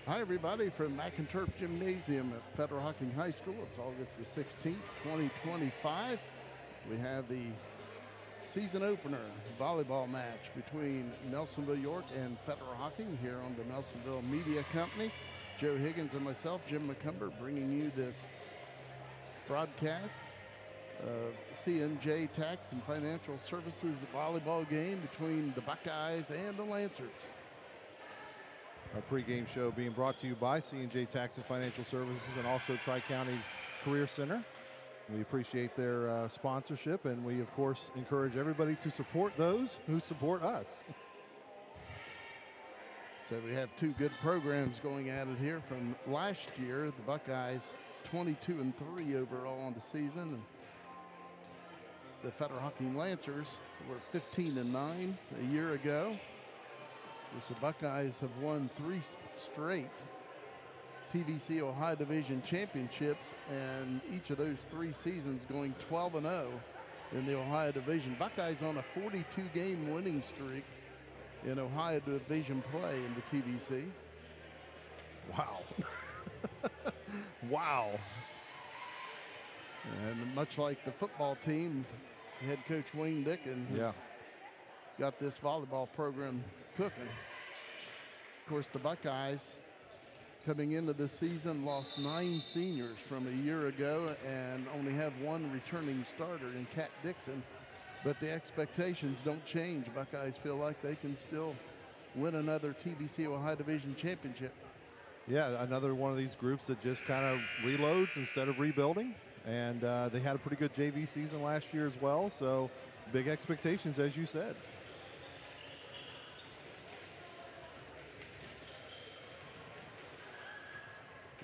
Hi, everybody, from McInturf Gymnasium at Federal Hocking High School. It's August the 16th, 2025. We have the season opener volleyball match between Nelsonville-York and Federal Hocking here on the Nelsonville Media Company. Joe Higgins and myself, Jim McCumber, bringing you this broadcast of C&J Tax and Financial Services volleyball game between the Buckeyes and the Lancers. Our pregame show being brought to you by C&J Tax and Financial Services and also Tri-County Career Center. We appreciate their sponsorship, and we, of course, encourage everybody to support those who support us. So we have two good programs going at it here from last year. The Buckeyes 22-3 overall on the season. And the Federal Hocking Lancers were 15-9 a year ago. The Buckeyes have won 3 straight TVC Ohio Division championships, and each of those 3 seasons going 12-0 in the Ohio Division. Buckeyes on a 42-game winning streak in Ohio Division play in the TVC. Wow. Wow. And much like the football team, head coach Wayne Dicken has got this volleyball program cooking. Of course, the Buckeyes coming into this season lost 9 seniors from a year ago and only have 1 returning starter in Kat Dixon. But the expectations don't change. Buckeyes feel like they can still win another TVC Ohio Division championship. Yeah, another one of these groups that just kind of reloads instead of rebuilding. And they had a pretty good JV season last year as well. So big expectations, as you said.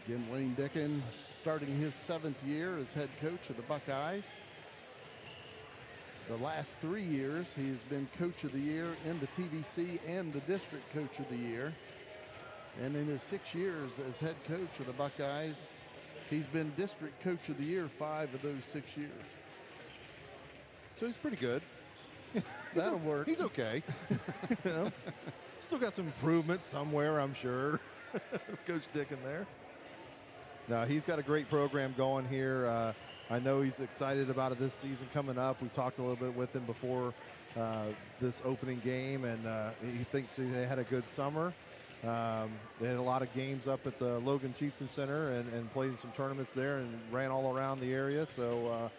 Again, Wayne Dicken starting his 7th year as head coach of the Buckeyes. The last 3 years, he has been Coach of the Year in the TVC and the District Coach of the Year. And in his 6 years as head coach of the Buckeyes, he's been District Coach of the Year 5 of those 6 years. So he's pretty good. That'll work. He's okay. You know? Still got some improvements somewhere, I'm sure. Coach Dicken there. No, he's got a great program going here. I know he's excited about it this season coming up. We've talked a little bit with him before this opening game, and he thinks they had a good summer. They had a lot of games up at the Logan Chieftain Center and played in some tournaments there and ran all around the area. So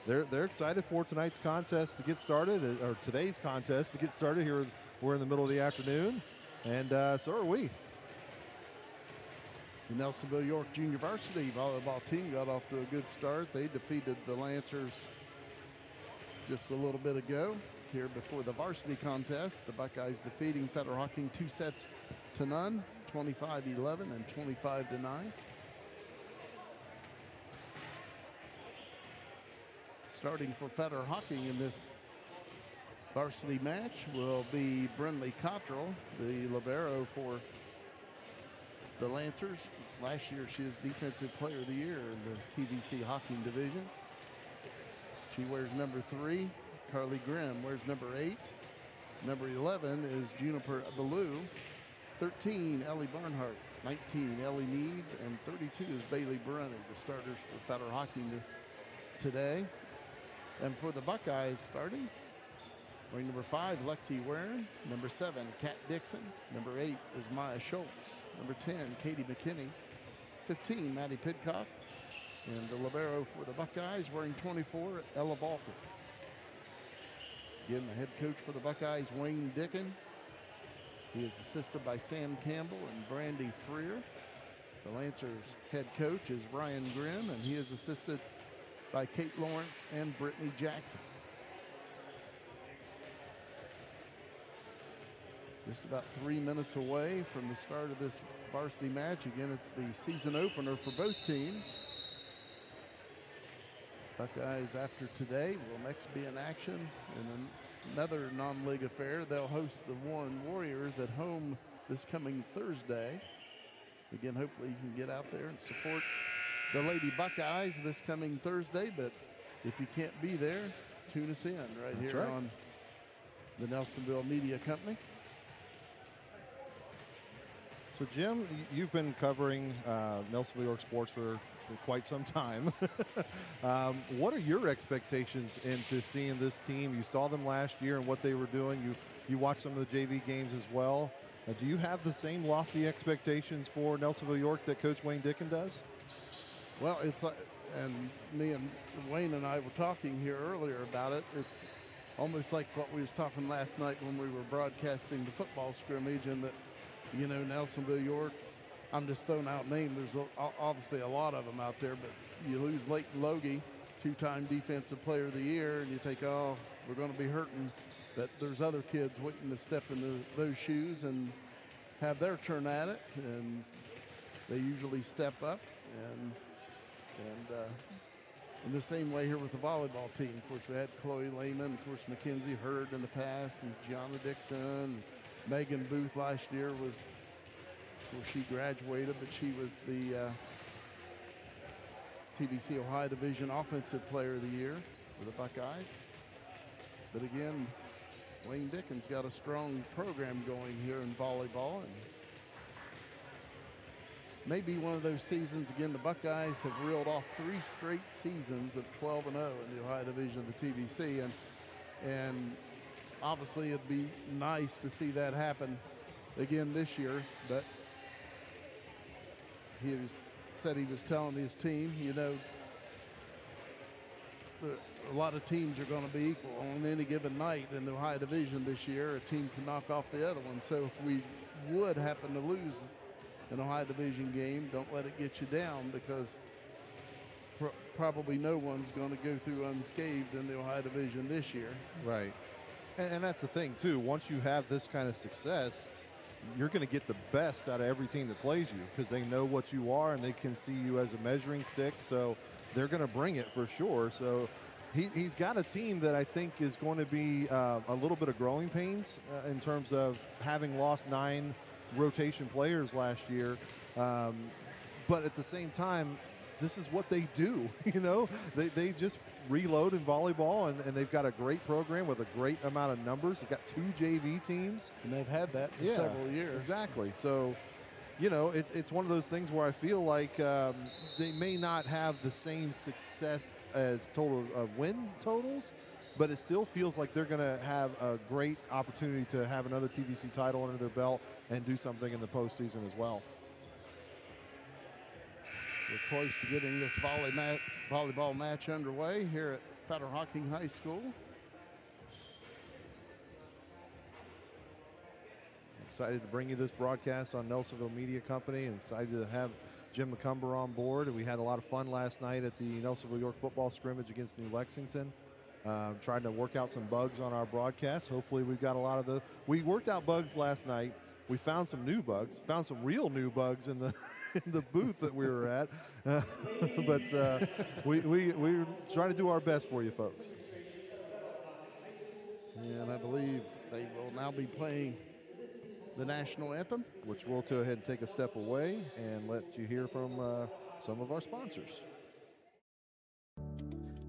they're excited for tonight's contest to get started, or today's contest to get started here. We're in the middle of the afternoon, and so are we. The Nelsonville-York Junior Varsity volleyball team got off to a good start. They defeated the Lancers just a little bit ago here before the varsity contest. The Buckeyes defeating Federal Hocking 2-0, 25-11 and 25-9. Starting for Federal Hocking in this varsity match will be Brinley Cottrell, the libero for the Lancers. Last year, she is Defensive Player of the Year in the TVC Hocking Division. She wears number 3. Carly Grimm wears number 8. Number 11 is Juniper Ballou. 13, Ellie Barnhart. 19, Ellie Needs. And 32 is Bailey Brunny, the starters for Federal Hocking today. And for the Buckeyes starting, wearing number 5, Lexi Warren. Number 7, Kat Dixon. Number 8 is Maya Schultz. Number 10, Katie McKinney. 15, Maddie Pidcock. And the libero for the Buckeyes, wearing 24, Ella Valker. Again, the head coach for the Buckeyes, Wayne Dicken. He is assisted by Sam Campbell and Brandy Freer. The Lancers head coach is Ryan Grimm, and he is assisted by Kate Lawrence and Brittany Jackson. Just about 3 minutes away from the start of this varsity match. Again, it's the season opener for both teams. Buckeyes, after today, will next be in action in another non-league affair. They'll host the Warren Warriors at home this coming Thursday. Again, hopefully you can get out there and support the Lady Buckeyes this coming Thursday. But if you can't be there, tune us in right here on the Nelsonville Media Company. So, Jim, you've been covering Nelsonville-York sports for quite some time. What are your expectations into seeing this team? You saw them last year and what they were doing. You watched some of the JV games as well. Do you have the same lofty expectations for Nelsonville-York that Coach Wayne Dicken does? Well, it's like, and me and Wayne and I were talking here earlier about it. It's almost like what we was talking last night when we were broadcasting the football scrimmage, and that, you know, Nelsonville-York, I'm just throwing out names. There's obviously a lot of them out there, but you lose Leighton Logie, 2-time Defensive Player of the Year, and you think, oh, we're going to be hurting. That there's other kids waiting to step into those shoes and have their turn at it, and they usually step up. And in the same way here with the volleyball team, of course, we had Chloe Lehman, of course, Mackenzie Hurd in the past, and Gianna Dixon. Megan Booth last year was, well, she graduated, but she was the TVC Ohio Division Offensive Player of the Year for the Buckeyes. But again, Wayne Dicken's got a strong program going here in volleyball, and maybe one of those seasons, again, the Buckeyes have reeled off 3 straight seasons of 12-0 in the Ohio Division of the TVC, and obviously it'd be nice to see that happen again this year. But said he was telling his team, you know, a lot of teams are going to be equal on any given night in the Ohio Division this year. A team can knock off the other one. So if we would happen to lose an Ohio Division game, don't let it get you down, because probably no one's going to go through unscathed in the Ohio Division this year. Right. And that's the thing, too. Once you have this kind of success, you're going to get the best out of every team that plays you, because they know what you are and they can see you as a measuring stick. So they're going to bring it for sure. So he's got a team that I think is going to be a little bit of growing pains in terms of having lost 9 rotation players last year. But at the same time, this is what they do. You know, they just reload in volleyball, and they've got a great program with a great amount of numbers. They've got 2 JV teams. And they've had that for several years. Exactly. So, you know, it's one of those things where I feel like they may not have the same success as total win totals, but it still feels like they're going to have a great opportunity to have another TVC title under their belt and do something in the postseason as well. We're close to getting this volleyball match underway here at Federal Hocking High School. Excited to bring you this broadcast on Nelsonville Media Company, and excited to have Jim McCumber on board. And we had a lot of fun last night at the Nelsonville-York football scrimmage against New Lexington. Trying to work out some bugs on our broadcast. Hopefully we've got a lot of the. We worked out bugs last night. We found some new bugs, found some real new bugs in the in the booth that we were at. But we try to do our best for you folks. And I believe they will now be playing the national anthem, which we'll go ahead and take a step away and let you hear from some of our sponsors.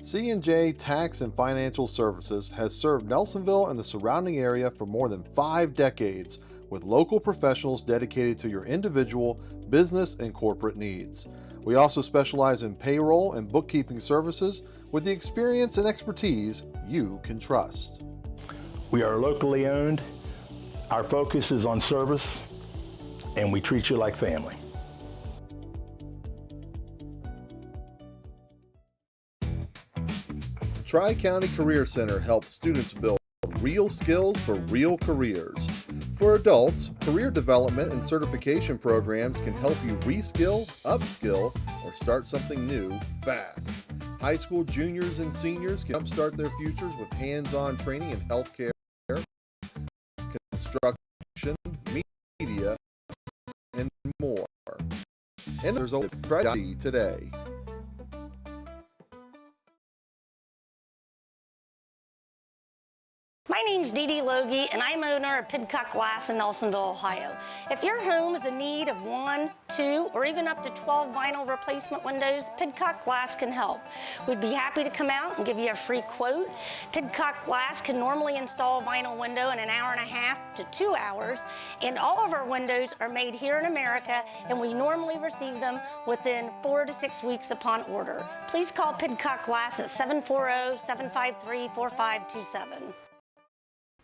C&J Tax and Financial Services has served Nelsonville and the surrounding area for more than 5 decades, with local professionals dedicated to your individual, business, and corporate needs. We also specialize in payroll and bookkeeping services with the experience and expertise you can trust. We are locally owned. Our focus is on service, and we treat you like family. Tri-County Career Center helps students build real skills for real careers. For adults, career development and certification programs can help you reskill, upskill, or start something new fast. High school juniors and seniors can jumpstart their futures with hands-on training in healthcare, construction, media, and more. And there's a try today. My name name's Dee Dee Logie, and I'm owner of Pidcock Glass in Nelsonville, Ohio. If your home is in need of 1, 2, or even up to 12 vinyl replacement windows, Pidcock Glass can help. We'd be happy to come out and give you a free quote. Pidcock Glass can normally install a vinyl window in an hour and a half to 2 hours, and all of our windows are made here in America, and we normally receive them within 4 to 6 weeks upon order. Please call Pidcock Glass at 740-753-4527.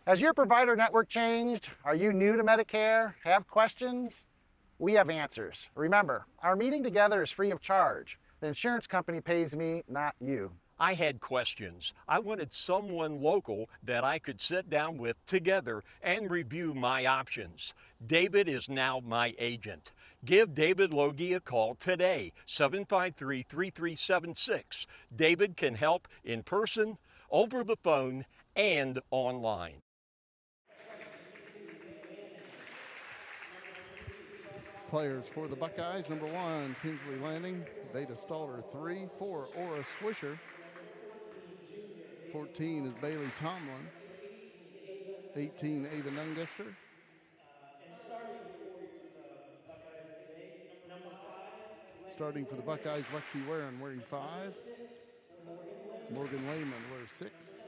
Has your provider network changed? Are you new to Medicare? Have questions? We have answers. Remember, our meeting together is free of charge. The insurance company pays me, not you. I had questions. I wanted someone local that I could sit down with together and review my options. David is now my agent. Give David Logie a call today, 753-3376. David can help in person, over the phone, and online. Players for the Buckeyes, number 1, Kinsley Lanning, Veda Stalter 3, 4, Aura Swisher, 14 is Bailey Tomlin, 18, Ava Nunguster, starting for the Buckeyes, Lexi Warren wearing 5, Morgan Lehman wears 6,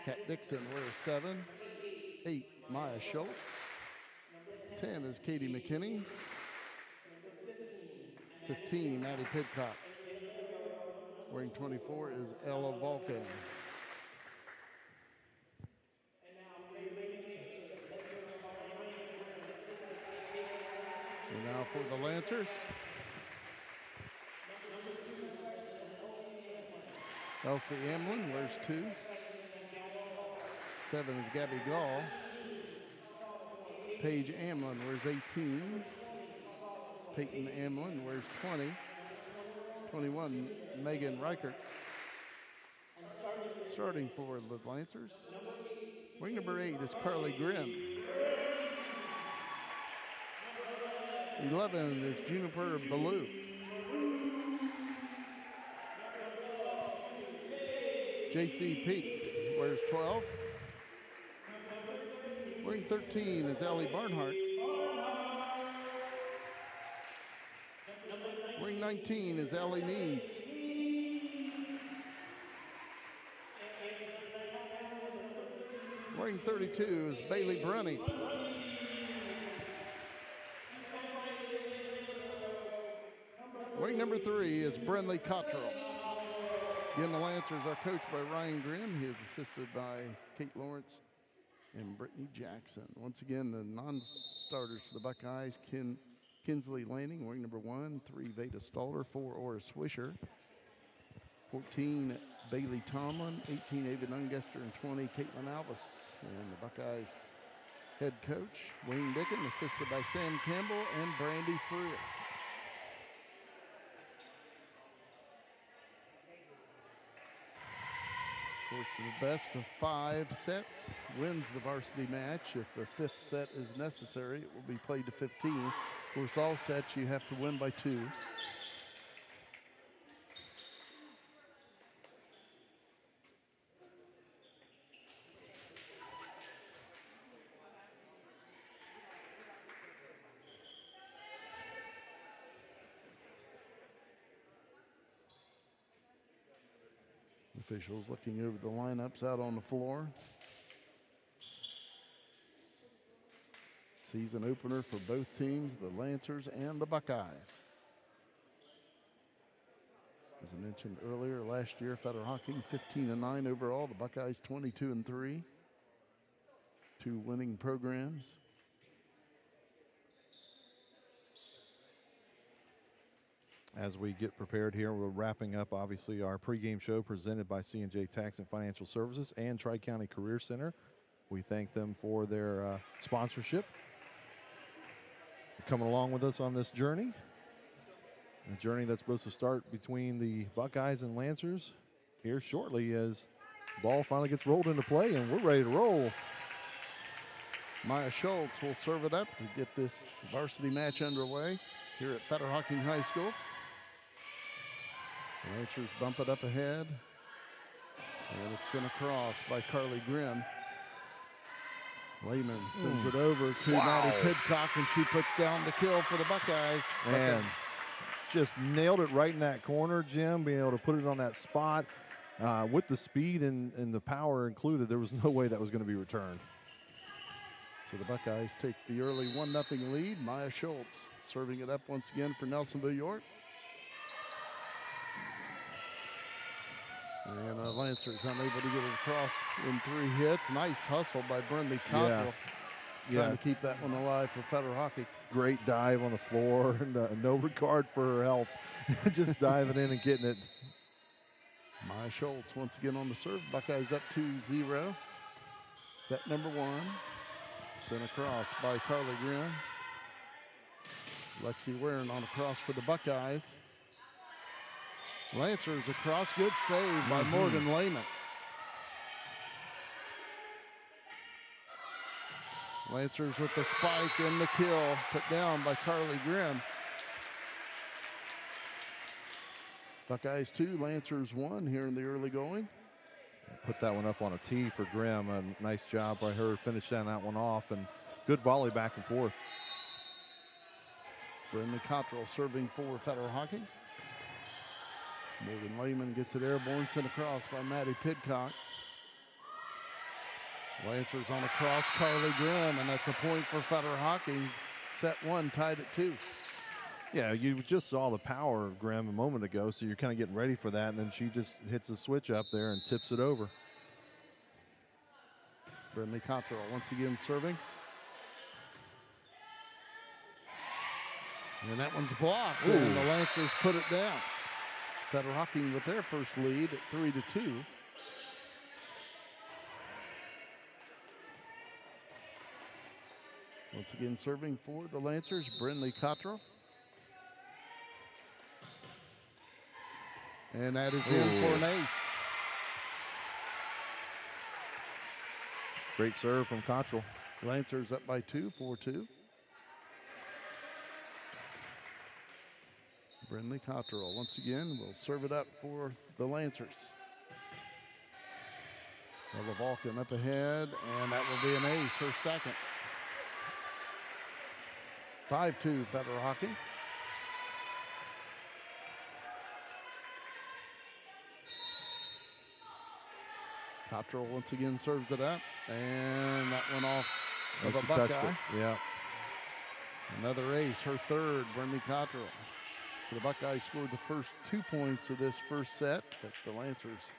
Kat Dixon wears 7, 8, Maya Schultz, 10 is Katie McKinney. 15, Maddie Pidcock. Wearing 24 is Ella Volcan. And now for the Lancers. Elsie Amlin wears 2. 7 is Gabby Gall. Paige Amlin wears 18. Peyton Amlin wears 20. 21, Megan Reichert. Starting for the Lancers. Wing number 8 is Carly Grimm. 11 is Juniper Ballou. J.C. Peak wears 12. Wearing 13 is Ellie Barnhart. Wearing 19 is Ellie Needs. Wearing 32 is Bailey Brunny. Wearing number 3 is Brenley Cottrell. Again, the Lancers are coached by Ryan Grimm. He is assisted by Kate Lawrence and Brittany Jackson. Once again, the non-starters for the Buckeyes, Kinsley Lanning, wearing number 1, 3, Veda Stalter, 4, Aura Swisher, 14, Bailey Tomlin, 18, Ava Nunguster, and 20, Caitlin Alvis. And the Buckeyes head coach, Wayne Dicken, assisted by Sam Campbell and Brandy Freer. Of course, the best of 5 sets wins the varsity match. If a 5th set is necessary, it will be played to 15. Of course, all sets you have to win by 2. Officials looking over the lineups out on the floor. Season opener for both teams, the Lancers and the Buckeyes. As I mentioned earlier, last year, Federal Hocking 15-9 overall. The Buckeyes 22-3. 2 winning programs. As we get prepared here, we're wrapping up, obviously, our pregame show presented by C&J Tax and Financial Services and Tri-County Career Center. We thank them for their sponsorship. Coming along with us on this journey. A journey that's supposed to start between the Buckeyes and Lancers here shortly as ball finally gets rolled into play, and we're ready to roll. Maya Schultz will serve it up to get this varsity match underway here at Federal Hocking High School. The Lancers bump it up ahead. And it's sent across by Carly Grimm. Lehman sends it over to Maddie Pidcock, and she puts down the kill for the Buckeyes. And just nailed it right in that corner, Jim, being able to put it on that spot. With the speed and the power included, there was no way that was going to be returned. So the Buckeyes take the early 1-0 lead. Maya Schultz serving it up once again for Nelsonville-York. And Lancers unable to get it across in 3 hits. Nice hustle by Brindley Cottrell. Trying to keep that one alive for Federal Hocking. Great dive on the floor and no regard for her health. Just diving in and getting it. Maya Schultz once again on the serve. Buckeyes up 2-0. Set number 1. Sent across by Carly Grimm. Lexi Warren on a cross for the Buckeyes. Lancers across, good save by Morgan Lehman. Lancers with the spike and the kill, put down by Carly Grimm. Buckeyes 2, Lancers 1 here in the early going. Put that one up on a tee for Grimm. A nice job by her finishing that one off, and good volley back and forth. Brindley Cottrell serving for Federal Hocking. Morgan Lehman gets it airborne, sent across by Maddie Pidcock. Lancers on a cross, Carly Grimm, and that's a point for Federal Hocking. Set 1 tied at 2. Yeah, you just saw the power of Grimm a moment ago, so you're kind of getting ready for that, and then she just hits a switch up there and tips it over. Brindley Cottrell once again serving. And that one's blocked, and the Lancers put it down. Federal Hocking with their first lead at 3-2. Once again serving for the Lancers, Brindley Cottrell. And that is in for an ace. Great serve from Cottrell. Lancers up by 2, 4-2. Brindley Cottrell once again will serve it up for the Lancers. Ella Vulcan up ahead, and that will be an ace, her second. 5-2 Federal Hocking. Cottrell once again serves it up, and that went off of a Buckeye. Yeah. Another ace, her third, Brindley Cottrell. So the Buckeyes scored the first 2 points of this first set, but the Lancers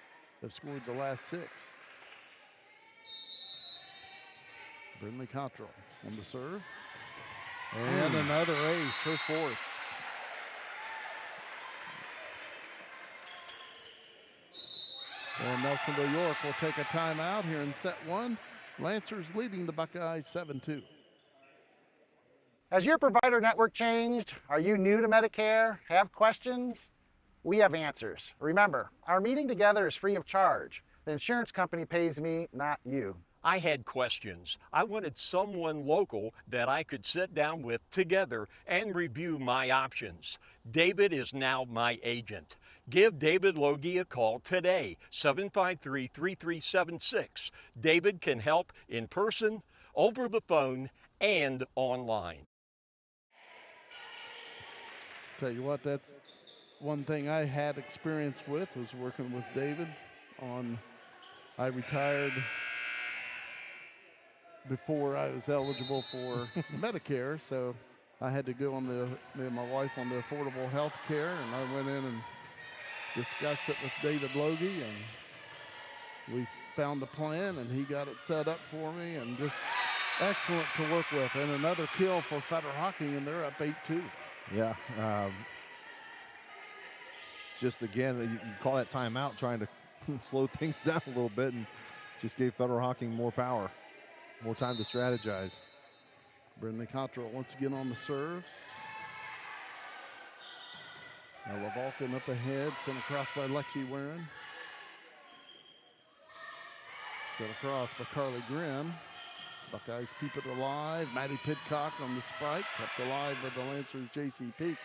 have scored the last 6. Brindley Cottrell on the serve. And another ace, her fourth. And Nelsonville-York will take a timeout here in set 1. Lancers leading the Buckeyes 7-2. Has your provider network changed? Are you new to Medicare? Have questions? We have answers. Remember, our meeting together is free of charge. The insurance company pays me, not you. I had questions. I wanted someone local that I could sit down with together and review my options. David is now my agent. Give David Logie a call today, 753-3376. David can help in person, over the phone, and online. Tell you what, that's one thing I had experience with, was working with David on, I retired before I was eligible for Medicare, so I had to go on me and my wife on the affordable health care, and I went in and discussed it with David Logie, and we found a plan, and he got it set up for me, and just excellent to work with. And another kill for Federal Hocking, and they're up 8-2. Yeah. Just again, you call that timeout, trying to slow things down a little bit, and just gave Federal Hocking more power, more time to strategize. Brindley Cottrell once again on the serve. Now LaValkin up ahead, sent across by Lexi Warren. Set across by Carly Grimm. Buckeyes keep it alive. Maddie Pidcock on the spike, kept alive by the Lancers' J.C. Peak.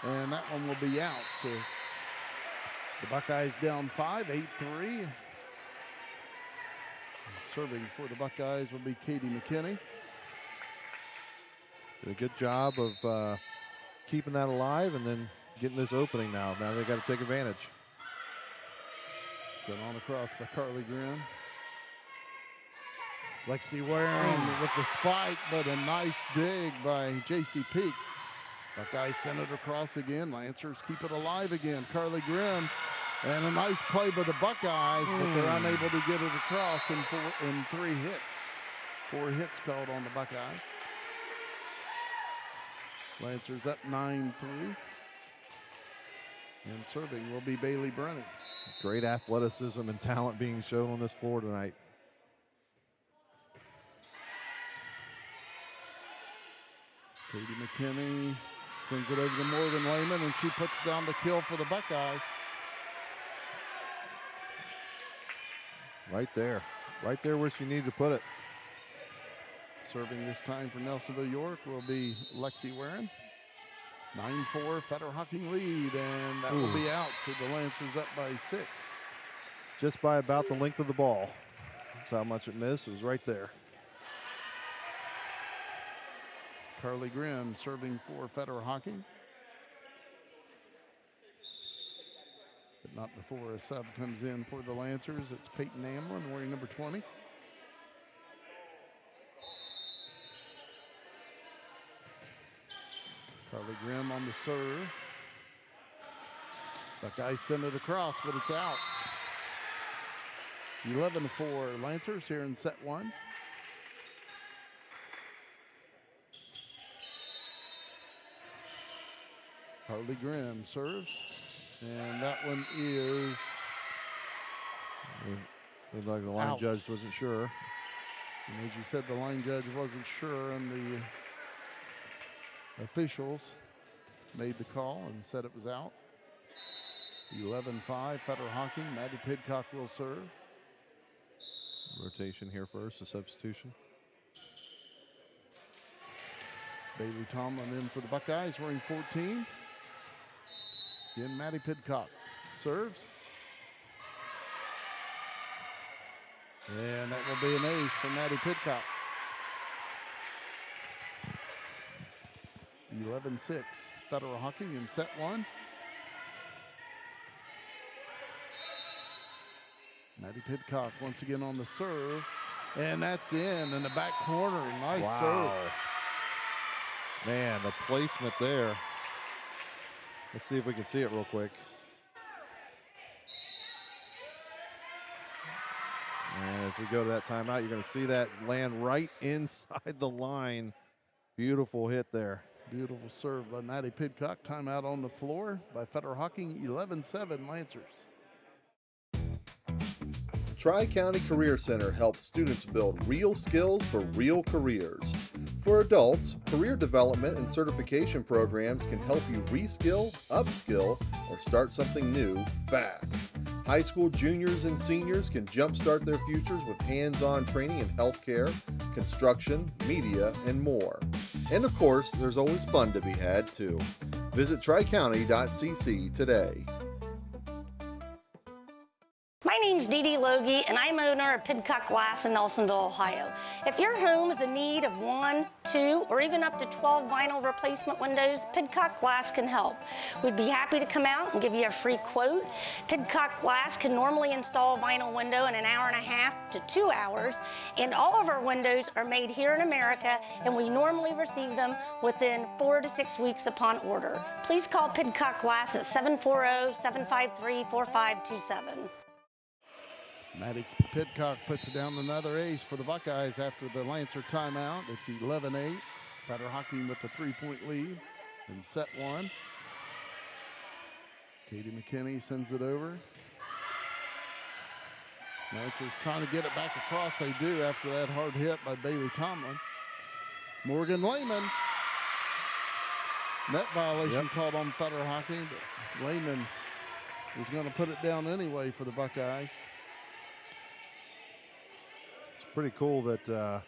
And that one will be out. So the Buckeyes down 5, 8-3. Serving for the Buckeyes will be Katie McKinney. Did a good job of keeping that alive and then getting this opening now. Now they got to take advantage. Sent on across by Carly Grimm. Lexi Waring with the spike, but a nice dig by J.C. Peak. Buckeyes send it across again. Lancers keep it alive again. Carly Grimm, and a nice play by the Buckeyes, but they're unable to get it across in 3 hits. 4 hits called on the Buckeyes. Lancers up 9-3. And serving will be Bailey Brennan. Great athleticism and talent being shown on this floor tonight. Katie McKinney sends it over to Morgan Lehman, and she puts down the kill for the Buckeyes. Right there where she needed to put it. Serving this time for Nelsonville-York will be Lexi Waring. 9-4 Federal Hocking lead, and that will be out, so the Lancers up by 6. Just by about the length of the ball. That's how much it missed. It was right there. Carly Grimm serving for Federal Hocking. But not before a sub comes in for the Lancers. It's Peyton Amlin wearing number 20. Carly Grimm on the serve. Buckeyes send it across, but it's out. 11-4 Lancers here in set 1. Carly Grimm serves, and that one is Looked like the line out. judge wasn't sure. And as you said, the line judge wasn't sure, and the officials made the call and said it was out. 11-5 Federal Hocking. Maddie Pidcock will serve. Rotation here first, a substitution. Bailey Tomlin in for the Buckeyes wearing 14. Again, Maddie Pidcock serves. And that will be an ace for Maddie Pidcock. 11-6 Federal Hocking in set 1. Maddie Pidcock once again on the serve. And that's in the back corner. Nice serve. Man, the placement there. Let's see if we can see it real quick. And as we go to that timeout, you're going to see that land right inside the line. Beautiful hit there. Beautiful serve by Maddie Pidcock. Timeout on the floor by Federal Hocking. 11-7 Lancers. Tri-County Career Center helps students build real skills for real careers. For adults, career development and certification programs can help you reskill, upskill, or start something new fast. High school juniors and seniors can jumpstart their futures with hands-on training in healthcare, construction, media, and more. And of course, there's always fun to be had too. Visit tricounty.cc today. My name's Dee Dee Logie, and I'm owner of Pidcock Glass in Nelsonville, Ohio. If your home is in need of 1, 2, or even up to 12 vinyl replacement windows, Pidcock Glass can help. We'd be happy to come out and give you a free quote. Pidcock Glass can normally install a vinyl window in 1.5 hours to 2 hours, and all of our windows are made here in America, and we normally receive them within 4 to 6 weeks upon order. Please call Pidcock Glass at 740-753-4527. Maddie Pidcock puts it down, another ace for the Buckeyes after the Lancer timeout. It's 11-8. Federal Hocking with the 3-point lead in set 1. Katie McKinney sends it over. Lancers trying to get it back across. They do after that hard hit by Bailey Tomlin. Morgan Lehman. Net violation called on Federal Hocking, but Lehman is going to put it down anyway for the Buckeyes. Pretty cool that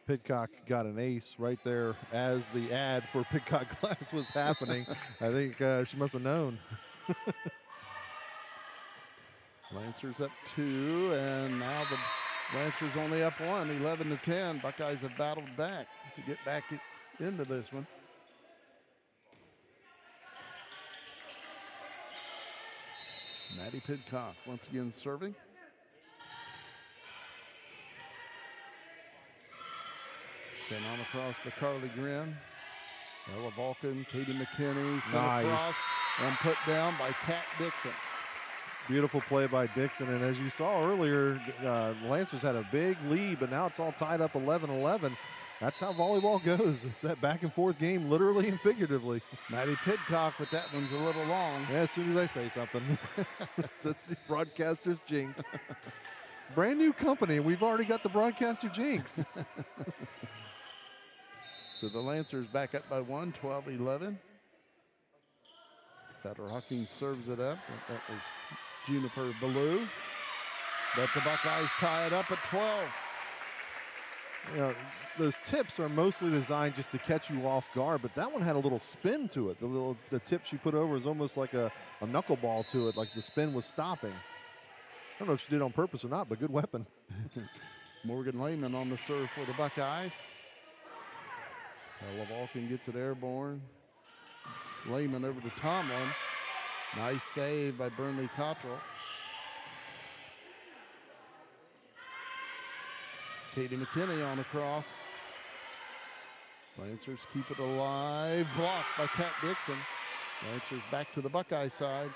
Pidcock got an ace right there as the ad for Pidcock Glass was happening. I think she must have known. Lancers up 2, and now the Lancers only up one, 11-10. Buckeyes have battled back to get back into this one. Maddie Pidcock once again serving. Sent on across to Carly Grimm. Ella Vulcan, Katie McKinney, sent across and put down by Kat Dixon. Beautiful play by Dixon, and as you saw earlier, the Lancers had a big lead, but now it's all tied up 11-11. That's how volleyball goes. It's that back and forth game, literally and figuratively. Maddie Pidcock, but that one's a little long. Yeah, as soon as I say something. That's the broadcaster's jinx. Brand new company, and we've already got the broadcaster jinx. So the Lancers back up by one, 12-11. Federal Hocking serves it up. That was Juniper Ballou. But the Buckeyes tie it up at 12. You know, those tips are mostly designed just to catch you off guard, but that one had a little spin to it. The tip she put over is almost like a knuckleball to it, like the spin was stopping. I don't know if she did it on purpose or not, but good weapon. Morgan Lehman on the serve for the Buckeyes. Ella Vulcan gets it airborne. Lehman over to Tomlin. Nice save by Burnley Cottrell. Katie McKinney on the cross. Lancers keep it alive. Blocked by Kat Dixon. Lancers back to the Buckeye side.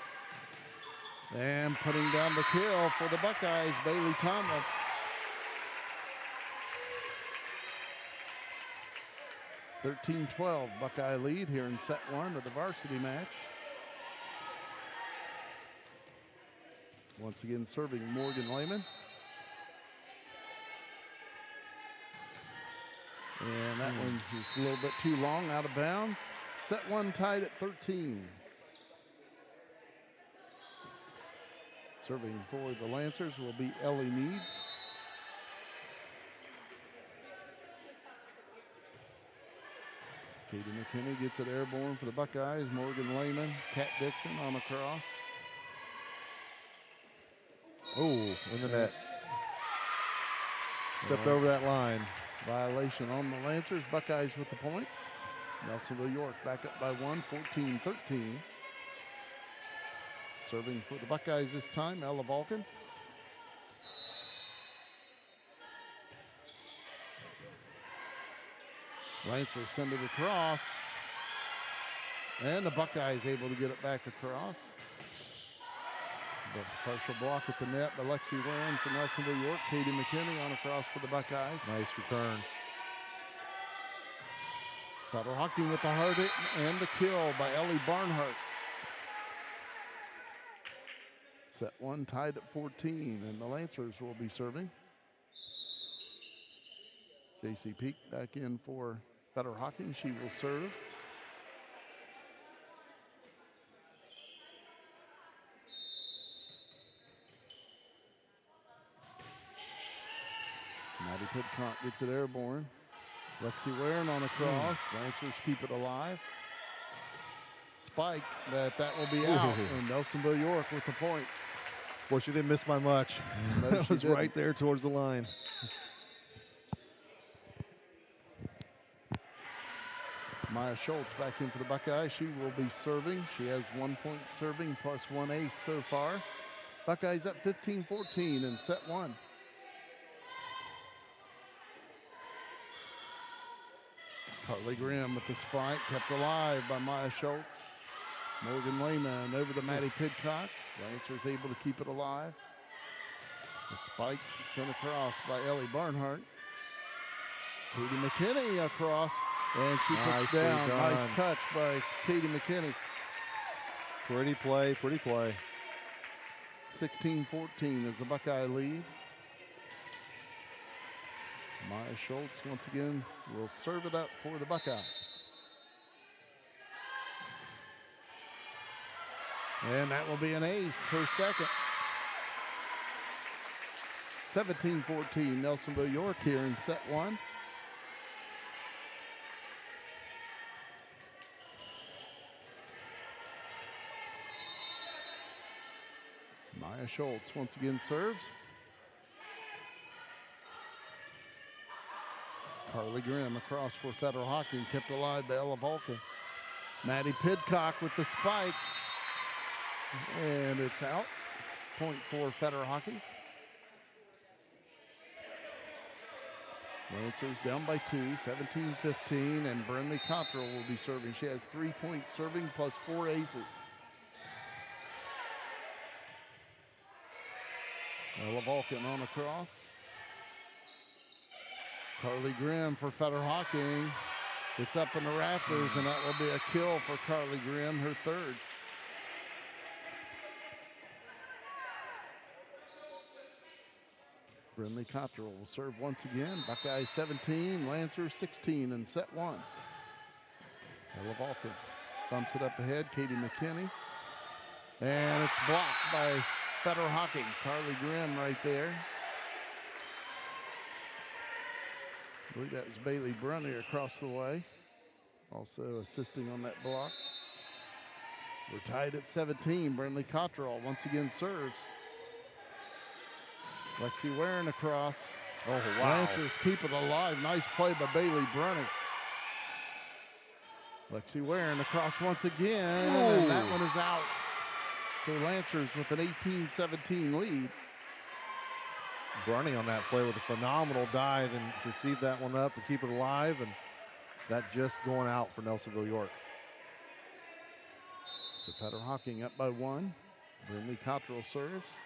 And putting down the kill for the Buckeyes, Bailey Tomlin. (13-12) Buckeye lead here in set one of the varsity match. Once again serving Morgan Lehman. And that one is a little bit too long, out of bounds. Set one tied at 13. Serving for the Lancers will be Ellie Needs. Katie McKinney gets it airborne for the Buckeyes. Morgan Lehman, Kat Dixon on the cross. Oh, in the net. Stepped over that line. Violation on the Lancers. Buckeyes with the point. Nelsonville-York back up by one, 14-13. Serving for the Buckeyes this time, Ella Vulcan. Lancers send it across. And the Buckeyes able to get it back across. The partial block at the net by Lexi Warren for Nelsonville-York. Katie McKinney on across for the Buckeyes. Nice return. Federal Hocking with the hard hit and the kill by Ellie Barnhart. Set one tied at 14, and the Lancers will be serving. JC Peak back in for Federal Hocking. She will serve. Maddie Pidcock gets it airborne. Lexi Warren on a cross. Lancers keep it alive. Spike, but that will be out. And Nelsonville-York with the point. Boy, she didn't miss by much. No, that was didn't. right there towards the line. Maya Schultz back in for the Buckeyes. She will be serving. She has 1 point serving plus one ace so far. Buckeyes up 15-14 in set one. Carly Grimm with the spike, kept alive by Maya Schultz. Morgan Lehman over to Maddie Pidcock. Lancers able to keep it alive. The spike sent across by Ellie Barnhart. Katie McKinney across, and she puts down. Done. Nice touch by Katie McKinney. Pretty play, pretty play. 16-14 is the Buckeye lead. Maya Schultz once again will serve it up for the Buckeyes. And that will be an ace, her second. 17-14 Nelsonville-York here in set one. Maya Schultz once again serves. Carly Grimm across for Federal Hocking, tipped alive by Ella Vulcan. Maddie Pidcock with the spike, and it's out. Point for Federal Hocking. Lancers down by 2, 17-15, and Brinley Cottrell will be serving. She has 3 points serving plus 4 aces. Ella Vulcan on across. Carly Grimm for Federal Hocking. It's up in the rafters, and that will be a kill for Carly Grimm, her third. Brinley Cottrell will serve once again. Buckeyes 17, Lancers 16 in set 1. Ella Vulcan bumps it up ahead, Katie McKinney. And it's blocked by Federal Hocking. Carly Grimm right there. I believe that was Bailey Brunner across the way, also assisting on that block. We're tied at 17. Brinley Cottrell once again serves. Lexi Warren across. Oh, wow. Lancers keep it alive. Nice play by Bailey Brunner. Lexi Warren across once again, and that one is out. So Lancers with an 18-17 lead. Brunny on that play with a phenomenal dive and to see that one up and keep it alive, and that just going out for Nelsonville-York. So Federal Hocking up by 1. Brinley Cottrell serves.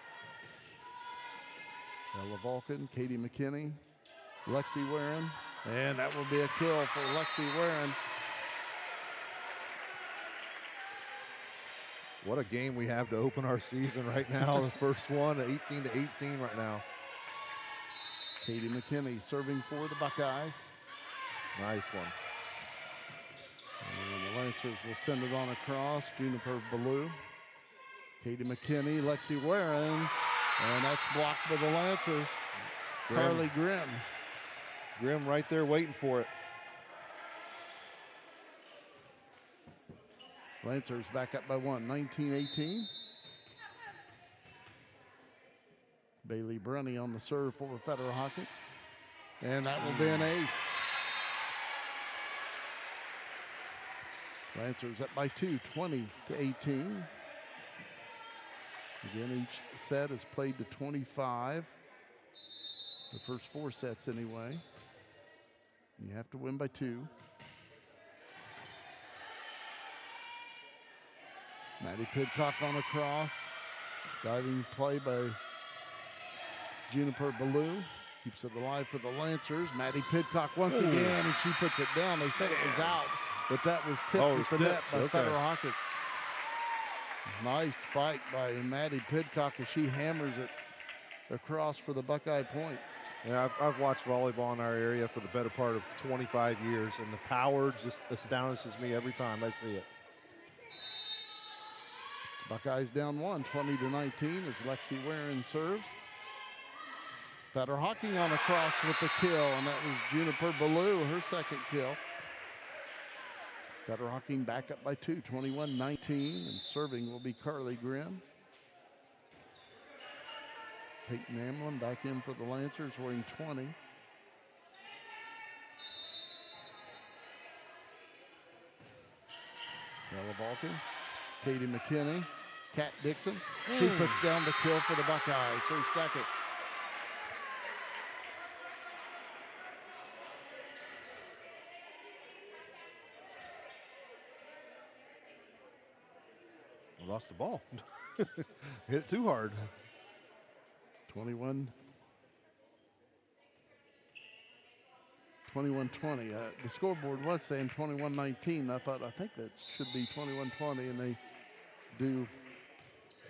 Ella Vulcan, Katie McKinney, Lexi Warren, and that will be a kill for Lexi Warren. What a game we have to open our season right now. The first one, 18-18 right now. Katie McKinney serving for the Buckeyes. Nice one. And the Lancers will send it on across. Juniper Ballou. Katie McKinney, Lexi Warren, and that's blocked by the Lancers. Carly Grimm. Grimm right there waiting for it. Lancers back up by 1, 19-18. Bailey Brunny on the serve for Federal Hocking. And that will be an ace. Lancers up by 2, 20-18. Again, each set is played to 25. The first 4 sets anyway. You have to win by 2. Maddie Pidcock on a cross. Diving play by Juniper Ballou. Keeps it alive for the Lancers. Maddie Pidcock once again, and she puts it down. They said it was out, but that was tipped with the net by Federal Hocking. Nice spike by Maddie Pidcock as she hammers it across for the Buckeye point. Yeah, I've watched volleyball in our area for the better part of 25 years, and the power just astonishes me every time I see it. Buckeyes down 1, 20-19 as Lexi Warren serves. Federal Hocking on a cross with the kill, and that was Juniper Ballou, her second kill. Federal Hocking back up by 2, 21-19, and serving will be Carly Grimm. Peyton Amlin back in for the Lancers, wearing 20. Ella Vulcan, Katie McKinney, Kat Dixon. She puts down the kill for the Buckeyes, her second. Lost the ball. Hit it too hard. 21-20. The scoreboard was saying 21-19. I think that should be 21-20, and they do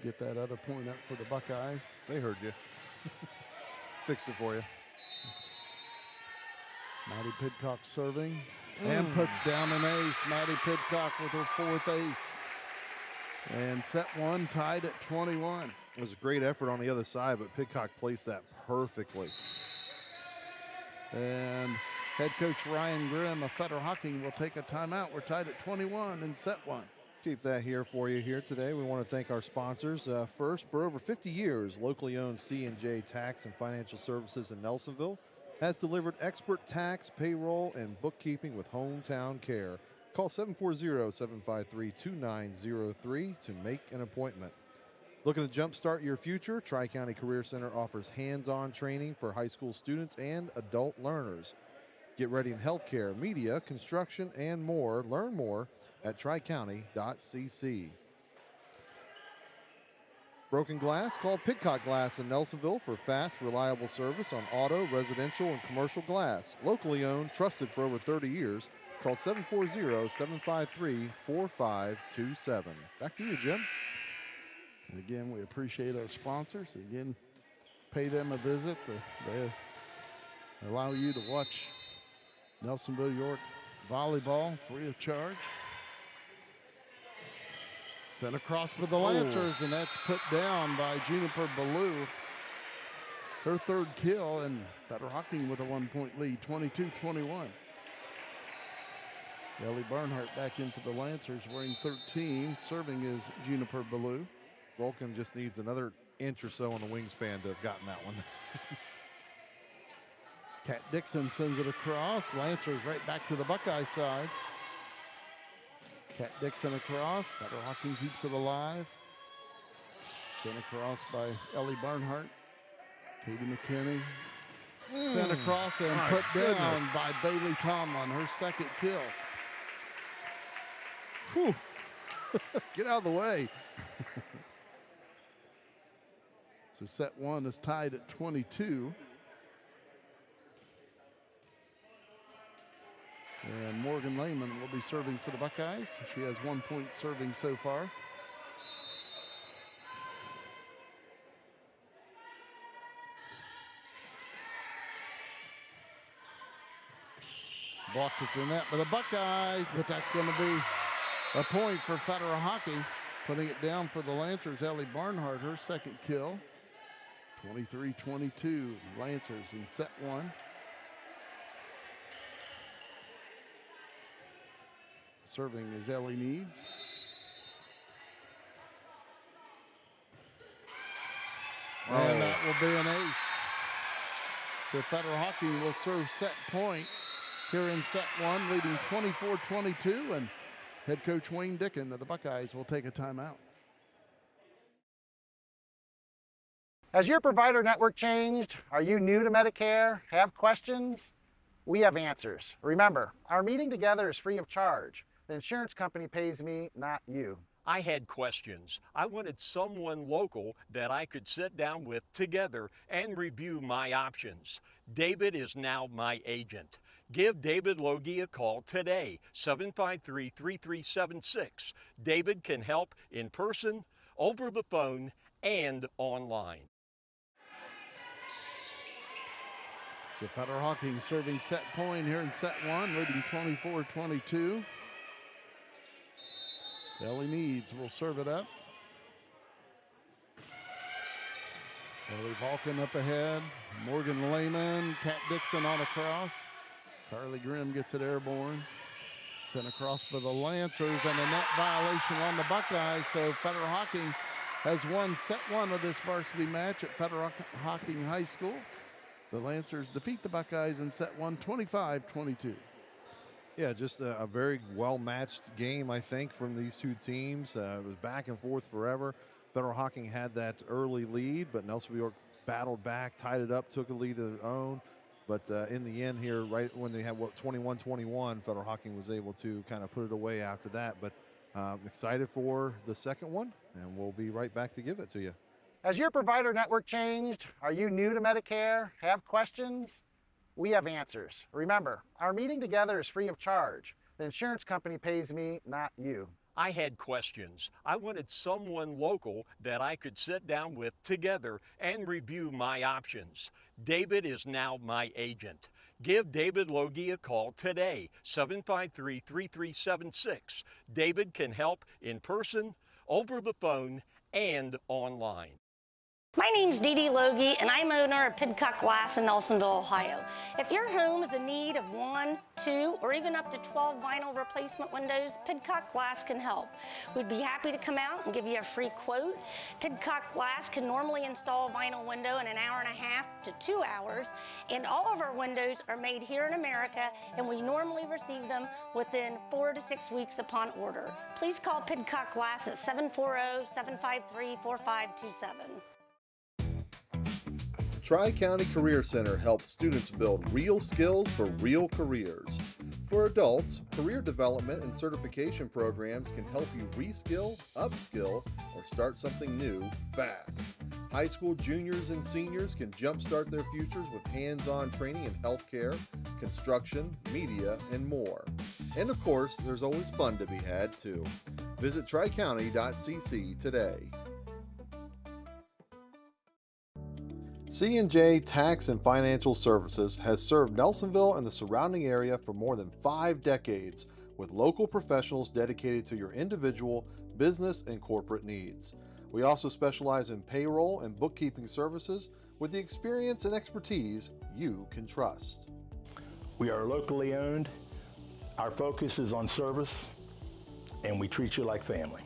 get that other point up for the Buckeyes. They heard you. Fixed it for you. Maddie Pidcock serving and puts down an ace. Maddie Pidcock with her 4th ace. And set 1 tied at 21. It was a great effort on the other side, but Pidcock placed that perfectly. And head coach Ryan Grimm of Federal Hocking will take a timeout. We're tied at 21 in set 1. Keep that here for you here today. We want to thank our sponsors. First, for over 50 years, locally owned C&J Tax and Financial Services in Nelsonville. has delivered expert tax, payroll, and bookkeeping with hometown care. Call 740-753-2903 to make an appointment. Looking to jumpstart your future? Tri-County Career Center offers hands-on training for high school students and adult learners. Get ready in healthcare, media, construction, and more. Learn more at tricounty.cc. Broken glass? Call Pidcock Glass in Nelsonville for fast, reliable service on auto, residential, and commercial glass. Locally owned, trusted for over 30 years. Call 740-753-4527. Back to you, Jim. And again, we appreciate our sponsors. Again, pay them a visit. They allow you to watch Nelsonville-York volleyball free of charge. Sent across with the Lancers, and that's put down by Juniper Ballou. Her third kill, and Federal Hocking with a 1-point lead, 22-21. Ellie Barnhart back in for the Lancers, wearing 13. Serving is Juniper Ballou. Vulcan just needs another inch or so on the wingspan to have gotten that one. Kat Dixon sends it across. Lancers right back to the Buckeye side. Kat Dixon across. Federal Hocking keeps it alive. Sent across by Ellie Barnhart. Katie McKinney. Sent across and put down by Bailey Tomlin, her second kill. Whew. Get out of the way. So set one is tied at 22. And Morgan Lehman will be serving for the Buckeyes. She has 1 point serving so far. Blocked it in that by the Buckeyes, but that's going to be a point for Federal Hocking. Putting it down for the Lancers, Ellie Barnhart, her second kill. 23-22, Lancers in set one. Serving is Ellie Needs. And that will be an ace. So Federal Hocking will serve set point here in set one, leading 24-22, and head coach Wayne Dicken of the Buckeyes will take a timeout. Has your provider network changed? Are you new to Medicare? Have questions? We have answers. Remember, our meeting together is free of charge. The insurance company pays me, not you. I had questions. I wanted someone local that I could sit down with together and review my options. David is now my agent. Give David Logie a call today, 753-3376. David can help in person, over the phone, and online. So Federal Hocking serving set point here in set one, leading 24-22. Ellie Needs will serve it up. Ellie Vulcan up ahead. Morgan Lehman, Kat Dixon on across. Carly Grimm gets it airborne. Sent across by the Lancers, and a net violation on the Buckeyes. So Federal Hocking has won set one of this varsity match at Federal Hocking High School. The Lancers defeat the Buckeyes in set one, 25-22. Yeah, just a very well-matched game, I think, from these two teams. It was back and forth forever. Federal Hocking had that early lead, but Nelsonville-York battled back, tied it up, took a lead of their own. But in the end here, right when they had, 21-21, Federal Hocking was able to kind of put it away after that. But I'm excited for the second one, and we'll be right back to give it to you. Has your provider network changed? Are you new to Medicare? Have questions? We have answers. Remember, our meeting together is free of charge. The insurance company pays me, not you. I had questions. I wanted someone local that I could sit down with together and review my options. David is now my agent. Give David Logie a call today, 753-3376. David can help in person, over the phone, and online. My name's Dee Dee Logie, and I'm owner of Pidcock Glass in Nelsonville, Ohio. If your home is in need of 1, 2, or even up to 12 vinyl replacement windows, Pidcock Glass can help. We'd be happy to come out and give you a free quote. Pidcock Glass can normally install a vinyl window in an hour and a half to 2 hours, and all of our windows are made here in America, and we normally receive them within 4 to 6 weeks upon order. Please call Pidcock Glass at 740-753-4527. Tri-County Career Center helps students build real skills for real careers. For adults, career development and certification programs can help you reskill, upskill, or start something new fast. High school juniors and seniors can jumpstart their futures with hands-on training in healthcare, construction, media, and more. And of course, there's always fun to be had too. Visit tricounty.cc today. C&J Tax and Financial Services has served Nelsonville and the surrounding area for more than 5 decades with local professionals dedicated to your individual, business, and corporate needs. We also specialize in payroll and bookkeeping services with the experience and expertise you can trust. We are locally owned. Our focus is on service, and we treat you like family.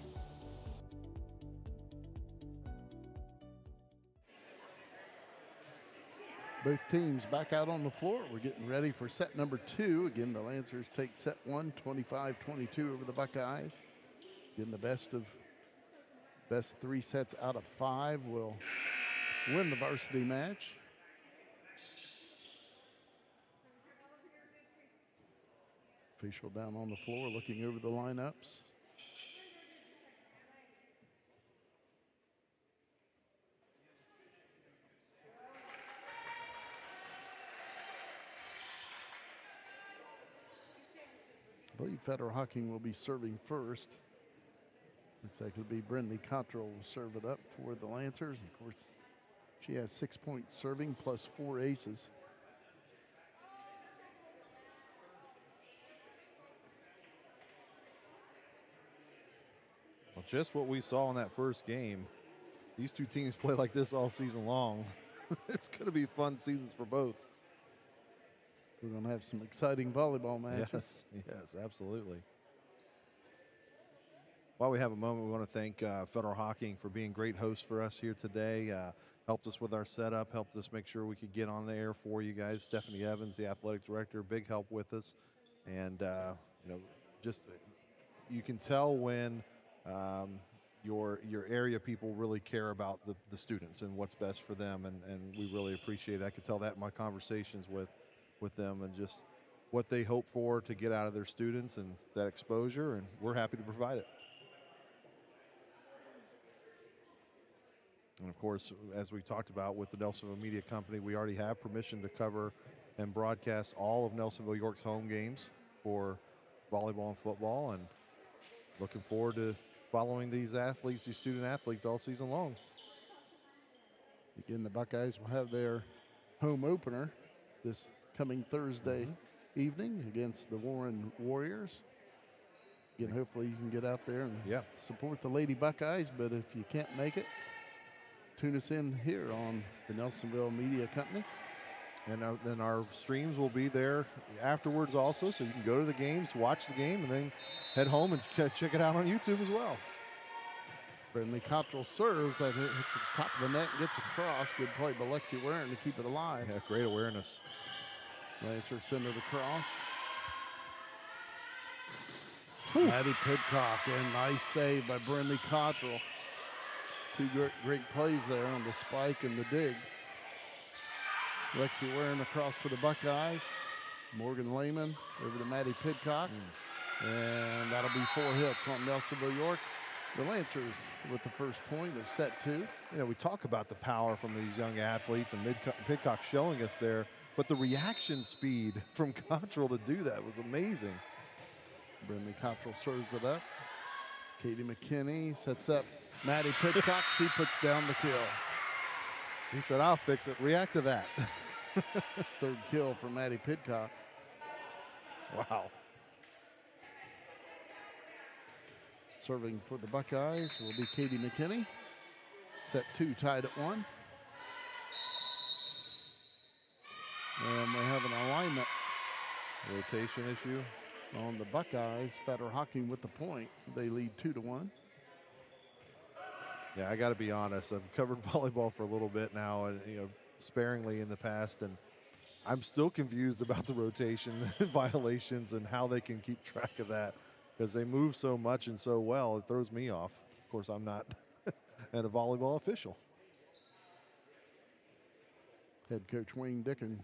Both teams back out on the floor. We're getting ready for set number 2. Again, the Lancers take set 1, 25-22 over the Buckeyes. Again, the best 3 sets out of 5 will win the varsity match. Official down on the floor looking over the lineups. I believe Federal Hocking will be serving first. Looks like it'll be Brindley Cottrell will serve it up for the Lancers. Of course, she has 6 points serving plus 4 aces. Well, just what we saw in that first game. These two teams play like this all season long. It's going to be fun seasons for both. We're going to have some exciting volleyball matches. Yes, absolutely. While we have a moment, we want to thank Federal Hocking for being great hosts for us here today. Helped us with our setup, helped us make sure we could get on the air for you guys. Stephanie Evans, the athletic director, big help with us. And, just you can tell when your area people really care about the students and what's best for them, and we really appreciate it. I could tell that in my conversations with them and just what they hope for to get out of their students and that exposure, and we're happy to provide it. And of course, as we talked about with the Nelsonville Media Company, we already have permission to cover and broadcast all of Nelsonville-York's home games for volleyball and football, and looking forward to following these athletes, these student athletes, all season long. Again, the Buckeyes will have their home opener this coming Thursday evening against the Warren Warriors. Again, hopefully you can get out there and support the Lady Buckeyes, but if you can't make it, tune us in here on the Nelsonville Media Company. And then our streams will be there afterwards also, so you can go to the games, watch the game, and then head home and check it out on YouTube as well. Brindley Cottrell serves, that hits the top of the net and gets across. Good play by Lexi Warren to keep it alive. Yeah, great awareness. Lancers send it across. Maddie Pidcock, and nice save by Brindley Cottrell. 2 great plays there on the spike and the dig. Lexi Warren across for the Buckeyes. Morgan Lehman over to Maddie Pidcock. And that'll be 4 hits on Nelsonville-York. The Lancers with the first point of set 2. You know, we talk about the power from these young athletes, and Pidcock showing us there, but the reaction speed from Cottrell to do that was amazing. Brindley Cottrell serves it up. Katie McKinney sets up Maddie Pidcock. She puts down the kill. She said, I'll fix it. React to that. 3rd kill for Maddie Pidcock. Wow. Serving for the Buckeyes will be Katie McKinney. Set 2 tied at 1. And we have an alignment Rotation issue. on the Buckeyes. Federal Hocking with the point. They lead 2-1. Yeah, I got to be honest. I've covered volleyball for a little bit now, and sparingly in the past, and I'm still confused about the rotation violations and how they can keep track of that because they move so much and so well. It throws me off. Of course, I'm not a volleyball official. Head coach Wayne Dicken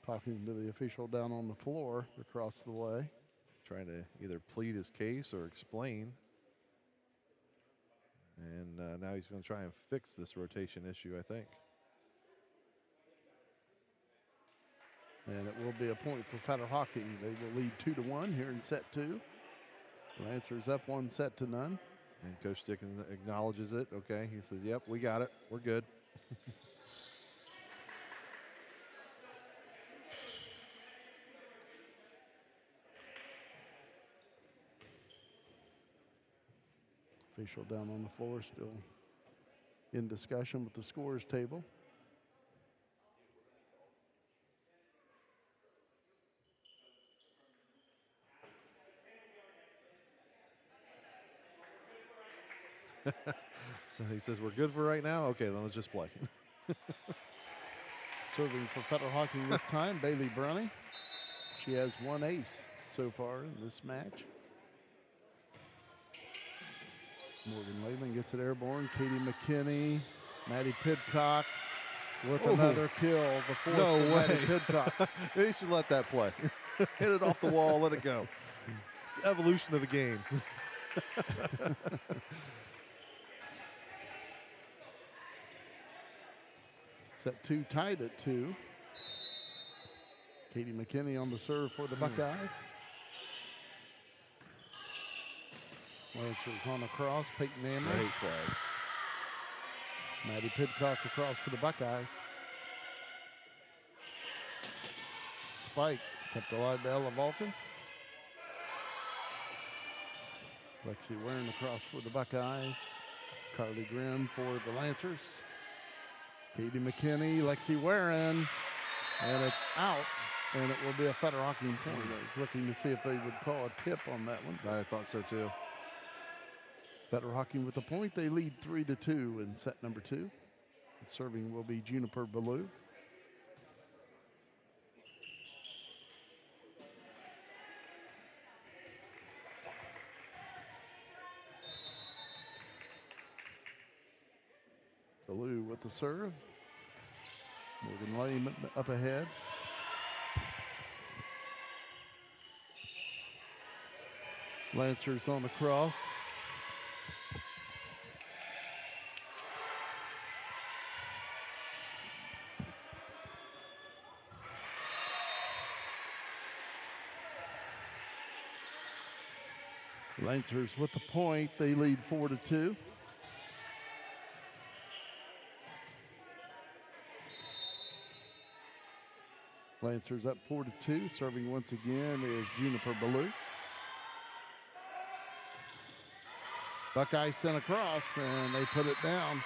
talking to the official down on the floor across the way. Trying to either plead his case or explain. And now he's going to try and fix this rotation issue, I think. And it will be a point for Federal Hocking. They will lead 2-1 here in set 2. Lancers up 1-0. And Coach Dicken acknowledges it. Okay, he says, yep, we got it. We're good. Official down on the floor still in discussion with the scores table. So he says, we're good for right now? Okay, then let's just play. Serving for Federal Hocking this time, Bailey Brownie. She has 1 ace so far in this match. Morgan Lehman gets it airborne. Katie McKinney, Maddie Pidcock with another kill. The fourth No for way. Maddie Pidcock. They should let that play. Hit it off the wall, let it go. It's the evolution of the game. Set 2 tied at 2. Katie McKinney on the serve for the Buckeyes. Lancers on the cross. Peyton Amber. Great play. Maddie Pidcock across for the Buckeyes. Spike kept alive by Ella Vulcan. Lexi Warren across for the Buckeyes. Carly Grimm for the Lancers. Katie McKinney, Lexi Warren, and it's out, and it will be a Federal Hocking point. I was looking to see if they would call a tip on that one. I thought so too. Federal Hocking with the point. They lead 3-2 in set number 2. And serving will be Juniper Ballou. Ballou with the serve. Morgan Lehman up ahead. Lancers on the cross. Lancers with the point. They lead 4-2. Lancers up 4-2. Serving once again is Juniper Ballou. Buckeyes sent across and they put it down.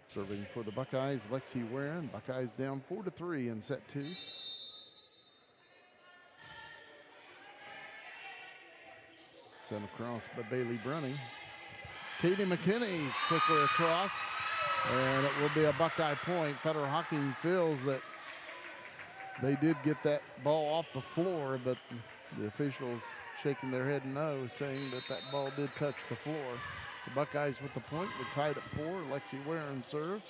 Serving for the Buckeyes, Lexi Warren. Buckeyes down 4-3 in set 2. Sent across by Bailey Brunning. Katie McKinney quickly across, and it will be a Buckeye point. Federal Hocking feels that they did get that ball off the floor, but the officials shaking their head no, saying that that ball did touch the floor. So Buckeyes with the point. We're tied at 4. Lexi Warren serves.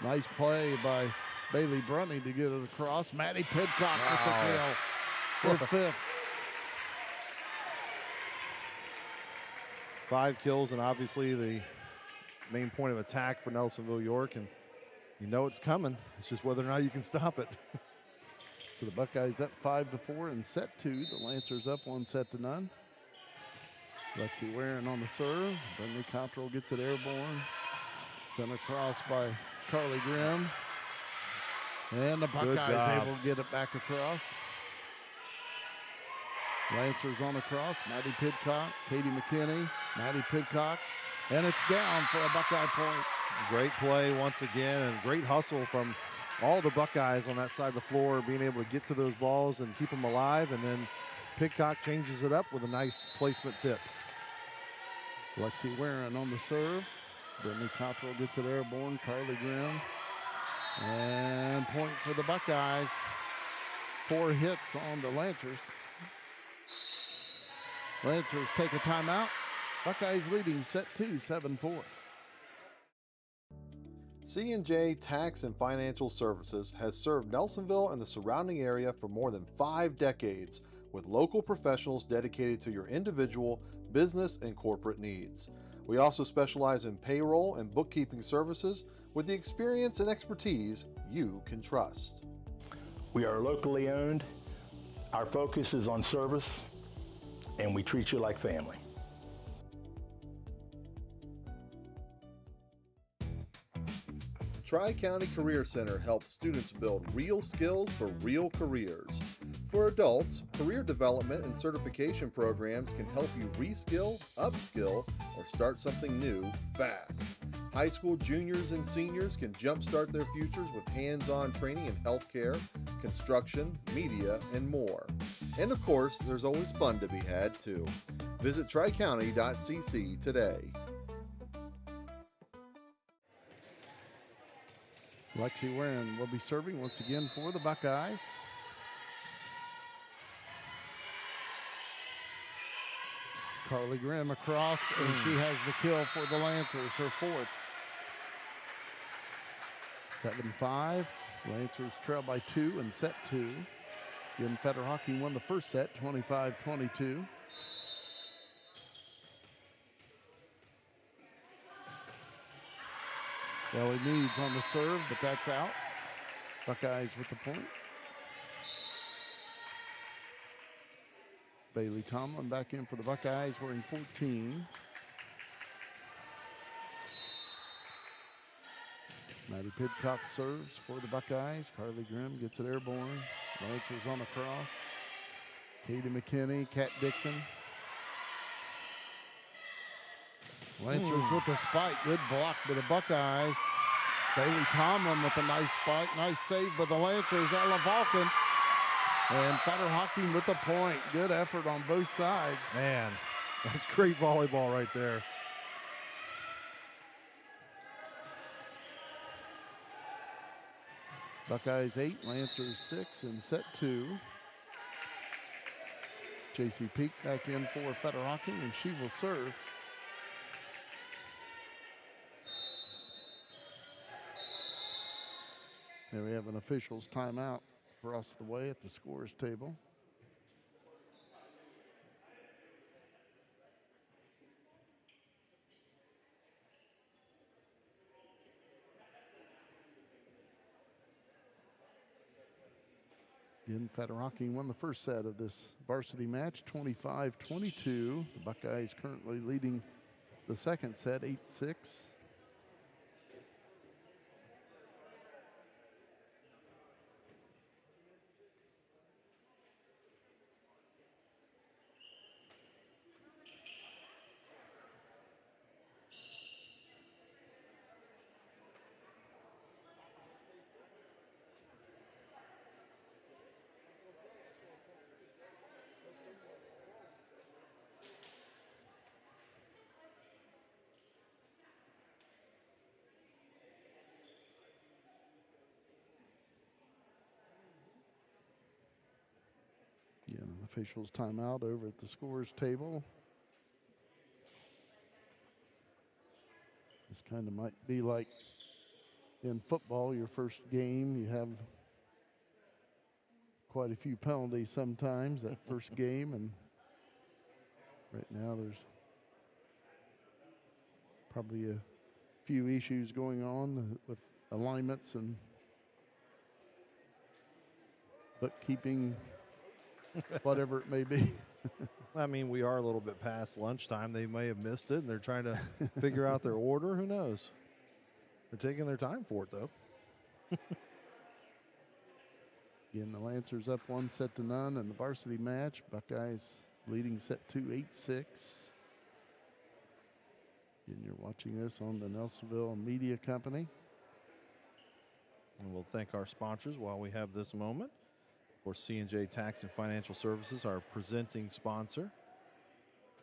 Nice play by Bailey Brunning to get it across. Maddie Pidcock with the kill for 5th. 5 kills, and obviously the main point of attack for Nelsonville-York, and you know it's coming. It's just whether or not you can stop it. So the Buckeyes up 5-4 in set 2. The Lancers up 1-0. Lexi Warren on the serve. Brinley Cottrell gets it airborne. Sent across by Carly Grimm. And the Buckeyes able to get it back across. Lancers on the cross. Maddie Pidcock, Katie McKinney, Maddie Pidcock, and it's down for a Buckeye point. Great play once again, and great hustle from all the Buckeyes on that side of the floor, being able to get to those balls and keep them alive, and then Pidcock changes it up with a nice placement tip. Lexi Warren on the serve. Brittany Cottrell gets it airborne. Carly Grimm. And point for the Buckeyes. 4 hits on the Lancers. Lancers take a timeout. Buckeyes leading set 2, 7-4. C&J Tax and Financial Services has served Nelsonville and the surrounding area for more than 5 decades with local professionals dedicated to your individual, business, and corporate needs. We also specialize in payroll and bookkeeping services with the experience and expertise you can trust. We are locally owned. Our focus is on service, and we treat you like family. Tri-County Career Center helps students build real skills for real careers. For adults, career development and certification programs can help you reskill, upskill, or start something new fast. High school juniors and seniors can jumpstart their futures with hands-on training in healthcare, construction, media, and more. And of course, there's always fun to be had too. Visit tricounty.cc today. Lexi Warren will be serving once again for the Buckeyes. Carly Grimm across, and she has the kill for the Lancers, her 4th. 7-5. Lancers trail by 2 in set 2. Again, Federal Hocking won the first set, 25-22. Ellie Meads on the serve, but that's out. Buckeyes with the point. Bailey Tomlin back in for the Buckeyes wearing 14. Maddie Pidcock serves for the Buckeyes. Carly Grimm gets it airborne. Lancers on the cross. Katie McKinney, Kat Dixon. Lancers with the spike. Good block by the Buckeyes. Bailey Tomlin with a nice spike. Nice save by the Lancers. Ella Vulcan. And Federal Hocking with the point. Good effort on both sides. Man, that's great volleyball right there. Buckeyes 8, Lancers 6 in set 2. JC Peak back in for Federal Hocking, and she will serve. And we have an official's timeout across the way at the scorer's table. Again, Federal Hocking won the first set of this varsity match, 25-22. The Buckeyes currently leading the second set, 8-6. Again, an official's timeout over at the scorer's table. This kind of might be like in football, your first game, you have quite a few penalties sometimes that first game, and right now there's probably a few issues going on with alignments and bookkeeping, whatever it may be. I mean, we are a little bit past lunchtime. They may have missed it, and they're trying to figure out their order. Who knows? They're taking their time for it, though. Again, the Lancers up 1-0 in the varsity match. Buckeyes leading set 2, 8-6. Again, you're watching this on the Nelsonville Media Company. And we'll thank our sponsors while we have this moment. Of course, C&J Tax and Financial Services, our presenting sponsor.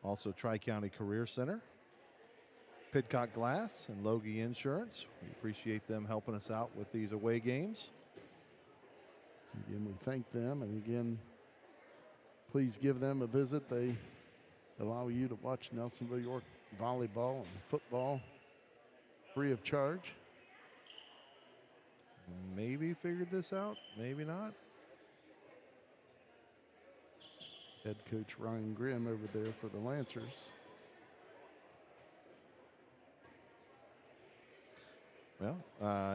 Also, Tri-County Career Center, Pidcock Glass, and Logie Insurance. We appreciate them helping us out with these away games. Again, we thank them, and again, please give them a visit. They allow you to watch Nelsonville-York volleyball and football free of charge. Maybe figured this out, maybe not. Head coach Ryan Grimm over there for the Lancers. Well,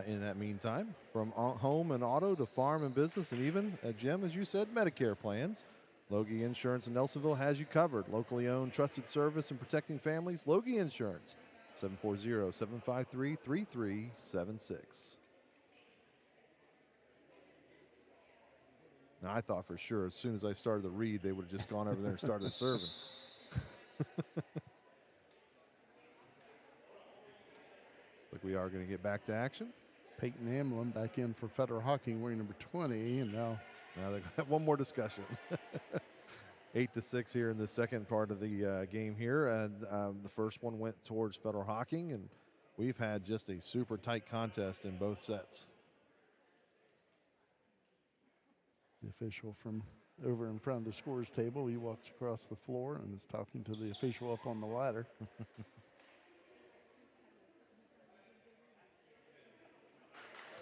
in that meantime, from home and auto to farm and business, and even, Jim, as you said, Medicare plans, Logie Insurance in Nelsonville has you covered. Locally owned, trusted service in protecting families. Logie Insurance, 740-753-3376. Now, I thought for sure as soon as I started to read, they would have just gone over there and started serving. Like we are going to get back to action. Peyton Hamlin back in for Federal Hocking, wearing number 20, and now they've got one more discussion. 8-6 here in the second part of the game here, and the first one went towards Federal Hocking, and we've had just a super tight contest in both sets. the official from over in front of the scores table, he walks across the floor and is talking to the official up on the ladder.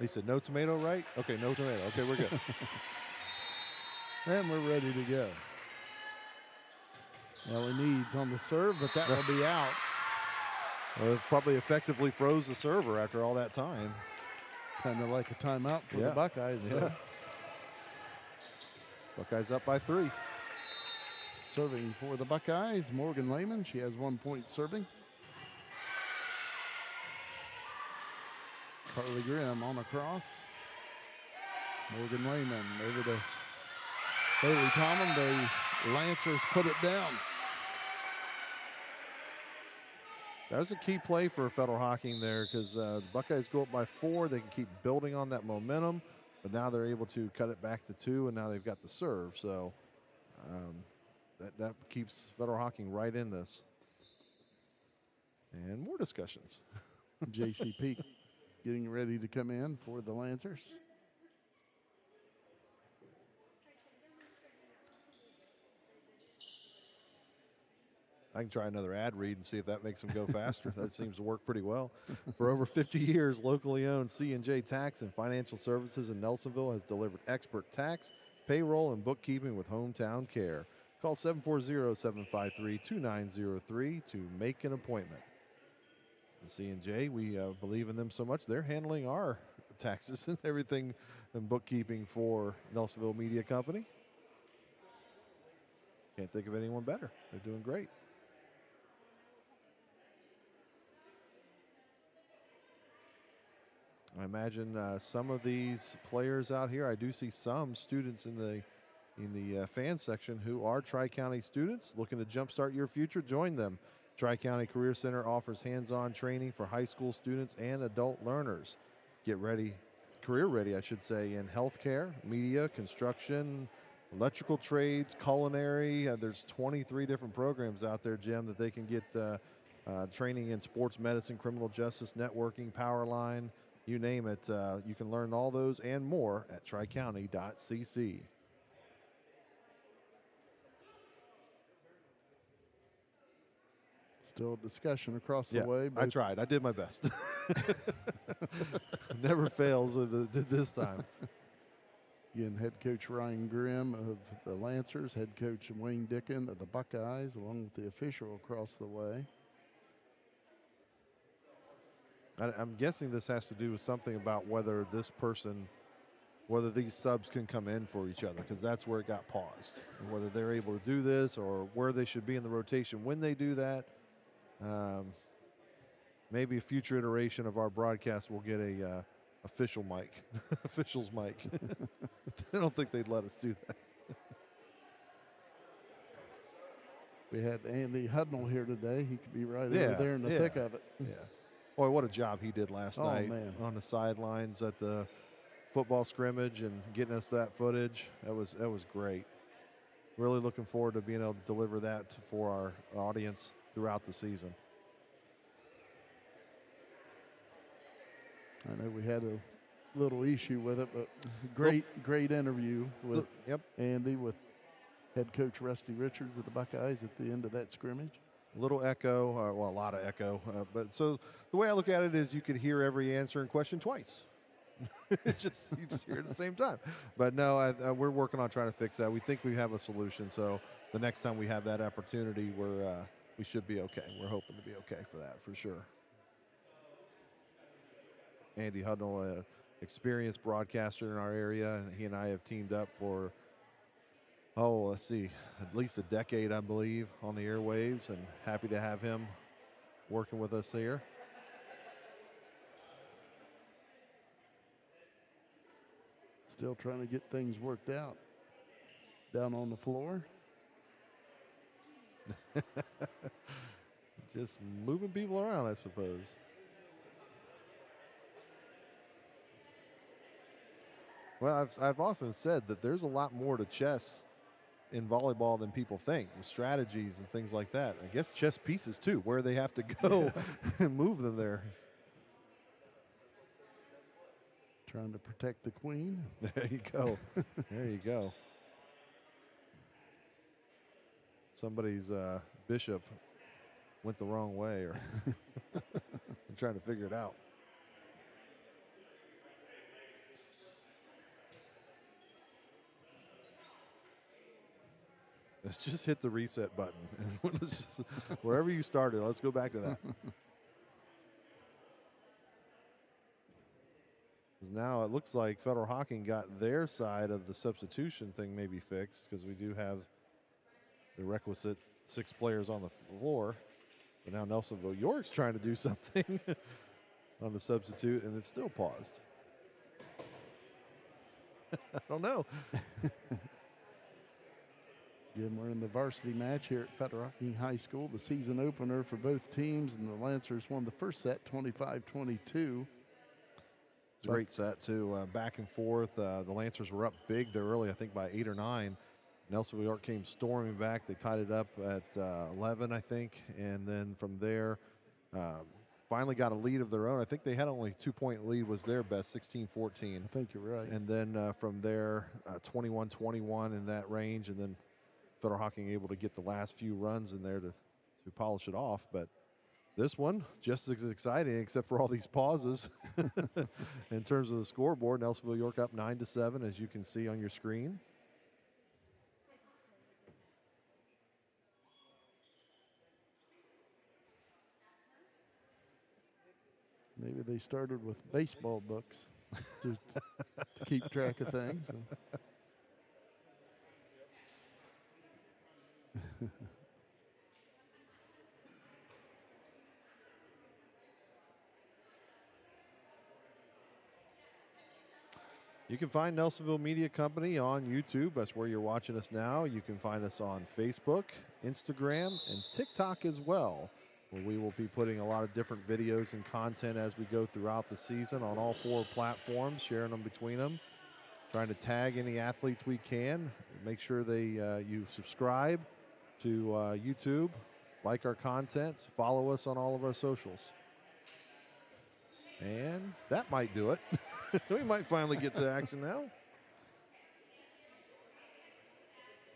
He said, no tomato, right? Okay, no tomato. Okay, we're good. And we're ready to go. Ellie Needs on the serve, but that will be out. Well, it probably effectively froze the server after all that time. Kind of like a timeout for the Buckeyes. Yeah. Buckeyes up by 3. Serving for the Buckeyes, Morgan Lehman. She has 1 point serving. Carly Grimm on the cross. Morgan Lehman over to Bailey Tomlin. The Lancers put it down. That was a key play for Federal Hocking there because the Buckeyes go up by 4. They can keep building on that momentum, but now they're able to cut it back to 2, and now they've got the serve. So that keeps Federal Hocking right in this. And more discussions. J.C. Peak getting ready to come in for the Lancers. I can try another ad read and see if that makes them go faster. That seems to work pretty well. For over 50 years, locally owned C&J Tax and Financial Services in Nelsonville has delivered expert tax, payroll, and bookkeeping with hometown care. Call 740-753-2903 to make an appointment. The C&J, we believe in them so much, they're handling our taxes and everything and bookkeeping for Nelsonville Media Company. Can't think of anyone better. They're doing great. I imagine some of these players out here, I do see some students in the fan section who are Tri-County students looking to jumpstart your future. Join them. Tri-County Career Center offers hands-on training for high school students and adult learners. Get ready, career ready, I should say, in healthcare, media, construction, electrical trades, culinary. There's 23 different programs out there, Jim, that they can get training in sports medicine, criminal justice, networking, power line, you name it. You can learn all those and more at tricounty.cc. Still discussion across the way. I tried. I did my best. Never fails this time. Again, head coach Ryan Grimm of the Lancers, head coach Wayne Dickin of the Buckeyes, along with the official across the way. I'm guessing this has to do with something about whether these subs can come in for each other, because that's where it got paused. And whether they're able to do this or where they should be in the rotation when they do that. Maybe a future iteration of our broadcast will get a official mic, official's mic. I don't think they'd let us do that. We had Andy Hudnall here today. He could be right over there in the thick of it. Yeah. Boy, what a job he did last night on the sidelines at the football scrimmage and getting us that footage. That was great. Really looking forward to being able to deliver that for our audience throughout the season. I know we had a little issue with it, but great interview with Andy, with head coach Rusty Richards of the Buckeyes at the end of that scrimmage. A little echo, well, a lot of echo. But so the way I look at it is you could hear every answer and question twice. It's just you just hear it at the same time. But no, we're working on trying to fix that. We think we have a solution. So the next time we have that opportunity, we should be okay. We're hoping to be okay for that, for sure. Andy Hudnall, experienced broadcaster in our area, and he and I have teamed up for, let's see, at least a decade, I believe, on the airwaves, and happy to have him working with us here. Still trying to get things worked out down on the floor. Just moving people around, I suppose. Well, I've often said that there's a lot more to chess in volleyball than people think, with strategies and things like that. I guess chess pieces too, where they have to go and move them there. Trying to protect the queen. There you go. There you go. Somebody's bishop went the wrong way, or I'm trying to figure it out. Let's just hit the reset button. Wherever you started, let's go back to that. Now it looks like Federal Hocking got their side of the substitution thing maybe fixed, because we do have the requisite 6 players on the floor. But now Nelsonville-York's trying to do something on the substitute, and it's still paused. I don't know. Again, we're in the varsity match here at Federal Hocking High School, the season opener for both teams, and the Lancers won the first set 25-22. It's a great set, too. Back and forth. The Lancers were up big there early, I think by 8 or 9. Nelsonville-York came storming back. They tied it up at 11, I think. And then from there, finally got a lead of their own. I think they had only a 2-point lead was their best, 16-14. I think you're right. And then from there, 21-21 in that range. And then Federal Hocking able to get the last few runs in there to polish it off. But this one, just as exciting, except for all these pauses. In terms of the scoreboard, Nelsonville-York up 9-7, as you can see on your screen. Maybe they started with baseball books to keep track of things. You can find Nelsonville Media Company on YouTube. That's where you're watching us now. You can find us on Facebook, Instagram, and TikTok as well, where we will be putting a lot of different videos and content as we go throughout the season on all 4 platforms, sharing them between them, trying to tag any athletes we can. Make sure you subscribe to YouTube, like our content, follow us on all of our socials. And that might do it. We might finally get to action now.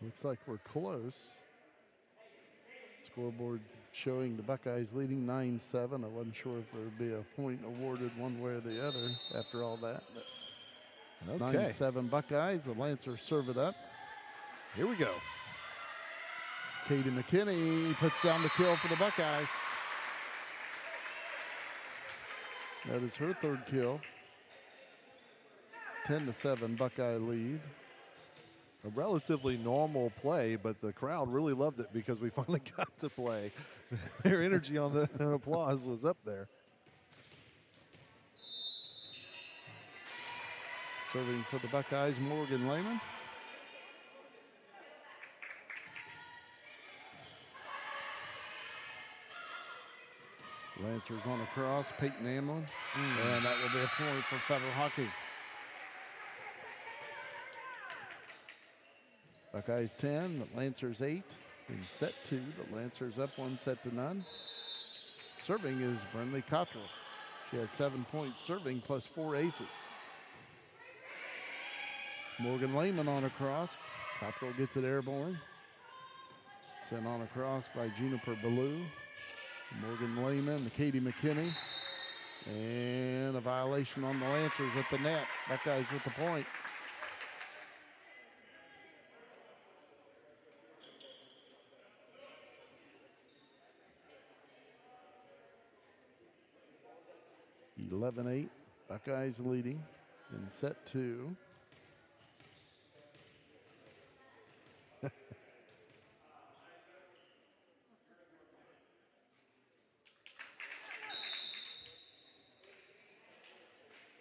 Looks like we're close. Scoreboard showing the Buckeyes leading 9-7. I wasn't sure if there would be a point awarded one way or the other after all that. But okay. 9-7 Buckeyes. The Lancers serve it up. Here we go. Katie McKinney puts down the kill for the Buckeyes. That is her 3rd kill. 10-7 Buckeye lead. A relatively normal play, but the crowd really loved it because we finally got to play. Their energy on the applause was up there. Serving for the Buckeyes, Morgan Lehman. Lancers on a cross, Peyton Amlin. And that will be a point for Federal Hocking. Buckeyes 10, the Lancers 8. In set 2, the Lancers up 1-0. Serving is Brinley Cottrell. She has 7 points serving plus 4 aces. Morgan Lehman on a cross. Cottrell gets it airborne. Sent on a cross by Juniper Ballou. Morgan Lehman to Katie McKinney. And a violation on the Lancers at the net. Buckeyes with the point. (11-8). Buckeyes leading in set 2.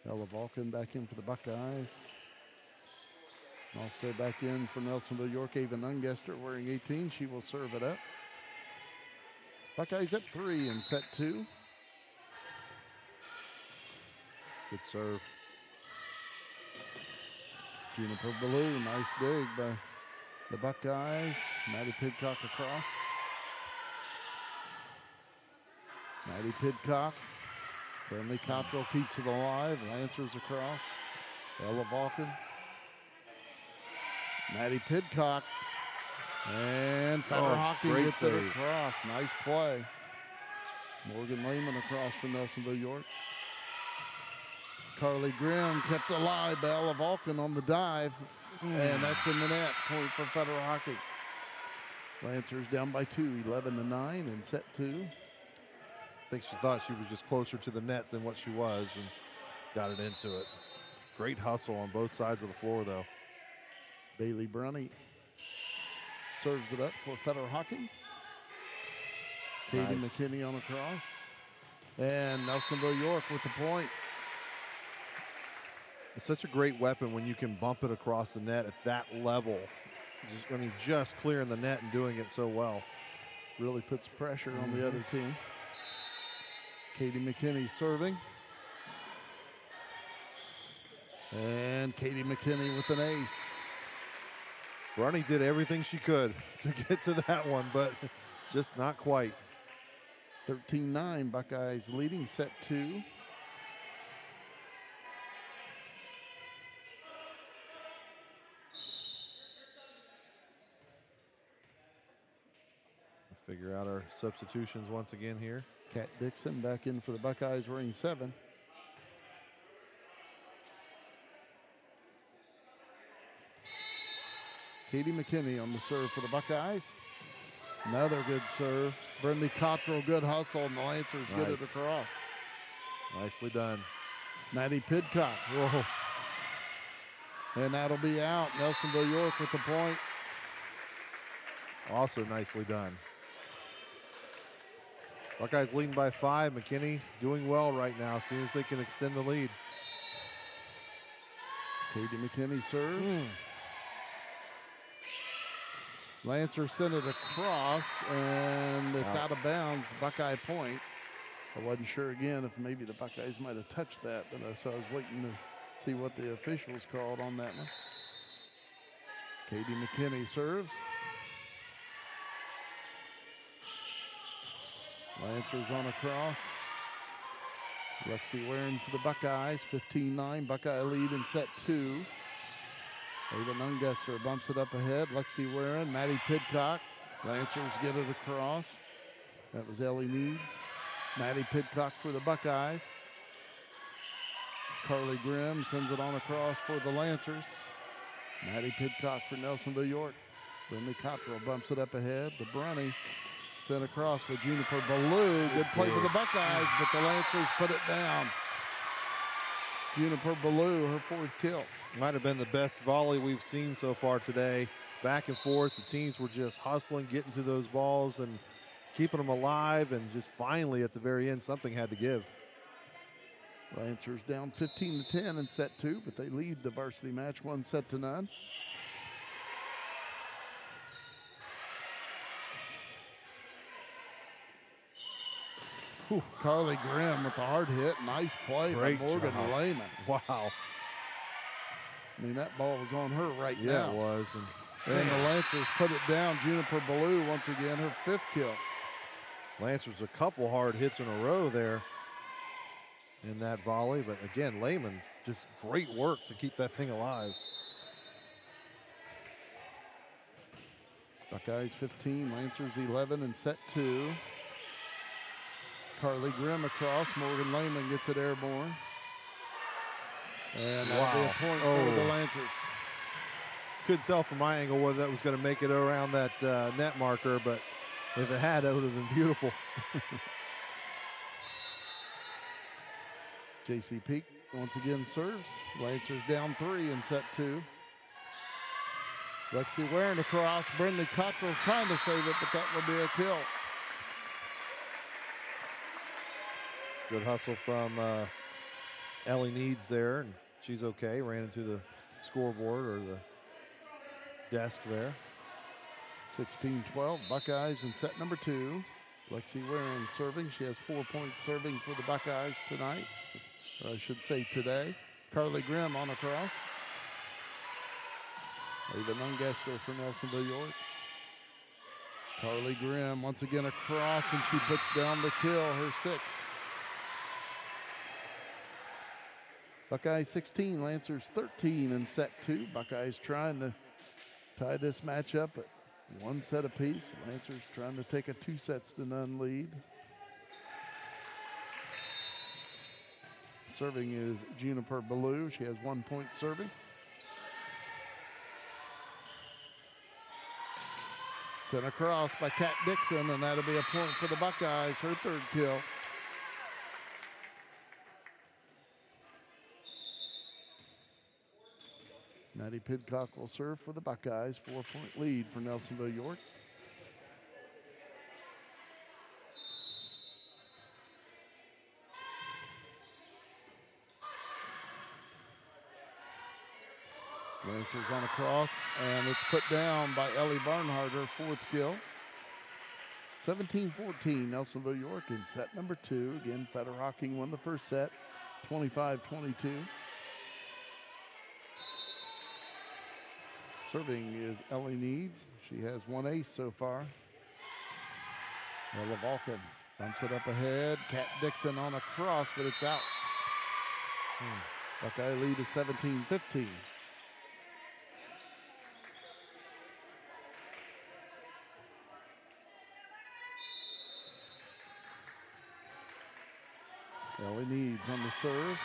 Ella Vulcan back in for the Buckeyes. Also back in for Nelsonville-York, Ava Nungester wearing 18. She will serve it up. Buckeyes up 3 in set 2. Good serve. Juniper Ballou, nice dig by the Buckeyes. Maddie Pidcock across. Maddie Pidcock. Brinley Cottrell keeps it alive. Lancers across. Ella Vulcan. Maddie Pidcock. And Federal Hocking gets it across. Nice play. Morgan Lehman across for Nelsonville-York. Carly Grimm kept alive by Ella Vulcan on the dive. And that's in the net. Point for Federal Hocking. Lancers down by 2, 11-9 in set 2. I think she thought she was just closer to the net than what she was and got it into it. Great hustle on both sides of the floor, though. Bailey Brunny serves it up for Federal Hocking. Katie McKinney on the cross. And Nelsonville-York with the point. It's such a great weapon when you can bump it across the net at that level. Just clearing the net and doing it so well. Really puts pressure on the other team. Katie McKinney serving. And Katie McKinney with an ace. Brunny did everything she could to get to that one, but just not quite. 13-9, Buckeyes leading set 2. Figure out our substitutions once again here. Kat Dixon back in for the Buckeyes wearing 7. Katie McKinney on the serve for the Buckeyes. Another good serve. Brinley Cottrell, good hustle, and the Lancers get it across. Nicely done. Maddie Pidcock. Whoa. And that'll be out. Nelsonville-York with the point. Also nicely done. Buckeyes leading by 5. McKinney doing well right now. Seeing if they can extend the lead. Katie McKinney serves. Lancer sent it across, and it's out of bounds. Buckeye point. I wasn't sure again if maybe the Buckeyes might have touched that, but so I was waiting to see what the officials called on that one. Katie McKinney serves. Lancers on a cross. Lexi Waring for the Buckeyes, 15-9. Buckeye lead in set 2. Ava Nungester bumps it up ahead. Lexi Waring, Maddie Pidcock. Lancers get it across. That was Ellie Needs. Maddie Pidcock for the Buckeyes. Carly Grimm sends it on across for the Lancers. Maddie Pidcock for Nelsonville-York. Brinley Cottrell bumps it up ahead. The Brunny sent across with Juniper Ballou. Good play for the Buckeyes, but the Lancers put it down. Juniper Ballou, her 4th kill. Might have been the best volley we've seen so far today. Back and forth, the teams were just hustling, getting to those balls and keeping them alive, and just finally at the very end, something had to give. Lancers down 15-10 in set 2, but they lead the varsity match 1-0. Carly Grimm with a hard hit. Nice play Great by Morgan job. Lehman. Wow. I mean, that ball was on her right now. Yeah, it was. And the Lancers put it down. Juniper Ballou, once again, her 5th kill. Lancers a couple hard hits in a row there in that volley. But again, Lehman, just great work to keep that thing alive. Buckeyes 15, Lancers 11 in set 2. Carly Grimm across. Morgan Lehman gets it airborne. And that'll be a point for the Lancers. Couldn't tell from my angle whether that was going to make it around that net marker, but if it had, that would have been beautiful. J.C. Peak once again serves. Lancers down 3 in set 2. Lexi Warren across. Brindley Cottrell trying to save it, but that will be a kill. Good hustle from Ellie Needs there, and she's okay. Ran into the scoreboard or the desk there. 16-12, Buckeyes in set number 2. Lexi Warren serving. She has 4 points serving for the Buckeyes tonight, or I should say today. Carly Grimm on a cross. Ava Nungester for Nelsonville-York. Carly Grimm once again across, and she puts down the kill, her 6th. Buckeyes 16, Lancers 13 in set 2. Buckeyes trying to tie this match up at 1 set apiece. Lancers trying to take a 2-0 lead. Serving is Juniper Ballou. She has 1 point serving. Sent across by Kat Dixon, and that'll be a point for the Buckeyes, her 3rd kill. Maddie Pidcock will serve for the Buckeyes. 4-point lead for Nelsonville-York. Lancers on a cross, and it's put down by Ellie Barnhart, her 4th kill. 17-14, Nelsonville-York in set number 2. Again, Federal Hocking won the first set, 25-22. Serving is Ellie Needs. She has 1 ace so far. Ella Vulcan bumps it up ahead. Kat Dixon on a cross, but it's out. Buckeye lead is 17-15. Ellie Needs on the serve.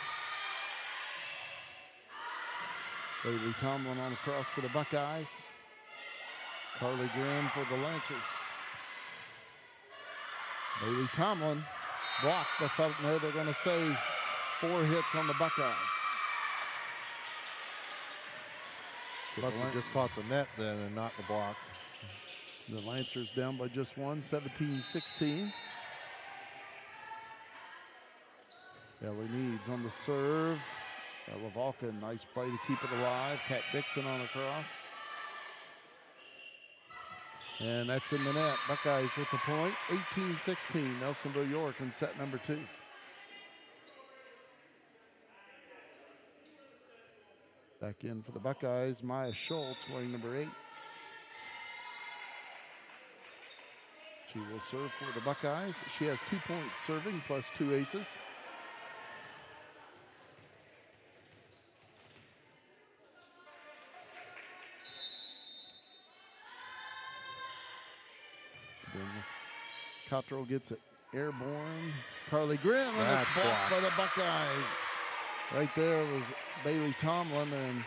Bailey Tomlin on a cross for the Buckeyes. Carly Grimm for the Lancers. Bailey Tomlin blocked. I thought they're going to say 4 hits on the Buckeyes. So Must have just caught the net then and not the block. The Lancers down by just 1, 17-16. Ellie Needs on the serve. Ella Vulcan, nice play to keep it alive. Kat Dixon on a cross. And that's in the net. Buckeyes with the point. 18-16, Nelsonville-York in set number 2. Back in for the Buckeyes, Maya Schultz, wearing number 8. She will serve for the Buckeyes. She has 2 points serving plus 2 aces. Cottrell gets it airborne. Carly Grimm, and it's blocked by the Buckeyes. Right there was Bailey Tomlin and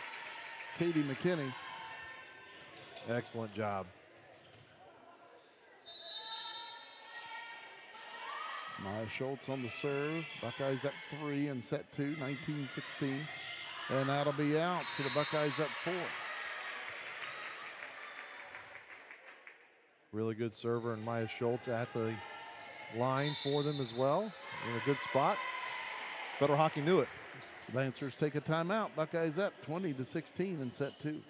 Katie McKinney. Excellent job. Maya Schultz on the serve. Buckeyes up 3 in set 2, 19-16. And that'll be out, so the Buckeyes up 4. Really good server, and Maya Schultz at the line for them as well. In a good spot. Federal Hocking knew it. Lancers take a timeout. Buckeyes up 20-16 in set 2.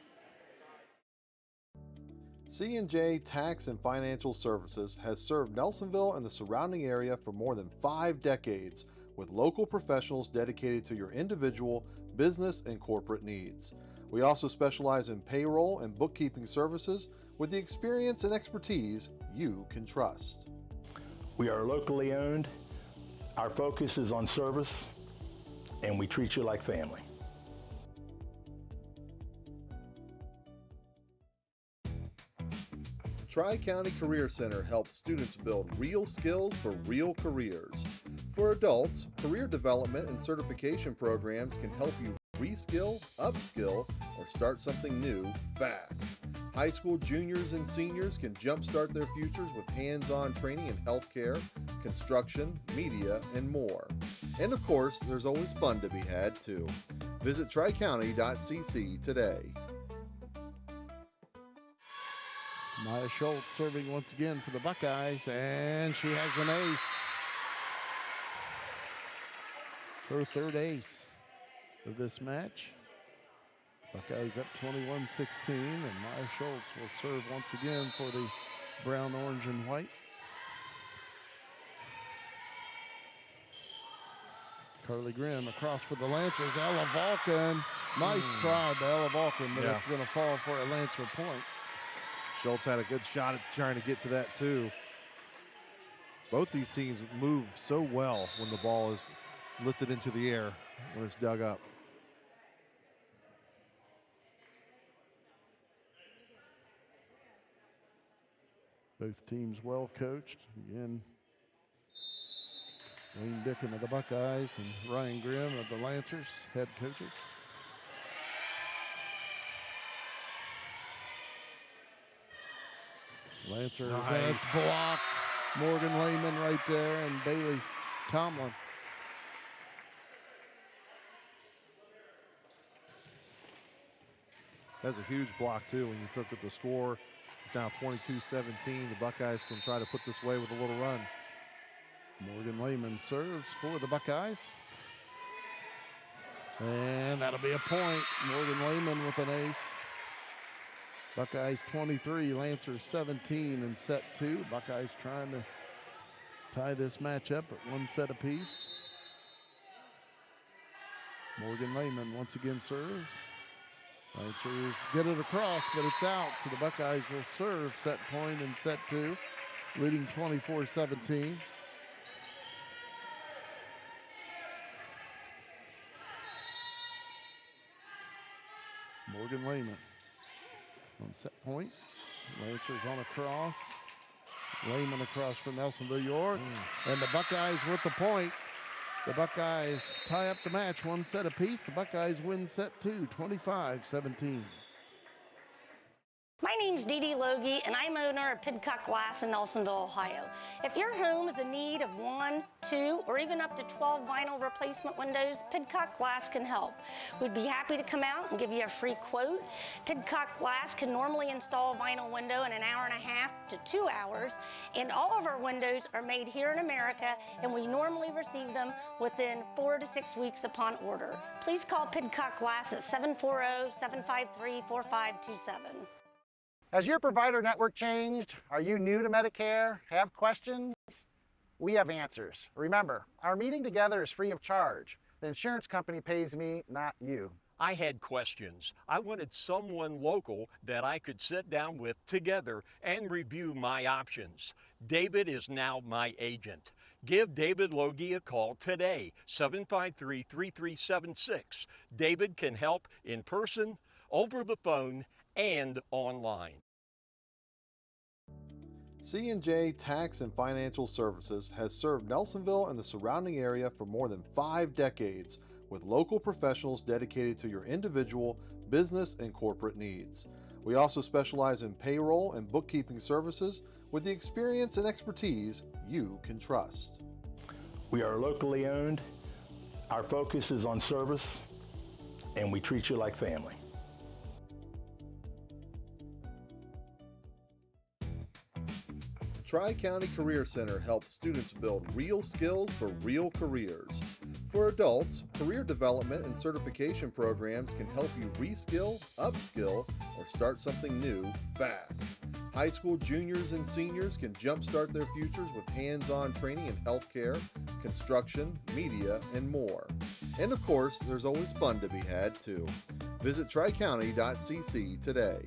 C&J Tax and Financial Services has served Nelsonville and the surrounding area for more than 5 decades with local professionals dedicated to your individual, business, and corporate needs. We also specialize in payroll and bookkeeping services with the experience and expertise you can trust. We are locally owned. Our focus is on service, and we treat you like family. Tri-County Career Center helps students build real skills for real careers. For adults, career development and certification programs can help you reskill, upskill, or start something new fast. High school juniors and seniors can jumpstart their futures with hands-on training in healthcare, construction, media, and more. And of course, there's always fun to be had too. Visit tricounty.cc today. Maya Schultz serving once again for the Buckeyes, and she has an ace. Her third ace of this match. Buckeyes up 21-16, and Maya Schultz will serve once again for the brown, orange, and white. Carly Grimm across for the Lancers. Ella Vulcan. Nice try by Ella Vulcan, but it's going to fall for a Lancer point. Schultz had a good shot at trying to get to that too. Both these teams move so well when the ball is lifted into the air, when it's dug up. Both teams well coached. Again, Wayne Dickin of the Buckeyes and Ryan Grimm of the Lancers, head coaches. Lancers, and it's blocked. Morgan Lehman right there, and Bailey Tomlin. That's a huge block too when you look at the score. Now 22-17, the Buckeyes can try to put this away with a little run. Morgan Lehman serves for the Buckeyes. And that'll be a point. Morgan Lehman with an ace. Buckeyes 23, Lancers 17 in set 2. Buckeyes trying to tie this match up at 1 set apiece. Morgan Lehman once again serves. Lancers get it across, but it's out, so the Buckeyes will serve set point in set 2, leading 24-17. Morgan Lehman on set point. Lancers on a cross. Lehman across for Nelsonville-York. And the Buckeyes with the point. The Buckeyes tie up the match 1 set apiece. The Buckeyes win set 2, 25-17. My name's Dee Dee Logie, and I'm owner of Pidcock Glass in Nelsonville, Ohio. If your home is in need of 1, 2, or even up to 12 vinyl replacement windows, Pidcock Glass can help. We'd be happy to come out and give you a free quote. Pidcock Glass can normally install a vinyl window in an hour and a half to 2 hours, and all of our windows are made here in America, and we normally receive them within 4 to 6 weeks upon order. Please call Pidcock Glass at 740-753-4527. Has your provider network changed? Are you new to Medicare? Have questions? We have answers. Remember, our meeting together is free of charge. The insurance company pays me, not you. I had questions. I wanted someone local that I could sit down with together and review my options. David is now my agent. Give David Logie a call today, 753-3376. David can help in person, over the phone, and online. C&J Tax and Financial Services has served Nelsonville and the surrounding area for more than 5 decades with local professionals dedicated to your individual, business, and corporate needs. We also specialize in payroll and bookkeeping services with the experience and expertise you can trust. We are locally owned. Our focus is on service, and we treat you like family. Tri-County Career Center helps students build real skills for real careers. For adults, career development and certification programs can help you reskill, upskill, or start something new fast. High school juniors and seniors can jumpstart their futures with hands-on training in healthcare, construction, media, and more. And of course, there's always fun to be had too. Visit tricounty.cc today.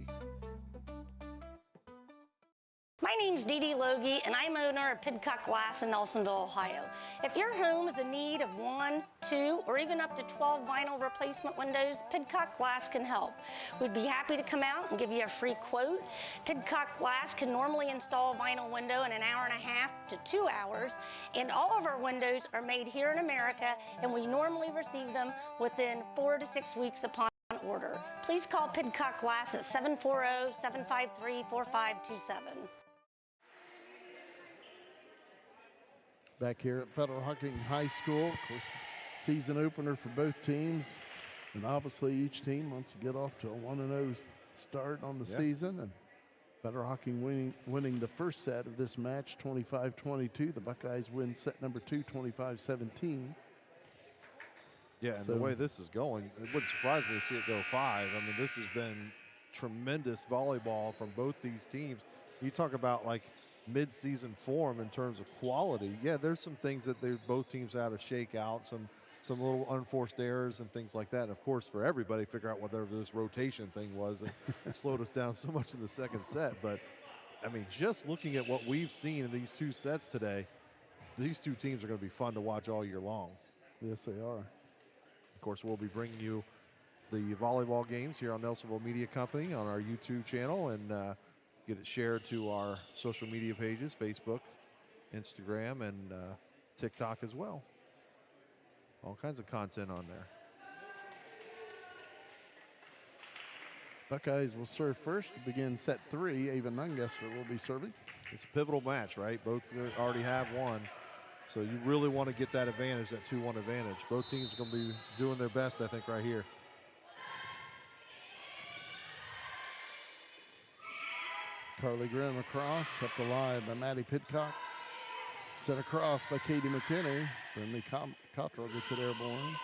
My name's Dee Dee Logie, and I'm owner of Pidcock Glass in Nelsonville, Ohio. If your home is in need of 1, 2, or even up to 12 vinyl replacement windows, Pidcock Glass can help. We'd be happy to come out and give you a free quote. Pidcock Glass can normally install a vinyl window in an hour and a half to 2 hours, and all of our windows are made here in America, and we normally receive them within 4 to 6 weeks upon order. Please call Pidcock Glass at 740-753-4527. Back here at Federal Hocking High School, of course, season opener for both teams. And obviously each team wants to get off to a 1-0 start on the season. And Federal Hocking winning the first set of this match, 25-22. The Buckeyes win set number 2, 25-17. Yeah, and the way this is going, it wouldn't surprise me to see it go 5. I mean, this has been tremendous volleyball from both these teams. You talk about like mid-season form in terms of quality. Yeah, there's some things that both teams had to shake out, some little unforced errors and things like that. And of course, for everybody, figure out whatever this rotation thing was that slowed us down so much in the second set. But I mean, just looking at what we've seen in these 2 sets today, these 2 teams are going to be fun to watch all year long. Yes, they are. Of course, we'll be bringing you the volleyball games here on Nelsonville Media Company on our YouTube channel, and get it shared to our social media pages, Facebook, Instagram, and TikTok as well. All kinds of content on there. Buckeyes will serve first to begin set 3. Ava Nungester will be serving. It's a pivotal match, right? Both already have one. So you really want to get that advantage, that 2-1 advantage. Both teams are going to be doing their best, I think, right here. Carly Grimm across, kept alive by Maddie Pidcock. Sent across by Katie McKinney. Brinley Cottrell gets it airborne.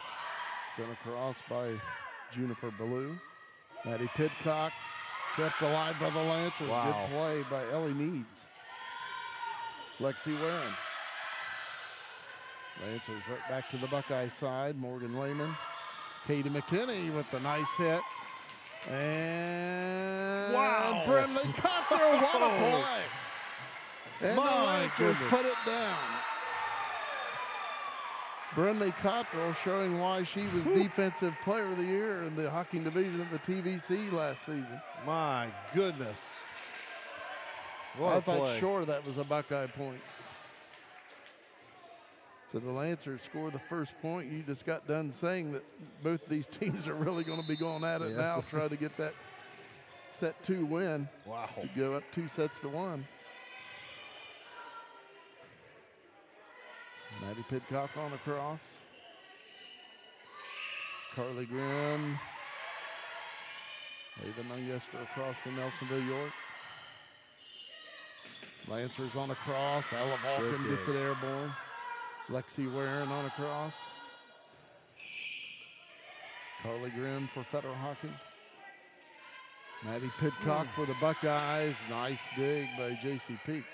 Sent across by Juniper Ballou. Maddie Pidcock kept alive by the Lancers. Wow. Good play by Ellie Needs. Lexi Warren. Lancers right back to the Buckeye side. Morgan Lehman. Katie McKinney with the nice hit. And wow. Brinley Cottrell, what a play. And the Lancers put it down. Brinley Cottrell showing why she was Defensive Player of the Year in the Hocking Division of the TVC last season. My goodness. What I thought sure that was a Buckeye point. So the Lancers score the first point. You just got done saying that both these teams are really going to be going at it now, try to get that set 2 win. Wow. To go up 2-1. Maddie Pidcock on a cross. Carly Grimm. Ava Nungester across from Nelsonville-York. Lancers on a cross. Ella Vulcan gets it airborne. Lexi Warren on a cross. Carly Grimm for Federal Hocking. Maddie Pidcock for the Buckeyes. Nice dig by J.C. Peak.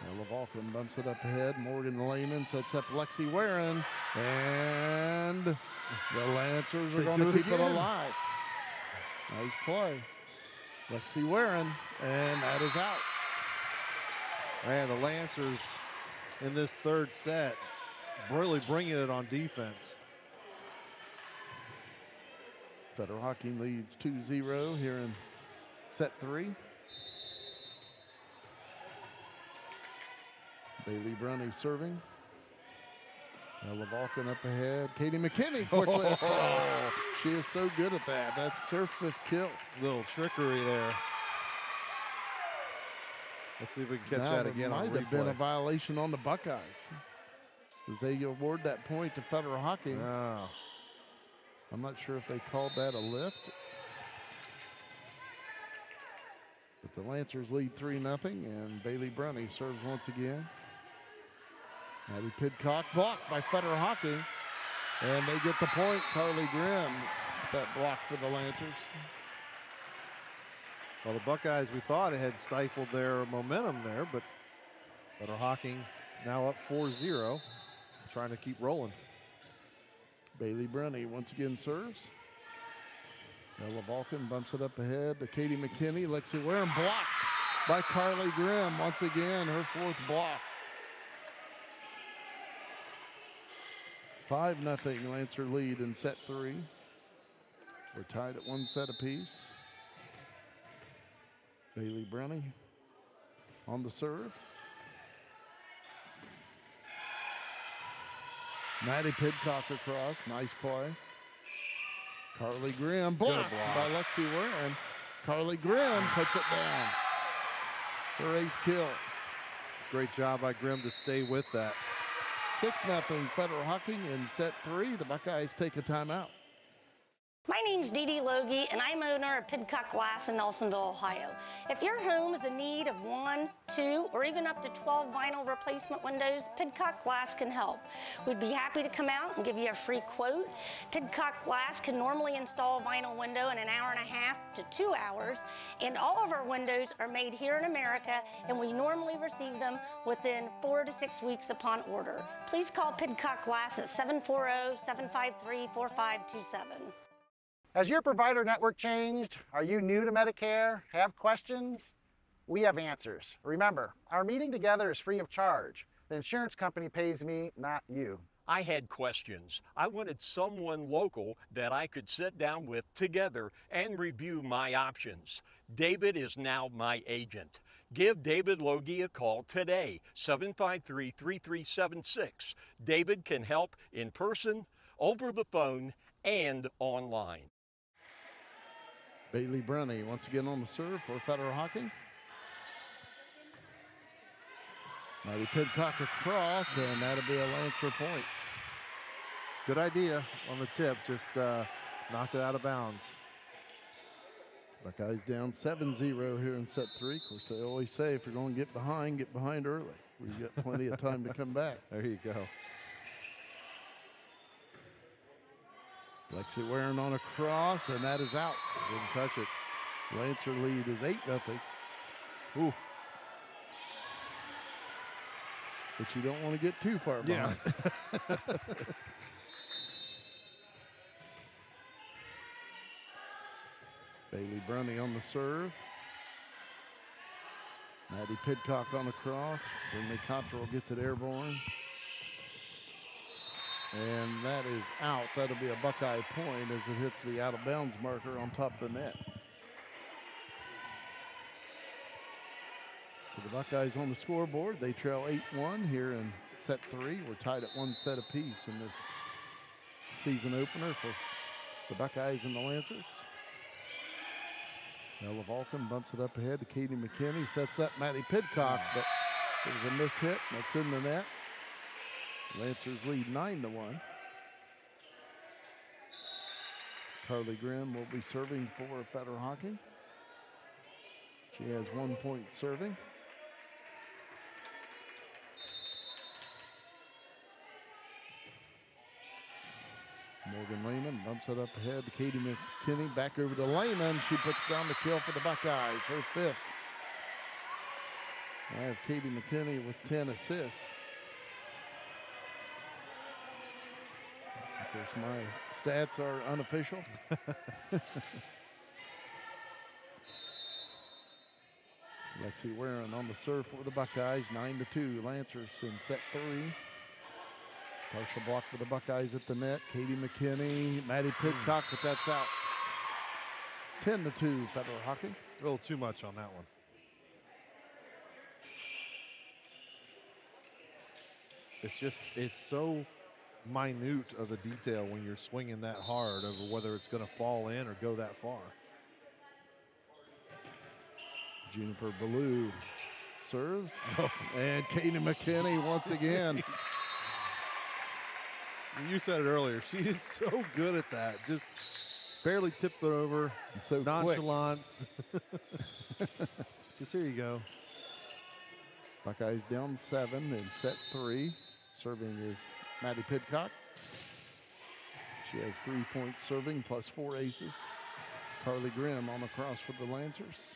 Ella Vulcan bumps it up ahead. Morgan Lehman sets up Lexi Warren. And the Lancers are going to keep it alive. Nice play. Lexi Warren, and that is out. Man, the Lancers in this third set really bringing it on defense. Federal Hocking leads 2-0 here in set 3. Bailey Brunny serving. Ella Vulcan up ahead. Katie McKinney quickly across. She is so good at that. That's her 5th kill. Little trickery there. Let's see if we can catch that again on replay. Might have been a violation on the Buckeyes, as they award that point to Federal Hocking. Oh. I'm not sure if they called that a lift. But the Lancers lead 3-0, and Bailey Brunny serves once again. Maddie Pidcock blocked by Federal Hocking. And they get the point. Carly Grimm with that block for the Lancers. Well, the Buckeyes, we thought it had stifled their momentum there, but Federal Hocking now up 4-0, trying to keep rolling. Bailey Brunny once again serves. Ella Vulcan bumps it up ahead to Katie McKinney. Lexi Warren blocked by Carly Grimm. Once again, her fourth block. 5-0 Lancer lead in set 3. We're tied at 1 set apiece. Bailey Brunny on the serve. Maddie Pidcock across, nice play. Carly Grimm blocked by Lexi Warren. Carly Grimm puts it down. Her 8th kill. Great job by Grimm to stay with that. 6-0 Federal Hocking in set 3. The Buckeyes take a timeout. My name's Dee Dee Logie, and I'm owner of Pidcock Glass in Nelsonville, Ohio. If your home is in need of 1, 2, or even up to 12 vinyl replacement windows, Pidcock Glass can help. We'd be happy to come out and give you a free quote. Pidcock Glass can normally install a vinyl window in an hour and a half to 2 hours, and all of our windows are made here in America, and we normally receive them within 4 to 6 weeks upon order. Please call Pidcock Glass at 740-753-4527. Has your provider network changed? Are you new to Medicare? Have questions? We have answers. Remember, our meeting together is free of charge. The insurance company pays me, not you. I had questions. I wanted someone local that I could sit down with together and review my options. David is now my agent. Give David Logie a call today, 753-3376. David can help in person, over the phone, and online. Bailey Brunny once again on the serve for Federal Hocking. Maddie Pidcock across, and that'll be a Lancer point. Good idea on the tip, just knocked it out of bounds. Buckeyes down 7-0 here in set 3. Of course, they always say if you're going to get behind early. We've got plenty of time to come back. There you go. Lexi Warren on a cross, and that is out. Didn't touch it. Lancer lead is 8-0. Ooh. But you don't want to get too far behind. Yeah. Bailey Brunny on the serve. Maddie Pidcock on the cross. Brinley Cottrell gets it airborne. And that is out. That'll be a Buckeye point as it hits the out-of-bounds marker on top of the net. So the Buckeyes on the scoreboard. They trail 8-1 here in set 3. We're tied at 1 set apiece in this season opener for the Buckeyes and the Lancers. Ella Vulcan bumps it up ahead to Katie McKinney. Sets up Maddie Pidcock, but it was a mishit. That's in the net. Lancers lead 9-1. Carly Grimm will be serving for Federal Hocking. She has 1 point serving. Morgan Lehman bumps it up ahead to Katie McKinney. Back over to Lehman. She puts down the kill for the Buckeyes, her 5th. I have Katie McKinney with 10 assists. Of course, my stats are unofficial. Lexi Warren on the serve for the Buckeyes, 9-2. Lancers in set 3. Partial block for the Buckeyes at the net. Katie McKinney, Maddie Pidcock, but that's out. 10-2 Federal Hocking. A little too much on that one. It's so minute of the detail when you're swinging that hard over whether it's going to fall in or go that far. Juniper Ballou serves. And Katie McKinney once again. You said it earlier. She is so good at that. Just barely tip it over. And so nonchalance. Just here you go. Buckeyes down 7 in set 3. Serving is Maddie Pidcock. She has 3 points serving plus 4 aces. Carly Grimm on the cross for the Lancers.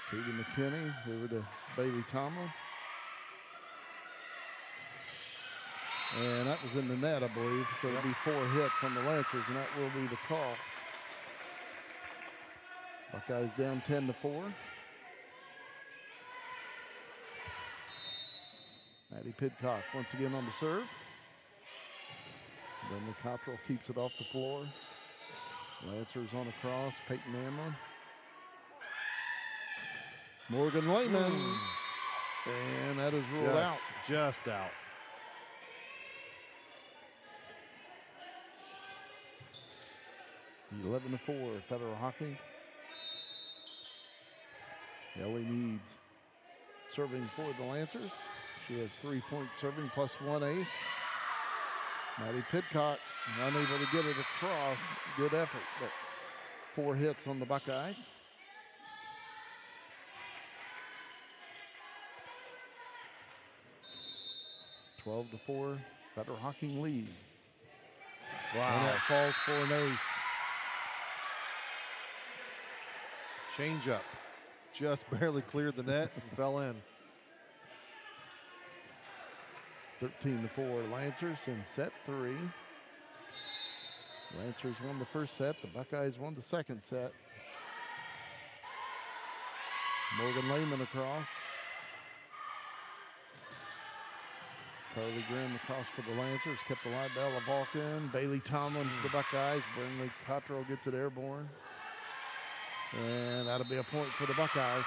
Katie McKinney over to Bailey Tomlin. And that was in the net, I believe. So it'll be 4 hits on the Lancers, and that will be the call. Buckeyes down 10-4. Maddie Pidcock once again on the serve. Brenda Cottrell keeps it off the floor. Lancers on a cross, Peyton Amlin. Morgan Lehman. And that is ruled out. Just out. 11-4, Federal Hocking. Ellie Needs serving for the Lancers. She has 3 points serving plus 1 ace. Maddie Pidcock unable to get it across. Good effort, but 4 hits on the Buckeyes. Twelve to 4, Federal Hocking lead. Wow. And that falls for an ace. Change up. Just barely cleared the net and fell in. 13-4 Lancers in set 3. Lancers won the first set. The Buckeyes won the second set. Morgan Lehman across. Carly Grimm across for the Lancers. Kept alive by Ella Vulcan. Bailey Tomlin for the Buckeyes. Brinley Cottrell gets it airborne. And that'll be a point for the Buckeyes.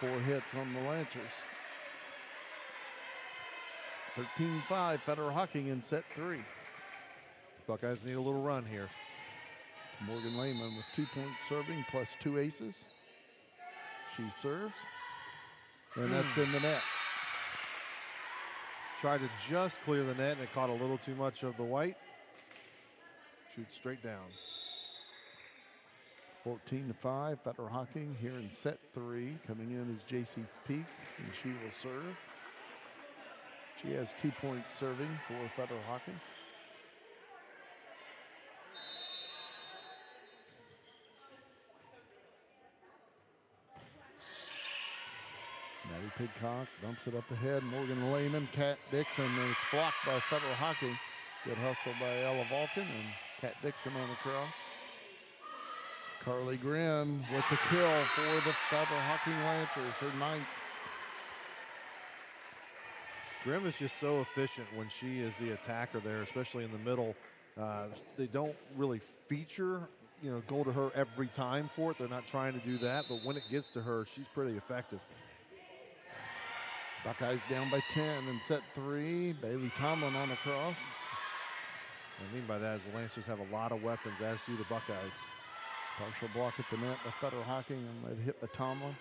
4 hits on the Lancers. 13-5, Federal Hocking in set 3. Buckeyes need a little run here. Morgan Lehman with 2 points serving plus 2 aces. She serves. And that's in the net. Tried to just clear the net and it caught a little too much of the white. Shoots straight down. 14-5, Federal Hocking here in set 3. Coming in is J.C. Peak, and she will serve. She has 2 points serving for Federal Hocking. Maddie Pidcock dumps it up ahead. Morgan Lehman, Kat Dixon, and it's blocked by Federal Hocking. Good hustle by Ella Vulcan and Kat Dixon on the cross. Carly Grimm with the kill for the Federal Hocking Lancers, her 9th. Grimm is just so efficient when she is the attacker there, especially in the middle. They don't really feature, go to her every time for it. They're not trying to do that, but when it gets to her, she's pretty effective. Buckeyes down by 10 in set 3. Bailey Tomlin on the cross. What I mean by that is the Lancers have a lot of weapons, as do the Buckeyes. Partial block at the net by Federal Hocking, and that hit by Tomlin.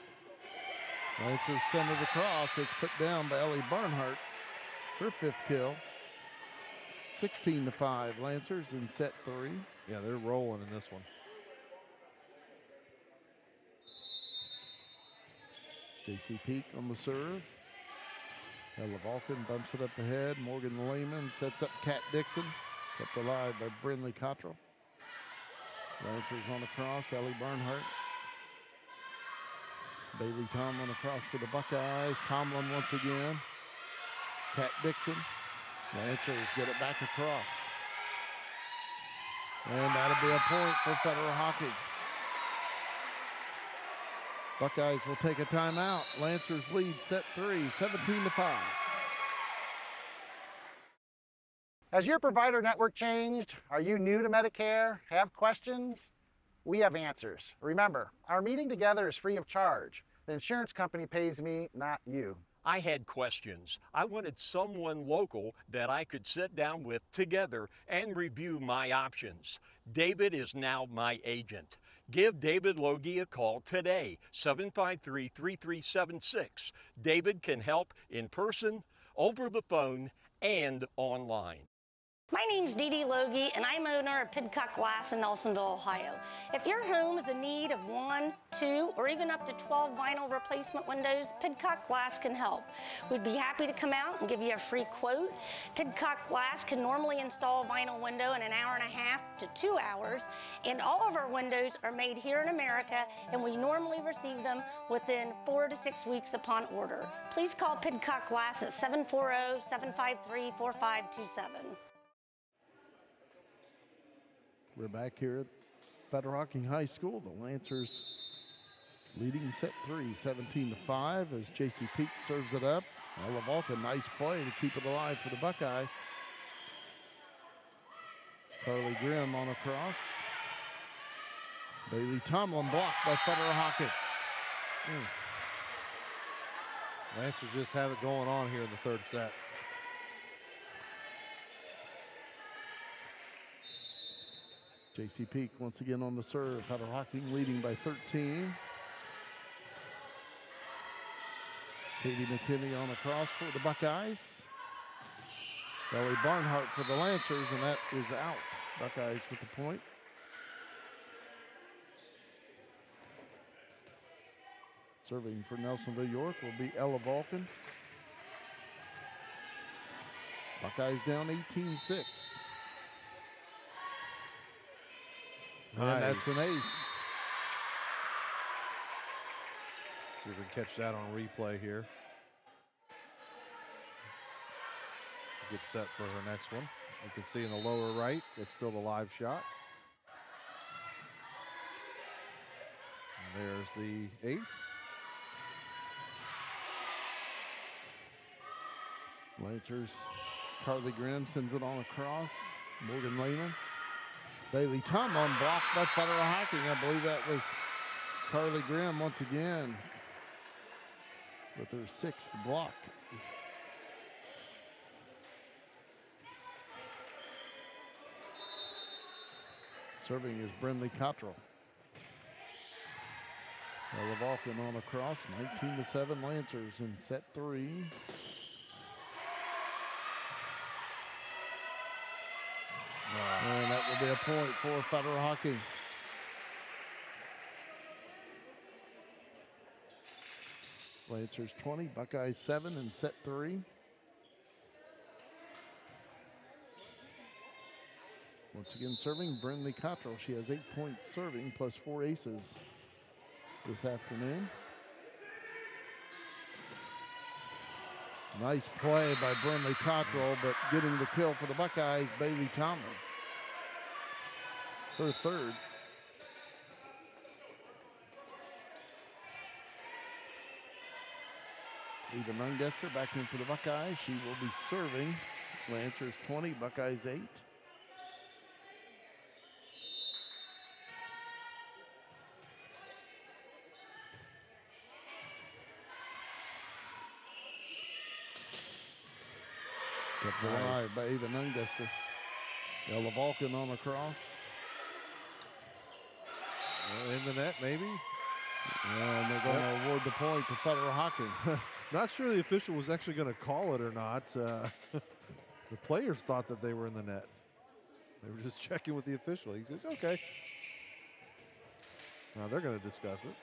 Lancers send it across. It's put down by Ellie Barnhart. Her 5th kill. 16-5, Lancers in set 3. Yeah, they're rolling in this one. J.C. Peak on the serve. Ella Vulcan bumps it up ahead. Morgan Lehman sets up Kat Dixon. Kept alive by Brinley Cottrell. Lancers on the cross, Ellie Barnhart. Bailey Tomlin across for the Buckeyes. Tomlin once again. Kat Dixon. Lancers get it back across. And that'll be a point for Federal Hocking. Buckeyes will take a timeout. Lancers lead set 3, 17-5. Has your provider network changed? Are you new to Medicare? Have questions? We have answers. Remember, our meeting together is free of charge. The insurance company pays me, not you. I had questions. I wanted someone local that I could sit down with together and review my options. David is now my agent. Give David Logie a call today, 753-3376. David can help in person, over the phone, and online. My name's Dee Dee Logie, and I'm owner of Pidcock Glass in Nelsonville, Ohio. If your home is in need of 1, 2, or even up to 12 vinyl replacement windows, Pidcock Glass can help. We'd be happy to come out and give you a free quote. Pidcock Glass can normally install a vinyl window in an hour and a half to 2 hours, and all of our windows are made here in America, and we normally receive them within 4 to 6 weeks upon order. Please call Pidcock Glass at 740-753-4527. We're back here at Federal Hocking High School. The Lancers leading set 3, 17-5 as J.C. Peak serves it up. Ella Volka, nice play to keep it alive for the Buckeyes. Carly Grimm on a cross. Bailey Tomlin blocked by Federal Hocking. Lancers just have it going on here in the third set. J.C. Peak once again on the serve. Federal Hocking leading by 13. Katie McKinney on the cross for the Buckeyes. Ellie Barnhart for the Lancers, and that is out. Buckeyes with the point. Serving for Nelsonville-York will be Ella Vulcan. Buckeyes down 18-6. Nice. And that's an ace. See if we can catch that on replay here. Get set for her next one. You can see in the lower right, it's still the live shot. And there's the ace. Lancers, Carly Grimm sends it on across. Morgan Lehman. Bailey Tomlin blocked by Federal Hocking. I believe that was Carly Grimm once again with her 6th block. Serving is Brinley Cottrell. Ella Vulcan on a cross, 19-7 Lancers in set 3. And that will be a point for Federal Hocking. Lancers 20, Buckeyes 7 in set 3. Once again serving, Brinley Cottrell. She has 8 points serving plus 4 aces this afternoon. Nice play by Brinley Cottrell, but getting the kill for the Buckeyes, Bailey Tomlin. Her 3rd. Eva Nungester back in for the Buckeyes. She will be serving. Lancers 20, Buckeyes 8. Kept alive by Eva Nungester. Ella Vulcan on the cross. In the net, maybe? And they're going to award the point to Federal Hocking. Not sure the official was actually going to call it or not. The players thought that they were in the net. They were just checking with the official. He says, okay. Now they're going to discuss it.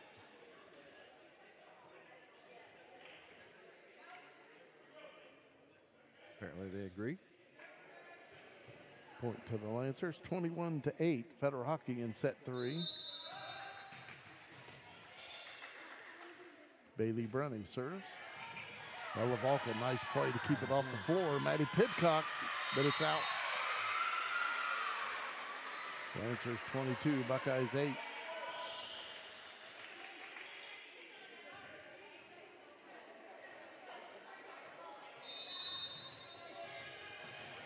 Apparently they agree. Point to the Lancers, 21-8. Federal Hocking in set 3. Bailey Brunning serves. Ella Vulcan, nice play to keep it off the floor. Maddie Pidcock, but it's out. Lancers 22, Buckeyes 8.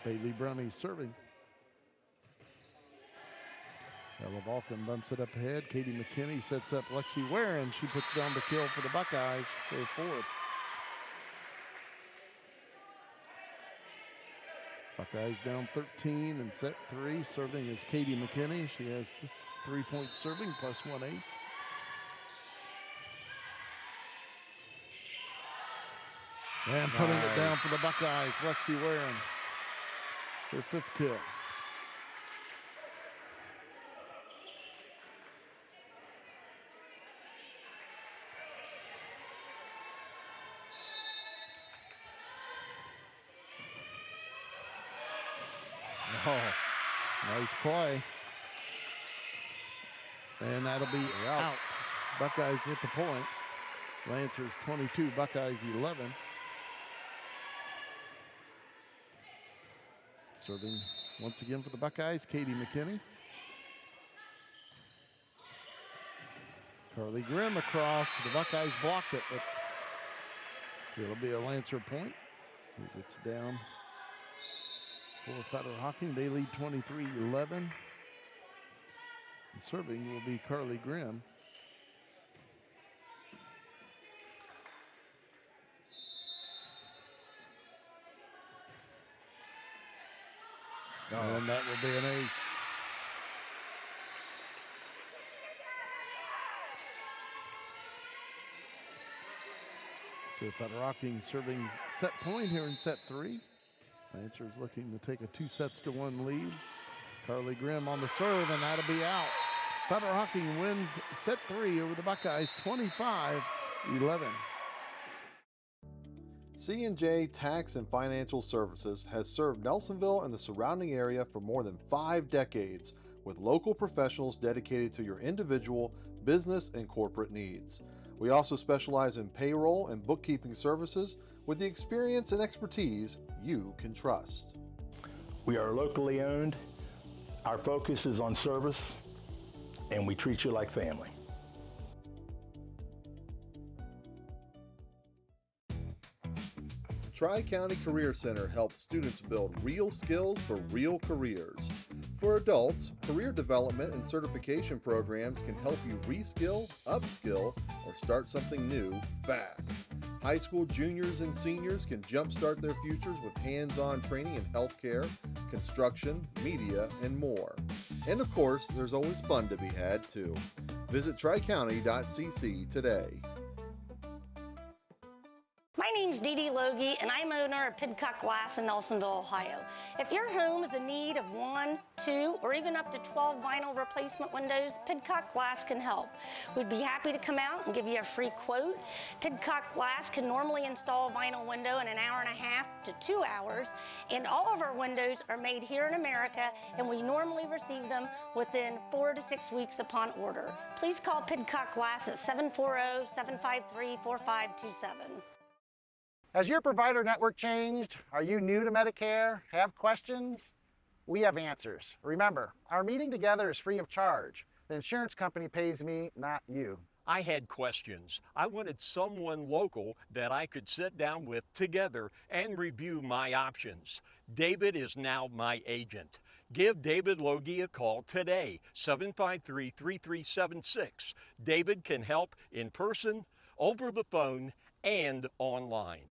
Bailey Brunning serving. Ella Vulcan bumps it up ahead. Katie McKinney sets up Lexi Ware, and she puts down the kill for the Buckeyes, their 4th. Buckeyes down 13 in set 3. Serving is Katie McKinney. She has 3 points serving plus 1 ace. And putting it down for the Buckeyes, Lexi Warren. Their 5th kill. Oh, Nice play. And that'll be out. Buckeyes with the point. Lancers 22, Buckeyes 11. Serving once again for the Buckeyes, Katie McKinney. Carly Grimm across. The Buckeyes blocked it, but it'll be a Lancer point as it's down for Federal Hocking. They lead 23-11. And serving will be Carly Grimm. And that will be an ace. So Federal Hocking serving set point here in set 3. Lancers looking to take a 2-1 lead. Carly Grimm on the serve, and that'll be out. Federal Hocking wins set 3 over the Buckeyes, 25-11. C&J Tax and Financial Services has served Nelsonville and the surrounding area for more than 5 decades with local professionals dedicated to your individual, business, and corporate needs. We also specialize in payroll and bookkeeping services with the experience and expertise you can trust. We are locally owned. Our focus is on service, and we treat you like family. Tri-County Career Center helps students build real skills for real careers. For adults, career development and certification programs can help you reskill, upskill, or start something new fast. High school juniors and seniors can jumpstart their futures with hands-on training in healthcare, construction, media, and more. And of course, there's always fun to be had too. Visit tricounty.cc today. My name's Dee Dee Logie, and I'm owner of Pidcock Glass in Nelsonville, Ohio. If your home is in need of 1, 2, or even up to 12 vinyl replacement windows, Pidcock Glass can help. We'd be happy to come out and give you a free quote. Pidcock Glass can normally install a vinyl window in an hour and a half to 2 hours, and all of our windows are made here in America, and we normally receive them within 4 to 6 weeks upon order. Please call Pidcock Glass at 740-753-4527. Has your provider network changed? Are you new to Medicare? Have questions? We have answers. Remember, our meeting together is free of charge. The insurance company pays me, not you. I had questions. I wanted someone local that I could sit down with together and review my options. David is now my agent. Give David Logie a call today, 753-3376. David can help in person, over the phone, and online.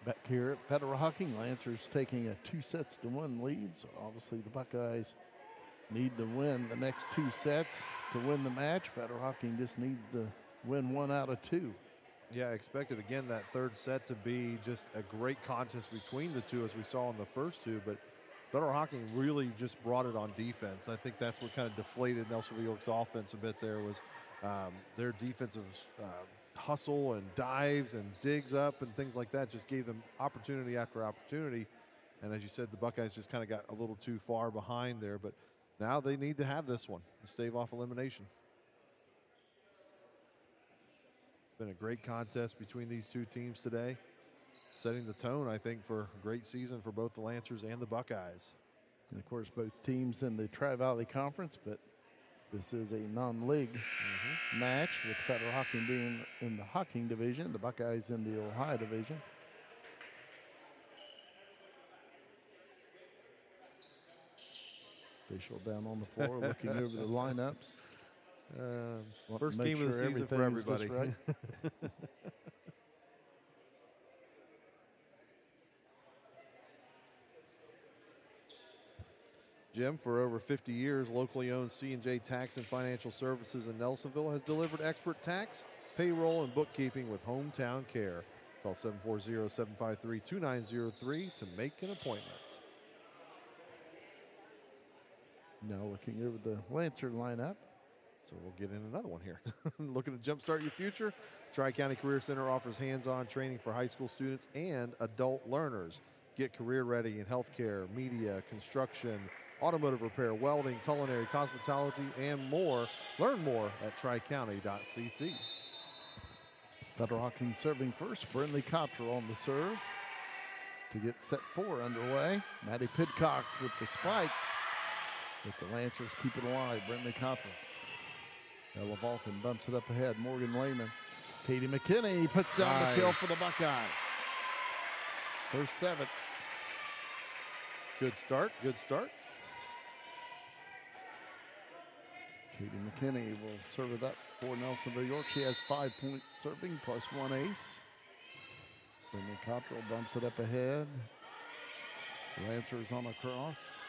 Back here at Federal Hocking, Lancers taking a 2-1 lead. So obviously the Buckeyes need to win the next 2 sets to win the match. Federal Hocking just needs to win 1 out of 2. Yeah, I expected again that 3rd set to be just a great contest between the two as we saw in the first 2, but Federal Hocking really just brought it on defense. I think that's what kind of deflated Nelsonville-York's offense a bit there was their defensive hustle and dives and digs up and things like that just gave them opportunity after opportunity. And as you said, the Buckeyes just kind of got a little too far behind there, but now they need to have this one to stave off elimination. It's been a great contest between these two teams today, setting the tone, I think, for a great season for both the Lancers and the Buckeyes. And of course, both teams in the Tri-Valley Conference, but this is a non-league match with Federal Hocking being in the Hocking division, the Buckeyes in the Ohio division. Official down on the floor looking over the lineups. First game of the season for everybody. Right. Jim, for over 50 years, locally owned C&J Tax and Financial Services in Nelsonville has delivered expert tax, payroll, and bookkeeping with hometown care. Call 740-753-2903 to make an appointment. Now looking over the Lancer lineup. So we'll get in another one here. Looking to jumpstart your future? Tri-County Career Center offers hands-on training for high school students and adult learners. Get career ready in healthcare, media, construction, automotive repair, welding, culinary, cosmetology, and more. Learn more at tricounty.cc. Federal Hocking serving first. Brindley Cottrell on the serve to get set 4 underway. Maddie Pidcock with the spike, but the Lancers keep it alive. Brindley Cottrell. Ella Vulcan bumps it up ahead. Morgan Lehman. Katie McKinney puts down the kill for the Buckeyes. First 7. Good start, good start. Katie McKinney will serve it up for Nelsonville-York. She has 5 points serving plus 1 ace. Brindley Cottrell bumps it up ahead. Lancers on a cross.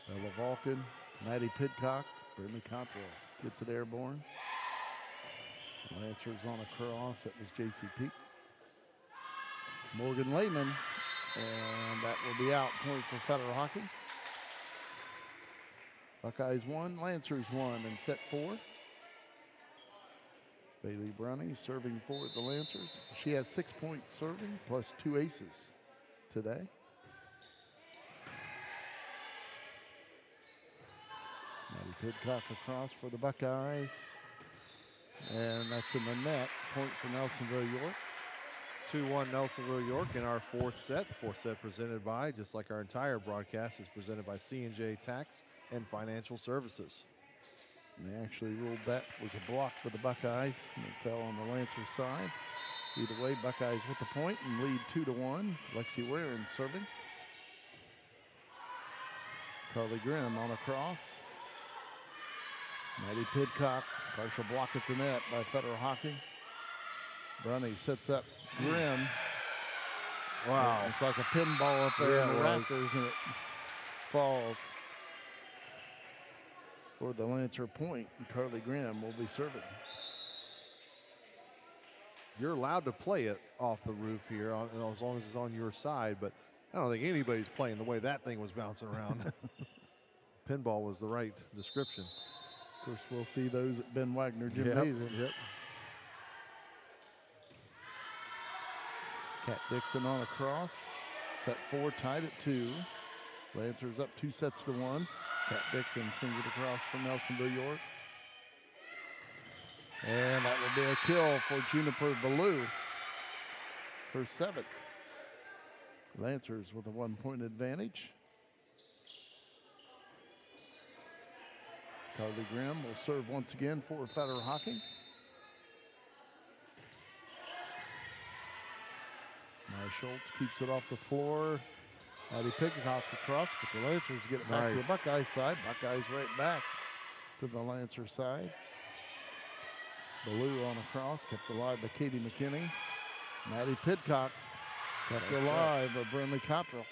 Ella Vulcan, Maddie Pidcock, Brindley Cottrell gets it airborne. Lancers on a cross. That was J.C. Peak. Morgan Lehman, and that will be out. Point for Federal Hocking. Buckeyes 1, Lancers 1, and set 4. Bailey Brownie serving for the Lancers. She has 6 points serving plus 2 aces today. Maddie Pidcock across for the Buckeyes. And that's in the net. Point for Nelsonville-York. 2-1 Nelsonville-York in our 4th set. The 4th set presented by, just like our entire broadcast, is presented by C&J Tax and Financial Services. And they actually ruled that was a block for the Buckeyes, and it fell on the Lancer side. Either way, Buckeyes with the point and lead 2-1. Lexi Warren serving. Carly Grimm on a cross. Maddie Pidcock, partial block at the net by Federal Hocking. Brunny sets up Grimm. Wow. It's like a pinball up there in the rafters, and it falls for the Lancer point, and Carly Grimm will be serving. You're allowed to play it off the roof here as long as it's on your side, but I don't think anybody's playing the way that thing was bouncing around. Pinball was the right description. Of course, we'll see those at Ben Wagner Gymnasium. Yep. Kat Dixon on a cross. Set 4 tied at 2. Lancers up 2 sets to 1. Kat Dixon sends it across for Nelsonville-York. And that will be a kill for Juniper Ballou. Her 7th. Lancers with a 1-point advantage. Carly Grimm will serve once again for Federal Hocking. Maya Schultz keeps it off the floor. Maddie Pidcock across, but the Lancers get it back to the Buckeyes side. Buckeyes right back to the Lancer side. Ballou on a cross, kept alive by Katie McKinney. Maddie Pidcock kept alive by Brindley Cottrell.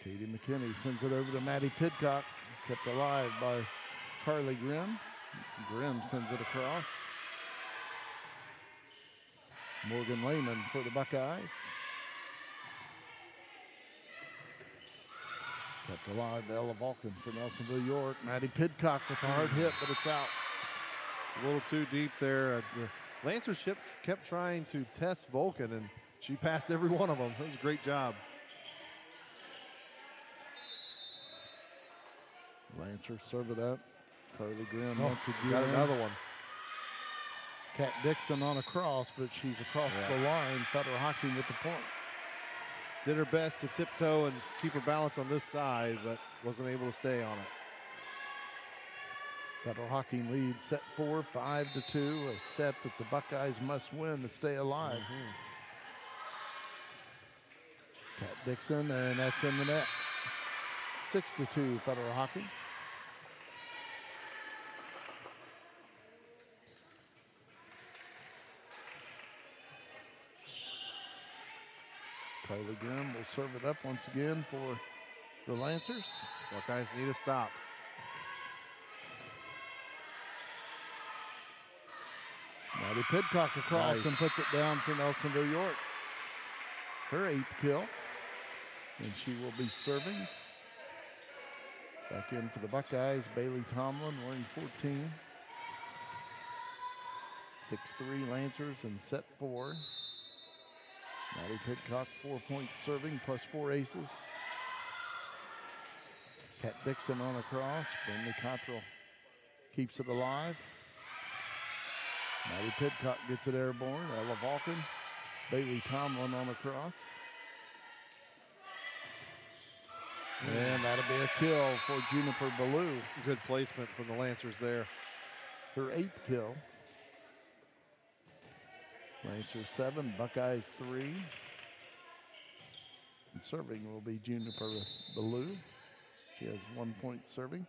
Katie McKinney sends it over to Maddie Pidcock, kept alive by Carly Grimm. Grimm sends it across. Morgan Lehman for the Buckeyes. Kept alive by Ella Vulcan for Nelsonville-York. Maddie Pidcock with a hard hit, but it's out. A little too deep there. The Lancers kept trying to test Vulcan, and she passed every one of them. That was a great job. Lancers serve it up. Carly Grimm once again. Got another one. Kat Dixon on a cross, but she's across the line. Federal Hocking with the point. Did her best to tiptoe and keep her balance on this side, but wasn't able to stay on it. Federal Hocking leads set 4, 5-2, a set that the Buckeyes must win to stay alive. Kat Dixon, and that's in the net. 6-2, Federal Hocking. Carly Grimm will serve it up once again for the Lancers. Buckeyes need a stop. Maddie Pidcock across Nice. and puts it down for Nelsonville-York. Her 8th kill. And she will be serving. Back in for the Buckeyes, Bailey Tomlin wearing 14. 6-3 Lancers in set 4. Maddie Pidcock, 4 points serving, plus 4 aces. Kat Dixon on a cross. Brindley Cottrell keeps it alive. Maddie Pidcock gets it airborne. Ella Vulcan. Bailey Tomlin on a cross. And that'll be a kill for Juniper Ballou. Good placement from the Lancers there. Her 8th kill. Lancers 7, Buckeyes 3. And serving will be Juniper Ballou. She has 1 point serving.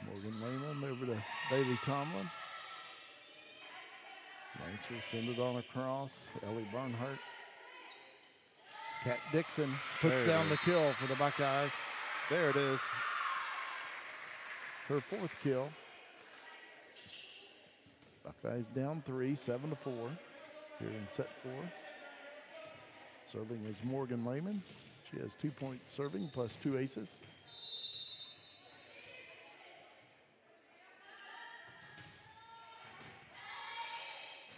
Morgan Lehman over to Bailey Tomlin. Lancers send it on across. Ellie Barnhart. Kat Dixon puts There it down the is. kill for the Buckeyes. There it is. Her 4th kill. Buckeyes down 3, 7-4 here in set 4. Serving is Morgan Lehman. She has 2 points serving plus 2 aces.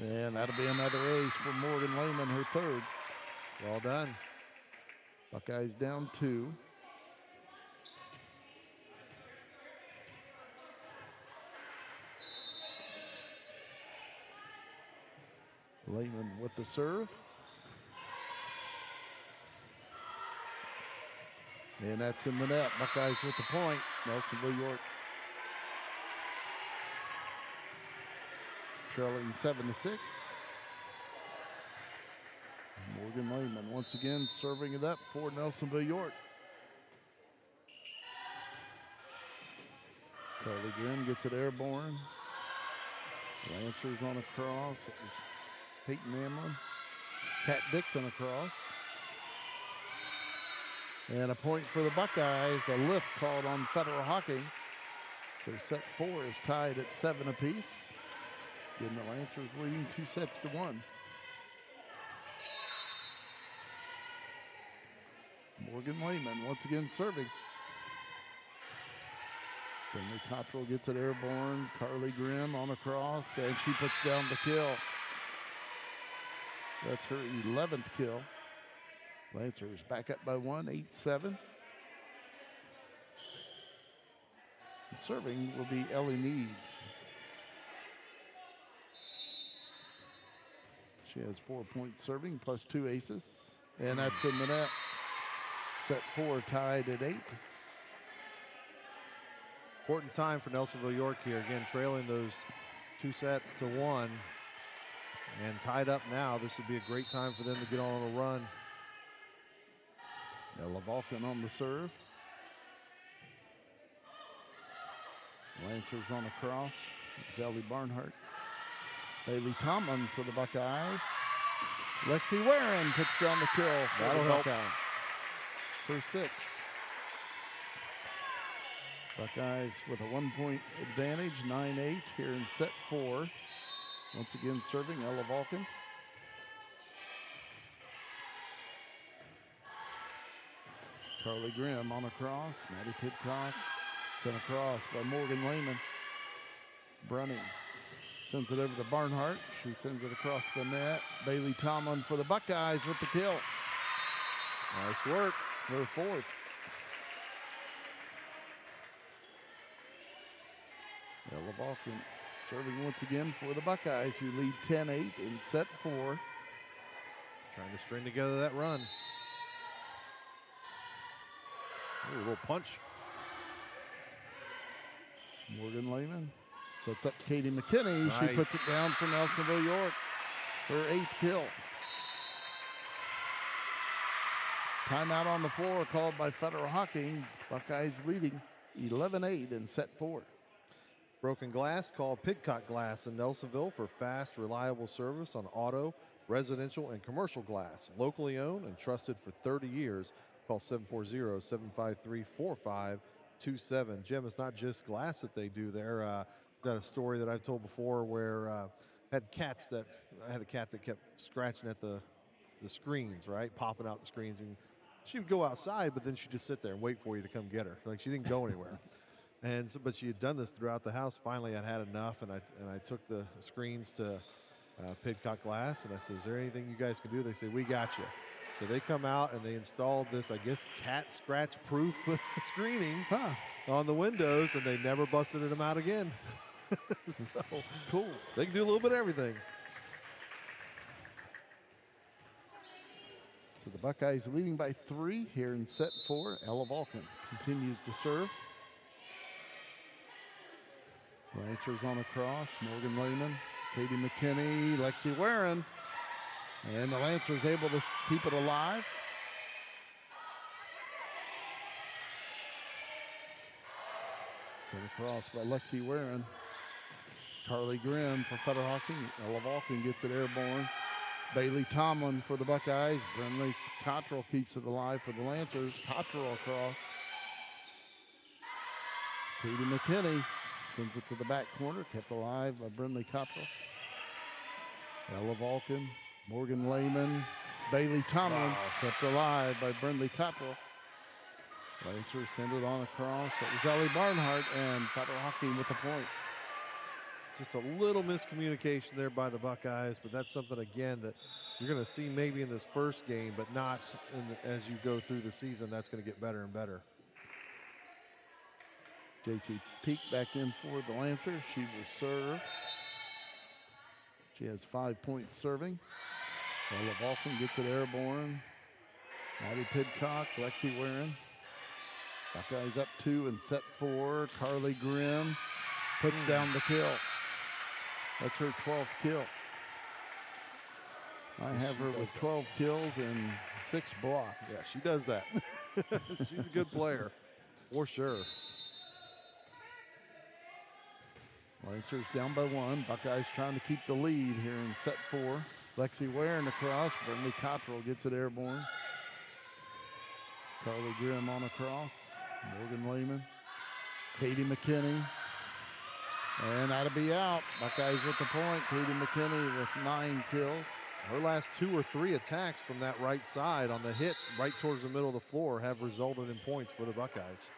And that'll be another ace for Morgan Lehman, her 3rd. Well done. Buckeyes down 2. Lehman with the serve. And that's in the net. Buckeyes with the point. Nelsonville-York trailing 7-6. Morgan Lehman once again serving it up for Nelsonville-York. Carly Grimm gets it airborne. Lancers on a cross. It was Peyton Amlin. Kat Dixon across. And a point for the Buckeyes. A lift called on Federal Hocking. So set 4 is tied at 7 apiece. Giving the Lancers leading 2-1. Morgan Lehman once again serving. Brindley Cottrell gets it airborne. Carly Grimm on a cross, and she puts down the kill. That's her 11th kill. Lancers back up by 1, 8-7. Serving will be Ellie Needs. She has 4 points serving plus 2 aces, and that's in the net. Set 4 tied at 8. Important time for Nelsonville-York here. Again, trailing those 2 sets to 1 and tied up now. This would be a great time for them to get on a run. Ella Vulcan on the serve. Lancers on a cross. Ellie Barnhart. Bailey Tomlin for the Buckeyes. Lexi Warren puts down the kill for That'll the help. Buckeyes. Her 6th. Buckeyes with a 1 point advantage, 9-8 here in set 4. Once again serving Ella Vulcan. Carly Grimm on a cross. Maddie Pidcock sent across by Morgan Lehman. Brunning sends it over to Barnhart. She sends it across the net. Bailey Tomlin for the Buckeyes with the kill. Nice work. Her 4th. Ella Vulcan serving once again for the Buckeyes, who lead 10-8 in set 4. Trying to string together that run. Ooh, a little punch. Morgan Lehman sets up Katie McKinney. Nice. She puts it down for Nelsonville-York. Her 8th kill. Timeout on the floor called by Federal Hocking. Buckeyes leading 11-8 in set 4. Broken glass, called Pidcock Glass in Nelsonville for fast, reliable service on auto, residential, and commercial glass. Locally owned and trusted for 30 years. Call 740-753-4520 2-7. Jim, it's not just glass that they do there. Got a story that I've told before where I had a cat that kept scratching at the screens, right, popping out the screens, and she would go outside, but then she'd just sit there and wait for you to come get her. Like, she didn't go anywhere. And so, but she had done this throughout the house. Finally, I'd had enough, and I took the screens to Pidcock Glass, and I said, "Is there anything you guys can do?" They say, "We got you." So they come out and they installed this, I guess, cat scratch-proof screening on the windows, and they never busted them out again. So Cool. they can do a little bit of everything. So the Buckeyes leading by 3 here in set 4. Ella Vulcan continues to serve. Lancers on a cross. Morgan Lehman, Katie McKinney, Lexi Warren. And the Lancers able to keep it alive. Sent across by Lexi Warren. Carly Grimm for Federal Hocking. Ella Vulcan gets it airborne. Bailey Tomlin for the Buckeyes. Brinley Cottrell keeps it alive for the Lancers. Cottrell across. Katie McKinney sends it to the back corner. Kept alive by Brinley Cottrell. Ella Vulcan. Morgan Lehman. Bailey Tomlin kept alive by Brinley Cottrell. Lancers send it on across. It was Ellie Barnhart, and Federal Hocking with the point. Just a little miscommunication there by the Buckeyes, but that's something, again, that you're going to see maybe in this first game, but not as you go through the season. That's going to get better and better. JC Peak back in for the Lancers. She will serve. She has 5 points serving. Ella Vulcan gets it airborne. Maddie Pidcock, Lexi Warren. Buckeyes up 2 in set 4. Carly Grimm puts down the kill. That's her 12th kill. I have her with 12 kills and 6 blocks. Yeah, she does that. She's a good player, for sure. Lancers down by 1. Buckeyes trying to keep the lead here in set 4. Lexi Warren across. Brinley Cottrell gets it airborne. Carly Grimm on across. Morgan Lehman. Katie McKinney. And that'll be out. Buckeyes with the point. Katie McKinney with 9 kills. Her last 2 or 3 attacks from that right side on the hit right towards the middle of the floor have resulted in points for the Buckeyes.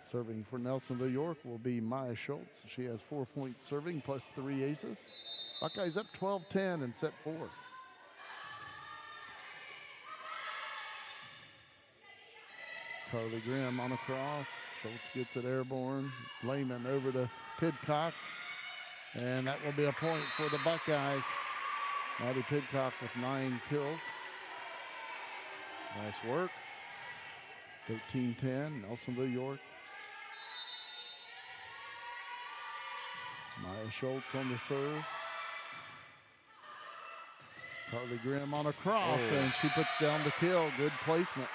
Serving for Nelsonville-York will be Maya Schultz. She has 4 points serving plus 3 aces. Buckeyes up 12-10 in set 4. Carly Grimm on a cross. Schultz gets it airborne. Lehman over to Pidcock. And that will be a point for the Buckeyes. Maddie Pidcock with 9 kills. Nice work. 13-10, Nelsonville-York. Maya Schultz on the serve. Carly Grimm on a cross, and she puts down the kill. Good placement.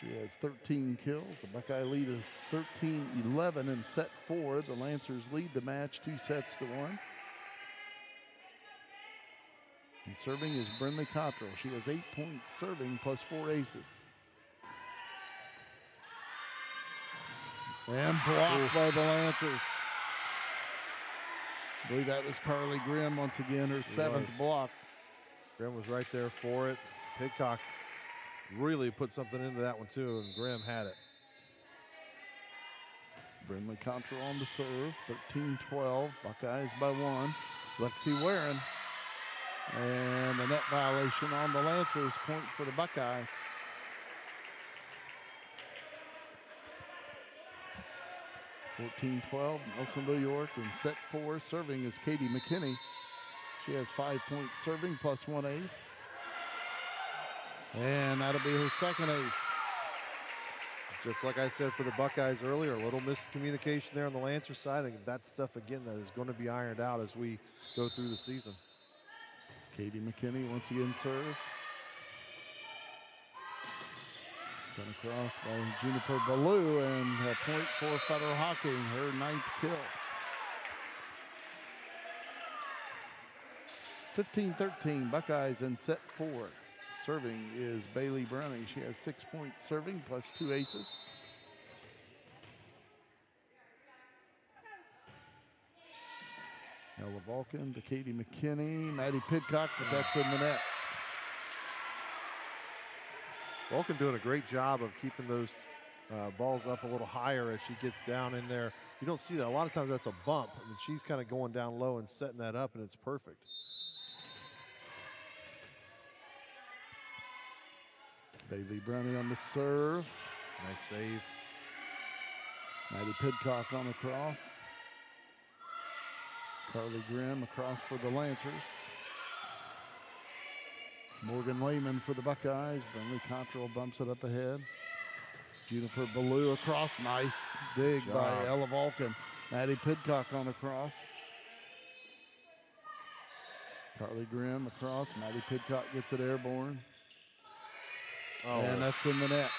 She has 13 kills. The Buckeye lead is 13-11 in set 4. The Lancers lead the match 2 sets to 1. And serving is Brinley Cottrell. She has 8 points serving plus 4 aces. And blocked by the Lancers. I believe that was Carly Grimm once again, her 7th block. Grimm was right there for it. Pidcock really put something into that one too, and Grimm had it. Brinley Cottrell on the serve, 13-12, Buckeyes by 1. Lexi Warren. And a net violation on the Lancers, point for the Buckeyes. (14-12), Nelsonville-York in set 4. Serving is Katie McKinney. She has 5 points serving plus 1 ace. And that'll be her 2nd ace. Just like I said for the Buckeyes earlier, a little miscommunication there on the Lancer side. And that's stuff, again, that is going to be ironed out as we go through the season. Katie McKinney once again serves. Sent across by Juniper Ballou, and a point for Federal Hocking, her 9th kill. 15-13, Buckeyes in set 4. Serving is Bailey Browning. She has 6 points serving plus 2 aces. Ella Vulcan to Katie McKinney, Maddie Pidcock, but that's in the net. Vulcan doing a great job of keeping those balls up a little higher as she gets down in there. You don't see that. A lot of times that's a bump. I mean, she's kind of going down low and setting that up, and it's perfect. Bailey Browning on the serve. Nice save. Maddie Pidcock on the cross. Carly Grimm across for the Lancers. Morgan Lehman for the Buckeyes. Brinley Cottrell bumps it up ahead. Juniper Ballou across. Nice dig by Ella Vulcan. Maddie Pidcock on the cross. Carly Grimm across. Maddie Pidcock gets it airborne. Oh, and that's in the net.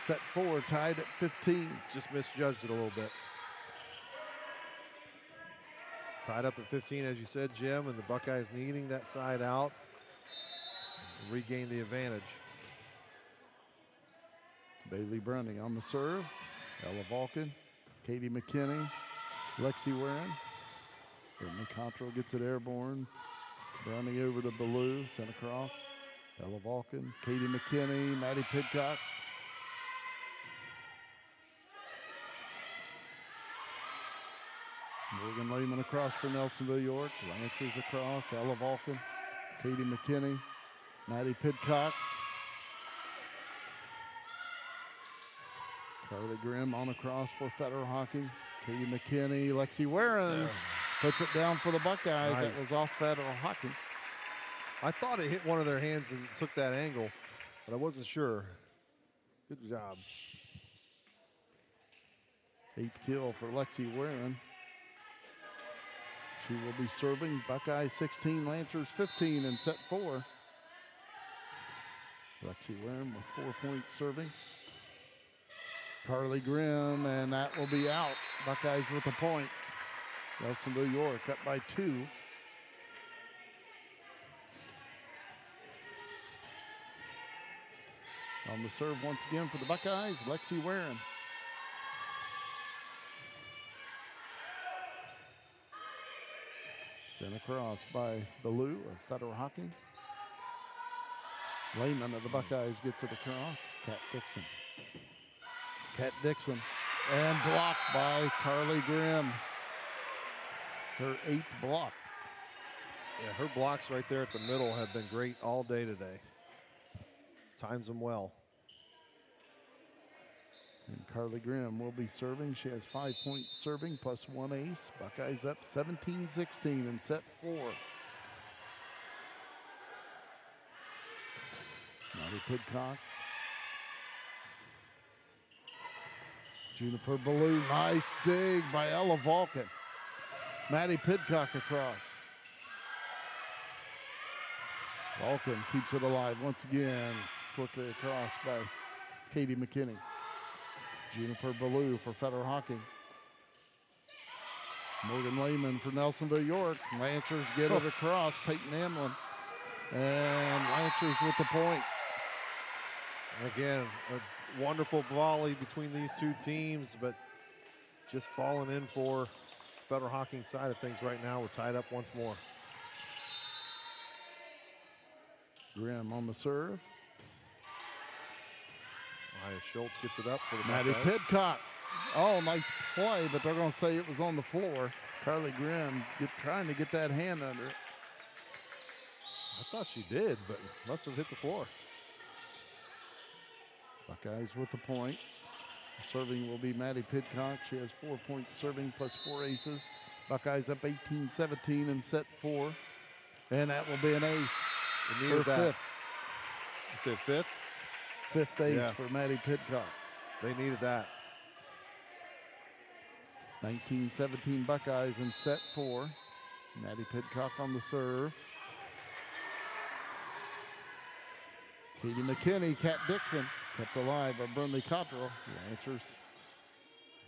Set 4 tied at 15. Just misjudged it a little bit. Tied up at 15, as you said, Jim, and the Buckeyes needing that side out to regain the advantage. Bailey Browning on the serve. Ella Vulcan, Katie McKinney, Lexi Warren. Brinley Cottrell gets it airborne. Browning over to Ballou, sent across. Ella Vulcan, Katie McKinney, Maddie Pidcock. Morgan Lehman across for Nelsonville-York. Lancers across. Ella Vulcan, Katie McKinney, Maddie Pidcock. Carly Grimm on across for Federal Hocking. Katie McKinney, Lexi Warren puts it down for the Buckeyes. Nice. That was off Federal Hocking. I thought it hit one of their hands and took that angle, but I wasn't sure. Good job. 8th kill for Lexi Warren. She will be serving. Buckeyes 16, Lancers 15 in set 4. Lexi Warren with 4 points serving. Carly Grimm, and that will be out. Buckeyes with a point. Nelsonville-York up by 2. On the serve once again for the Buckeyes, Lexi Warren. Sent across by Ballou of Federal Hocking. Lehman of the Buckeyes gets it across. Kat Dixon. Kat Dixon. And blocked by Carly Grimm. Her 8th block. Yeah, her blocks right there at the middle have been great all day today. Times them well. And Carly Grimm will be serving. She has 5 points serving plus 1 ace. Buckeyes up 17-16 in set 4. Maddie Pidcock. Juniper Ballou, nice dig by Ella Vulcan. Maddie Pidcock across. Vulcan keeps it alive once again. Quickly across by Katie McKinney. Juniper Ballou for Federal Hocking. Morgan Lehman for Nelsonville-York. Lancers get it across. Peyton Emlin. And Lancers with the point. Again, a wonderful volley between these two teams, but just falling in for Federal Hocking side of things right now. We're tied up once more. Grimm on the serve. Maya Schultz gets it up for the Maddie Buckeyes. Pidcock. Oh, nice play, but they're going to say it was on the floor. Carly Grimm trying to get that hand under it. I thought she did, but must have hit the floor. Buckeyes with the point. Serving will be Maddie Pidcock. She has 4 points serving plus 4 aces. Buckeyes up 18-17 in set 4. And that will be an ace. We needed that. 5th. You said 5th? 5th ace Yeah. for Maddie Pidcock. They needed that. 19-17 Buckeyes in set 4. Maddie Pidcock on the serve. Katie McKinney, Kat Dixon, kept alive by Brinley Cottrell. Lancers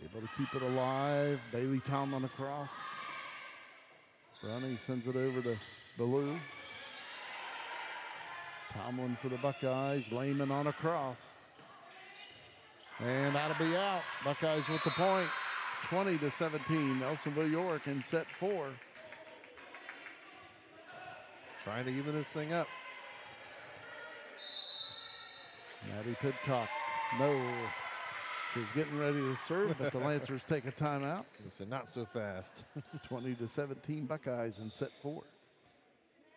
able to keep it alive. Bailey Tomlin across. Browning sends it over to Ballou. Tomlin for the Buckeyes. Lehman on a cross. And that'll be out. Buckeyes with the point. 20-17. Nelsonville-York in set 4. Trying to even this thing up. Maddie Pidcock. No. She's getting ready to serve, but the Lancers take a timeout. Listen, not so fast. 20-17 Buckeyes in set 4.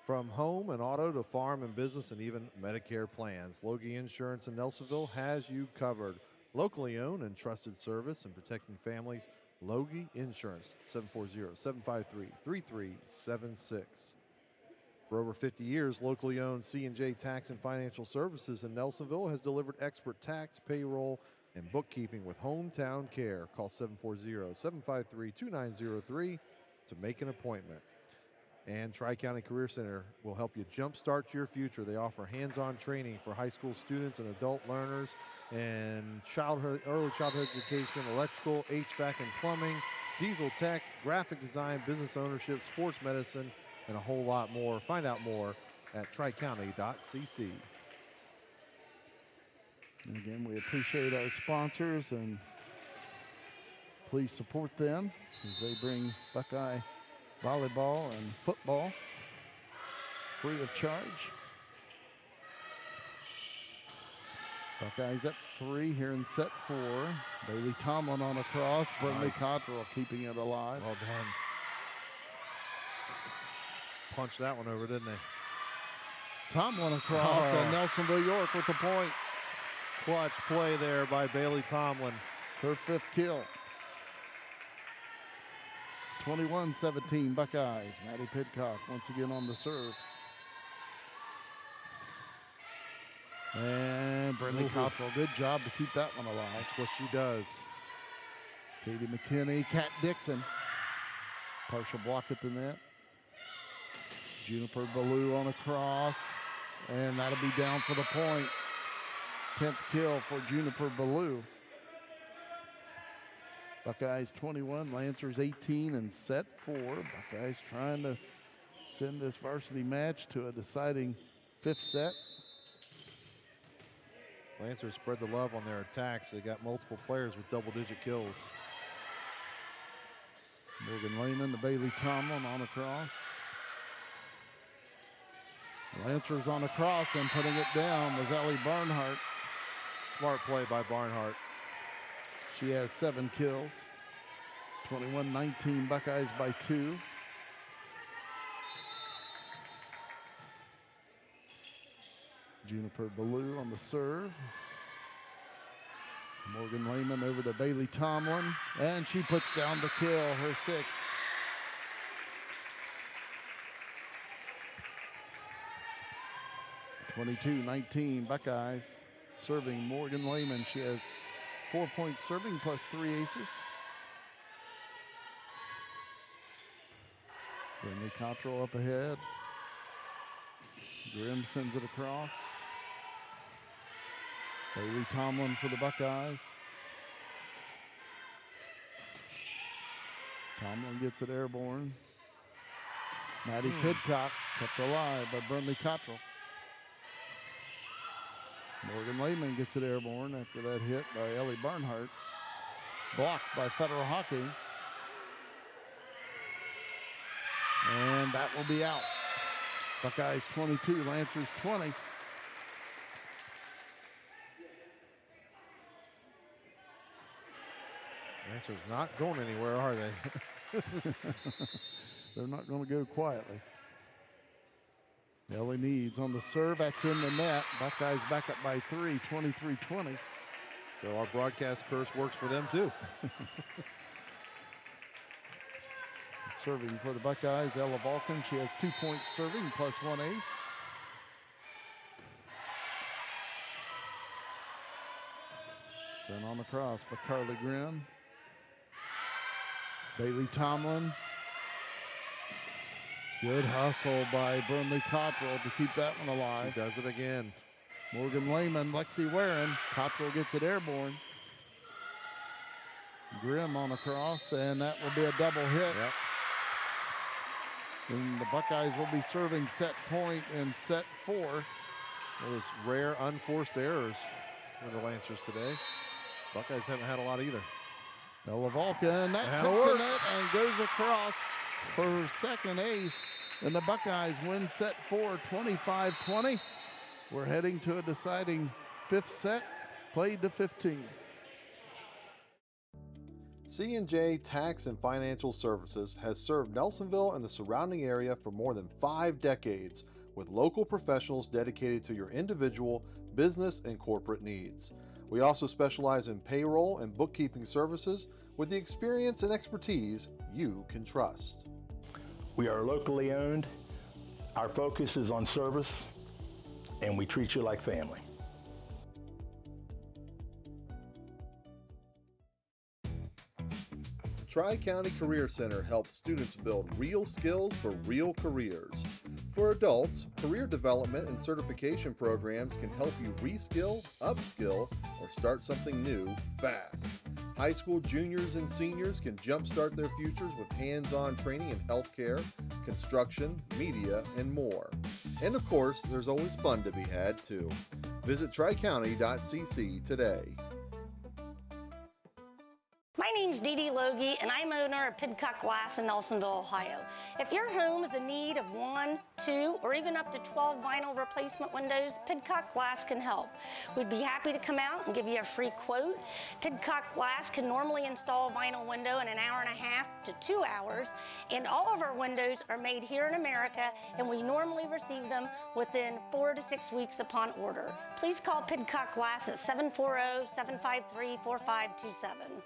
From home and auto to farm and business and even Medicare plans, Logie Insurance in Nelsonville has you covered. Locally owned and trusted service and protecting families. Logie Insurance, 740-753-3376. For over 50 years, locally owned C&J Tax and Financial Services in Nelsonville has delivered expert tax, payroll, and bookkeeping with hometown care. Call 740-753-2903 to make an appointment. And Tri-County Career Center will help you jumpstart your future. They offer hands-on training for high school students and adult learners and early childhood education, electrical, HVAC and plumbing, diesel tech, graphic design, business ownership, sports medicine, and a whole lot more. Find out more at tricounty.cc. And again, we appreciate our sponsors, and please support them as they bring Buckeye volleyball and football free of charge. Buckeyes up 3 here in set 4. Bailey Tomlin on a cross. Brinley Cottrell keeping it alive. Well done. Punched that one over, didn't they? Tomlin across, and Nelsonville-York with the point. Clutch play there by Bailey Tomlin. Her 5th kill. 21-17 Buckeyes. Maddie Pidcock once again on the serve. And Brinley Cottrell, good job to keep that one alive. That's what she does. Katie McKinney, Kat Dixon. Partial block at the net. Juniper Ballou on a cross. And that'll be down for the point. 10th kill for Juniper Ballou. Buckeyes 21, Lancers 18 in set 4. Buckeyes trying to send this varsity match to a deciding 5th set. Lancers spread the love on their attacks. They got multiple players with double-digit kills. Morgan Lehman to Bailey Tomlin on a cross. Lancers on a cross, and putting it down was Ellie Barnhart. Smart play by Barnhart. She has 7 kills. 21-19 Buckeyes by 2. Juniper Ballou on the serve. Morgan Lehman over to Bailey Tomlin, and she puts down the kill, her 6th. (22-19) Buckeyes serving Morgan Lehman. She has 4 points serving plus 3 aces. Brinley Cottrell up ahead. Grimm sends it across. Bailey Tomlin for the Buckeyes. Tomlin gets it airborne. Maddie Pidcock kept alive by Brinley Cottrell. Morgan Lehman gets it airborne after that hit by Ellie Barnhart. Blocked by Federal Hocking. And that will be out. Buckeyes 22, Lancers 20. Lancers not going anywhere, are they? They're not going to go quietly. Ellie Needs on the serve. That's in the net. Buckeyes back up by 3, 23-20. So our broadcast curse works for them too. Serving for the Buckeyes, Ella Vulcan. She has 2 points serving plus 1 ace. Sent on the cross by Carly Grimm. Bailey Tomlin. Good hustle by Brinley Cottrell to keep that one alive. She does it again. Morgan Lehman, Lexi Warren. Cottrell gets it airborne. Grimm on a cross, and that will be a double hit. Yep. And the Buckeyes will be serving set point in set 4. Those rare unforced errors for the Lancers today. Buckeyes haven't had a lot either. Ella Vulcan, that That'll tips the work. net and goes across for her second ace. And the Buckeyes win set 4, 25-20. We're heading to a deciding 5th set, played to 15. C&J Tax and Financial Services has served Nelsonville and the surrounding area for more than 5 decades, with local professionals dedicated to your individual, business, and corporate needs. We also specialize in payroll and bookkeeping services with the experience and expertise you can trust. We are locally owned. Our focus is on service, and we treat you like family. Tri-County Career Center helps students build real skills for real careers. For adults, career development and certification programs can help you reskill, upskill, or start something new fast. High school juniors and seniors can jumpstart their futures with hands-on training in healthcare, construction, media, and more. And of course, there's always fun to be had too. Visit tricounty.cc today. My name's Dee Dee Logie, and I'm owner of Pidcock Glass in Nelsonville, Ohio. If your home is in need of 1, 2, or even up to 12 vinyl replacement windows, Pidcock Glass can help. We'd be happy to come out and give you a free quote. Pidcock Glass can normally install a vinyl window in an hour and a half to 2 hours, and all of our windows are made here in America, and we normally receive them within 4 to 6 weeks upon order. Please call Pidcock Glass at 740-753-4527.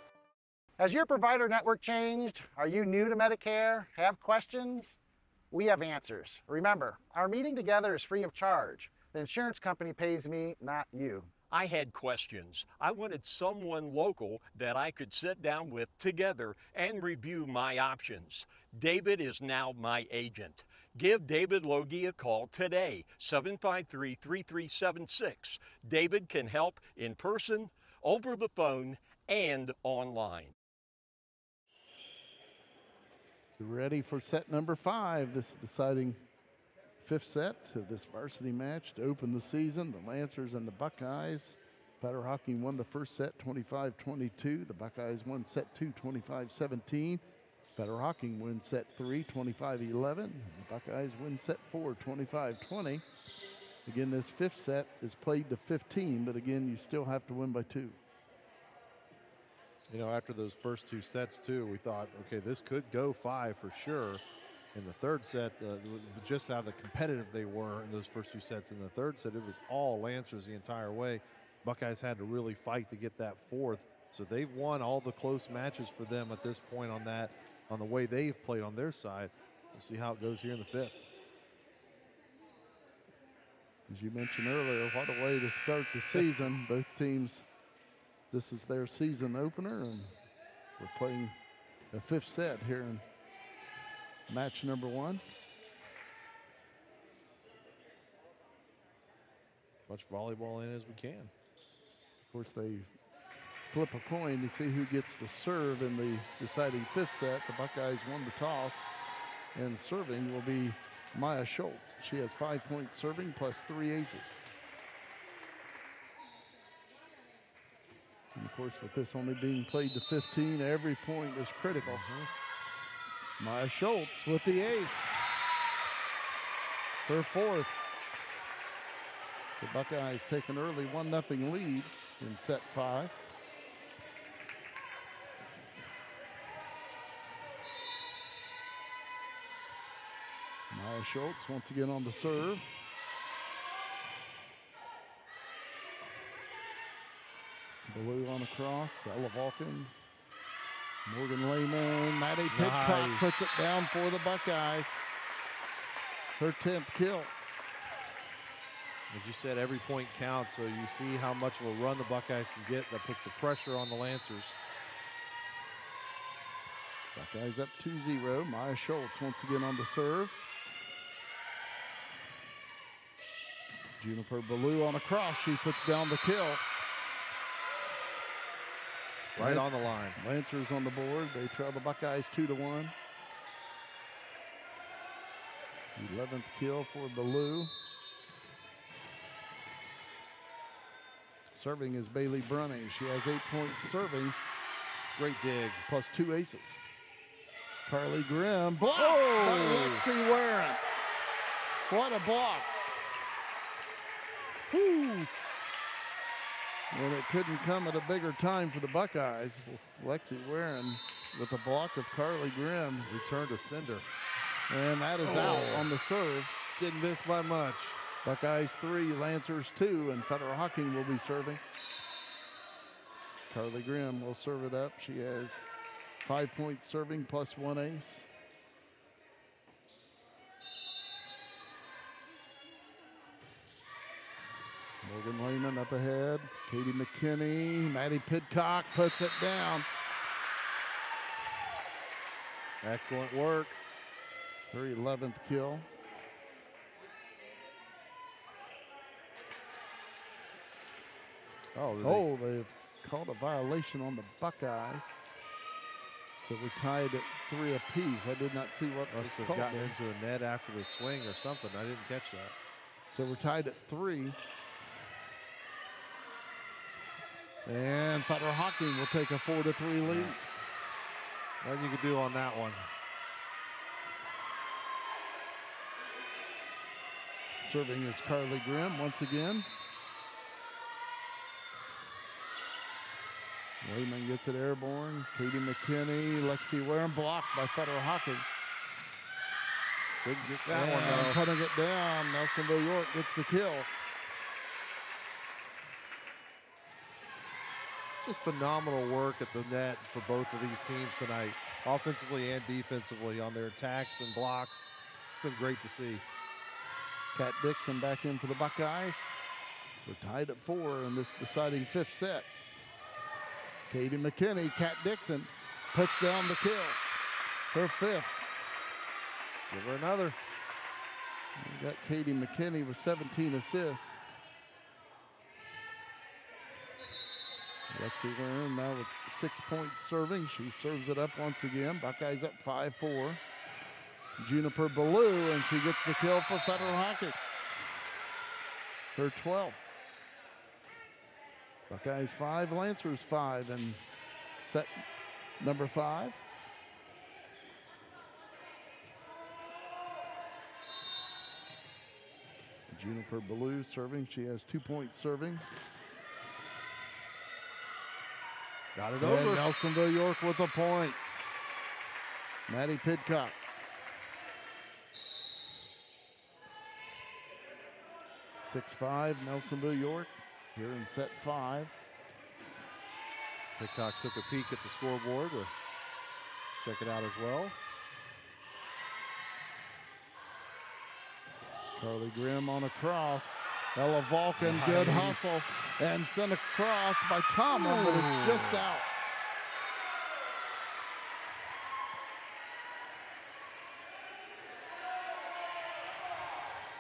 Has your provider network changed? Are you new to Medicare? Have questions? We have answers. Remember, our meeting together is free of charge. The insurance company pays me, not you. I had questions. I wanted someone local that I could sit down with together and review my options. David is now my agent. Give David Logie a call today, 753-3376. David can help in person, over the phone, and online. Ready for set number 5, this deciding 5th set of this varsity match to open the season. The Lancers and the Buckeyes. Federal Hocking won the first set 25-22. The Buckeyes won set 2 25-17. Federal Hocking wins set 3 25-11. The Buckeyes win set 4 25-20. Again, this 5th set is played to 15, but again, you still have to win by 2. You know, after those first 2 sets, too, we thought, okay, this could go 5 for sure. In the 3rd set, just how the competitive they were in those first 2 sets. In the 3rd set, it was all Lancers the entire way. Buckeyes had to really fight to get that 4th. So they've won all the close matches for them at this point on that, on the way they've played on their side. We'll see how it goes here in the 5th. As you mentioned earlier, what a way to start the season. Both teams, this is their season opener, and we're playing the 5th set here in match number 1. As much volleyball in as we can. Of course, they flip a coin to see who gets to serve in the deciding 5th set. The Buckeyes won the toss, and serving will be Maya Schultz. She has 5 points serving plus 3 aces. And of course, with this only being played to 15, every point is critical. Maya Schultz with the ace. Her 4th. So Buckeyes take an early 1-0 lead in set 5. Maya Schultz once again on the serve. Blue on a cross, Ella Vulcan, Morgan Lehman, Maddie Pidcock puts it down for the Buckeyes. Her 10th kill. As you said, every point counts, so you see how much of a run the Buckeyes can get. That puts the pressure on the Lancers. Buckeyes up 2-0. Maya Schultz once again on the serve. Juniper Ballou on a cross. She puts down the kill. Right on the line. Lancers on the board. They trail the Buckeyes 2-1. 11th kill for Ballou. Serving is Bailey Brunning. She has 8 points serving. Great dig. Plus 2 aces. Carly Grimm blocked by Oh! Lexi Warren. What a block. Whew. Well, it couldn't come at a bigger time for the Buckeyes. Lexi Warren with a block of Carly Grimm. Return to sender. And that is out on the serve. Didn't miss by much. Buckeyes 3, Lancers 2, and Federal Hocking will be serving. Carly Grimm will serve it up. She has 5 points serving plus 1 ace. Morgan Lehman up ahead. Katie McKinney. Maddie Pidcock puts it down. Excellent work. Her 11th kill. Oh, They've called a violation on the Buckeyes. So we're tied at 3 apiece. I did not see what was must have called gotten there. into the net after the swing or something. I didn't catch that. So we're tied at 3. And Federal Hocking will take a 4-3 lead. Nothing you can do on that one. Serving is Carly Grimm once again. Lehman gets it airborne. Katie McKinney, Lexi Warren blocked by Federal Hocking. Didn't get that one And though. putting it down, Nelsonville-York gets the kill. Just phenomenal work at the net for both of these teams tonight, offensively and defensively on their attacks and blocks. It's been great to see. Kat Dixon back in for the Buckeyes. We're tied at 4 in this deciding 5th set. Katie McKinney, Kat Dixon puts down the kill. Her 5th. Give her another. We got Katie McKinney with 17 assists. Lexi Warren now with 6 points serving. She serves it up once again. Buckeyes up 5-4. Juniper Ballou, and she gets the kill for Federal Hocking. Her 12th. Buckeyes 5, Lancers 5 in set number 5. Juniper Ballou serving. She has 2 points serving. Got it And over. Nelsonville-York with a point. Maddie Pidcock. (6-5) Nelsonville-York here in set 5. Pidcock took a peek at the scoreboard. We'll check it out as well. Carly Grimm on a cross. Ella Vulcan, Nice. good hustle. And sent across by Tomlin, but it's just out.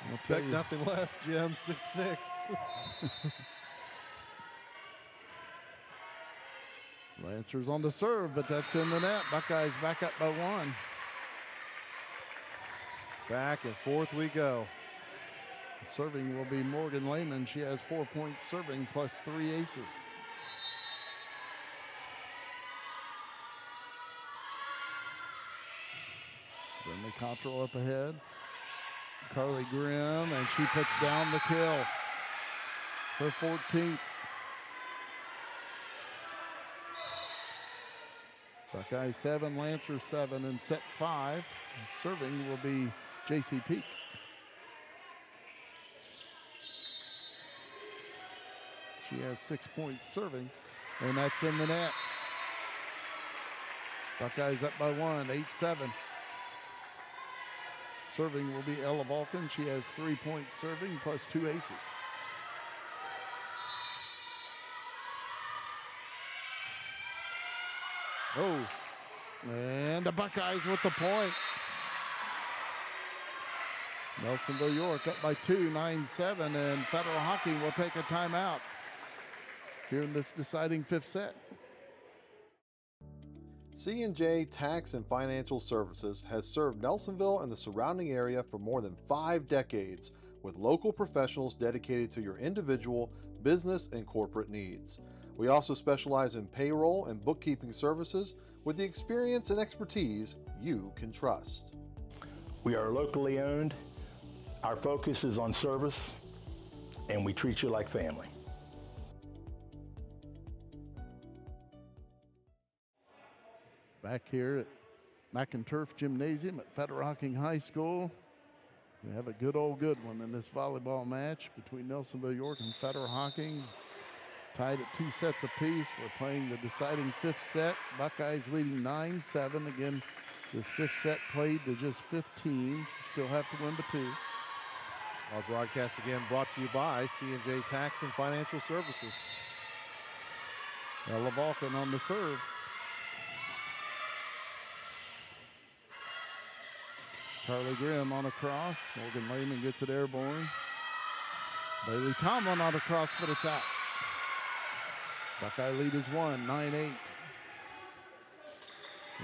I'll tell Expect you, nothing less, Jim. 6-6. Lancers on the serve, but that's in the net. Buckeyes back up by 1. Back and forth we go. Serving will be Morgan Lehman. She has 4 points serving plus 3 aces. Brendan Cottrell up ahead. Carly Grimm, and she puts down the kill. Her 14th. Buckeyes 7, Lancers 7 in set 5. Serving will be J.C. Peak. She has 6 points serving, and that's in the net. Buckeyes up by 1, 8-7. Serving will be Ella Vulcan. She has 3 points serving plus 2 aces. Oh, And the Buckeyes with the point. Nelsonville-York up by 2, 9-7, and Federal Hocking will take a timeout here in this deciding 5th set. C&J Tax and Financial Services has served Nelsonville and the surrounding area for more than 5 decades with local professionals dedicated to your individual, business, and corporate needs. We also specialize in payroll and bookkeeping services with the experience and expertise you can trust. We are locally owned. Our focus is on service, and we treat you like family. Back here at McInturf Gymnasium at Federal Hocking High School, we have a good one in this volleyball match between Nelsonville-York and Federal Hocking. Tied at 2 sets apiece. We're playing the deciding 5th set. Buckeyes leading 9-7. Again, this 5th set played to just 15. Still have to win by 2. Our broadcast again brought to you by C&J Tax and Financial Services. Ella Vulcan on the serve. Carly Grimm on a cross. Morgan Lehman gets it airborne. Bailey Tomlin on a cross, but it's out. Buckeye lead is 9-8.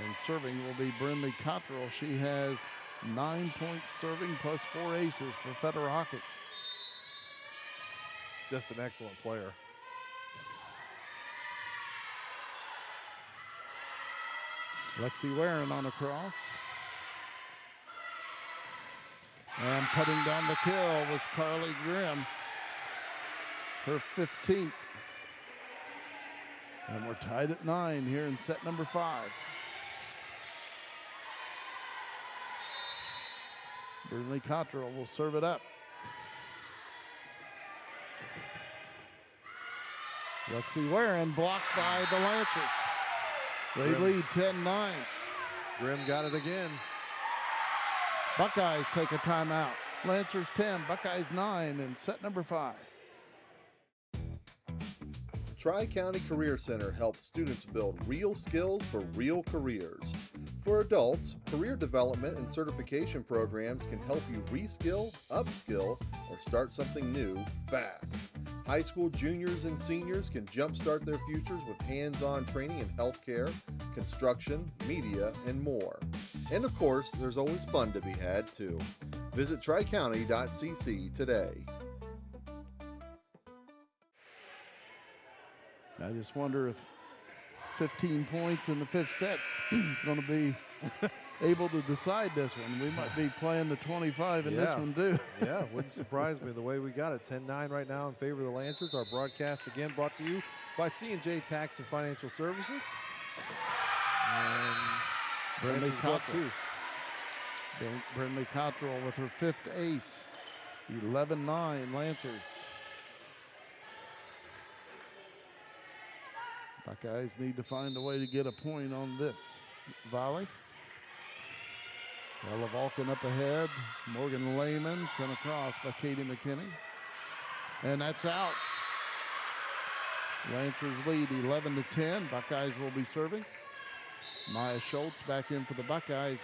And serving will be Brindley Cottrell. She has 9 points serving plus 4 aces for Federal Hocking. Just an excellent player. Lexi Warren on a cross. And putting down the kill was Carly Grimm, her 15th. And we're tied at 9 here in set number 5. Brindley Cottrell will serve it up. Lexi Warren blocked by the Lancers. They lead 10-9. Grimm got it again. Buckeyes take a timeout. Lancers 10, Buckeyes 9 in set number 5. Tri-County Career Center helps students build real skills for real careers. For adults, career development and certification programs can help you reskill, upskill, or start something new fast. High school juniors and seniors can jumpstart their futures with hands-on training in healthcare, construction, media, and more. And of course, there's always fun to be had too. Visit tricounty.cc today. I just wonder if 15 points in the 5th set's going to be able to decide this one. We might be playing the 25 in this one too. Yeah, wouldn't surprise me the way we got it. 10-9 right now in favor of the Lancers. Our broadcast again brought to you by C&J Tax and Financial Services. And Brindley Cottrell. Brindley Cottrell with her 5th ace. 11-9 Lancers. Buckeyes need to find a way to get a point on this volley. Ella Vulcan up ahead. Morgan Lehman sent across by Katie McKinney. And that's out. Lancers lead 11-10. Buckeyes will be serving. Maya Schultz back in for the Buckeyes.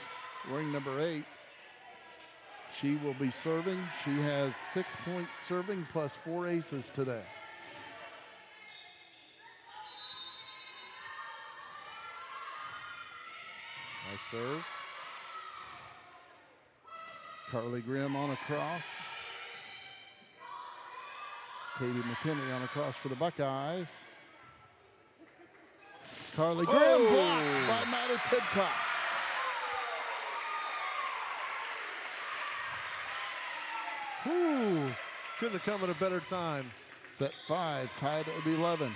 Ring number 8. She will be serving. She has 6 points serving plus 4 aces today. Nice serve. Carly Grimm on a cross. Katie McKinney on a cross for the Buckeyes. Carly Grimm blocked by Maddie Pidcock. Whew. Couldn't have come at a better time. Set 5, tied at 11.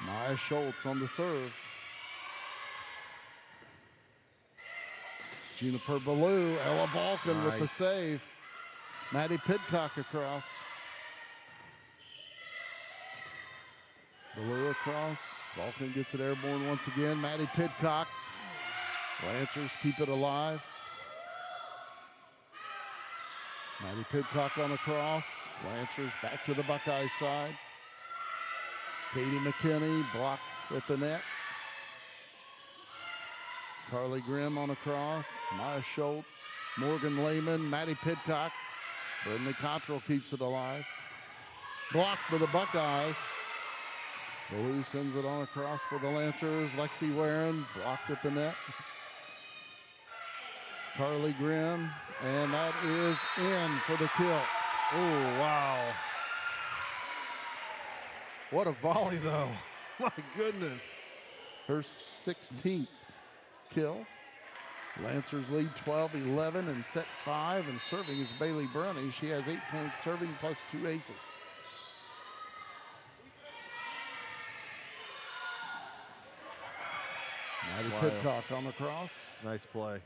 Maya Schultz on the serve. Juniper Ballou, Ella Vulcan with the save. Maddie Pidcock across. Ballou across. Vulcan gets it airborne once again. Maddie Pidcock. Lancers keep it alive. Maddie Pidcock on a cross. Lancers back to the Buckeye side. Katie McKinney blocked at the net. Carly Grimm on a cross. Maya Schultz. Morgan Lehman. Maddie Pidcock. Brindley Cottrell keeps it alive. Blocked by the Buckeyes. Blue sends it on across for the Lancers. Lexi Warren blocked at the net. Carly Grimm, and that is in for the kill. Oh, wow. What a volley, though. My goodness. Her 16th kill. Lancers lead 12-11 in set 5, and serving is Bailey Brunny. She has 8 points serving plus 2 aces. Maddie Pidcock on the cross. Nice play.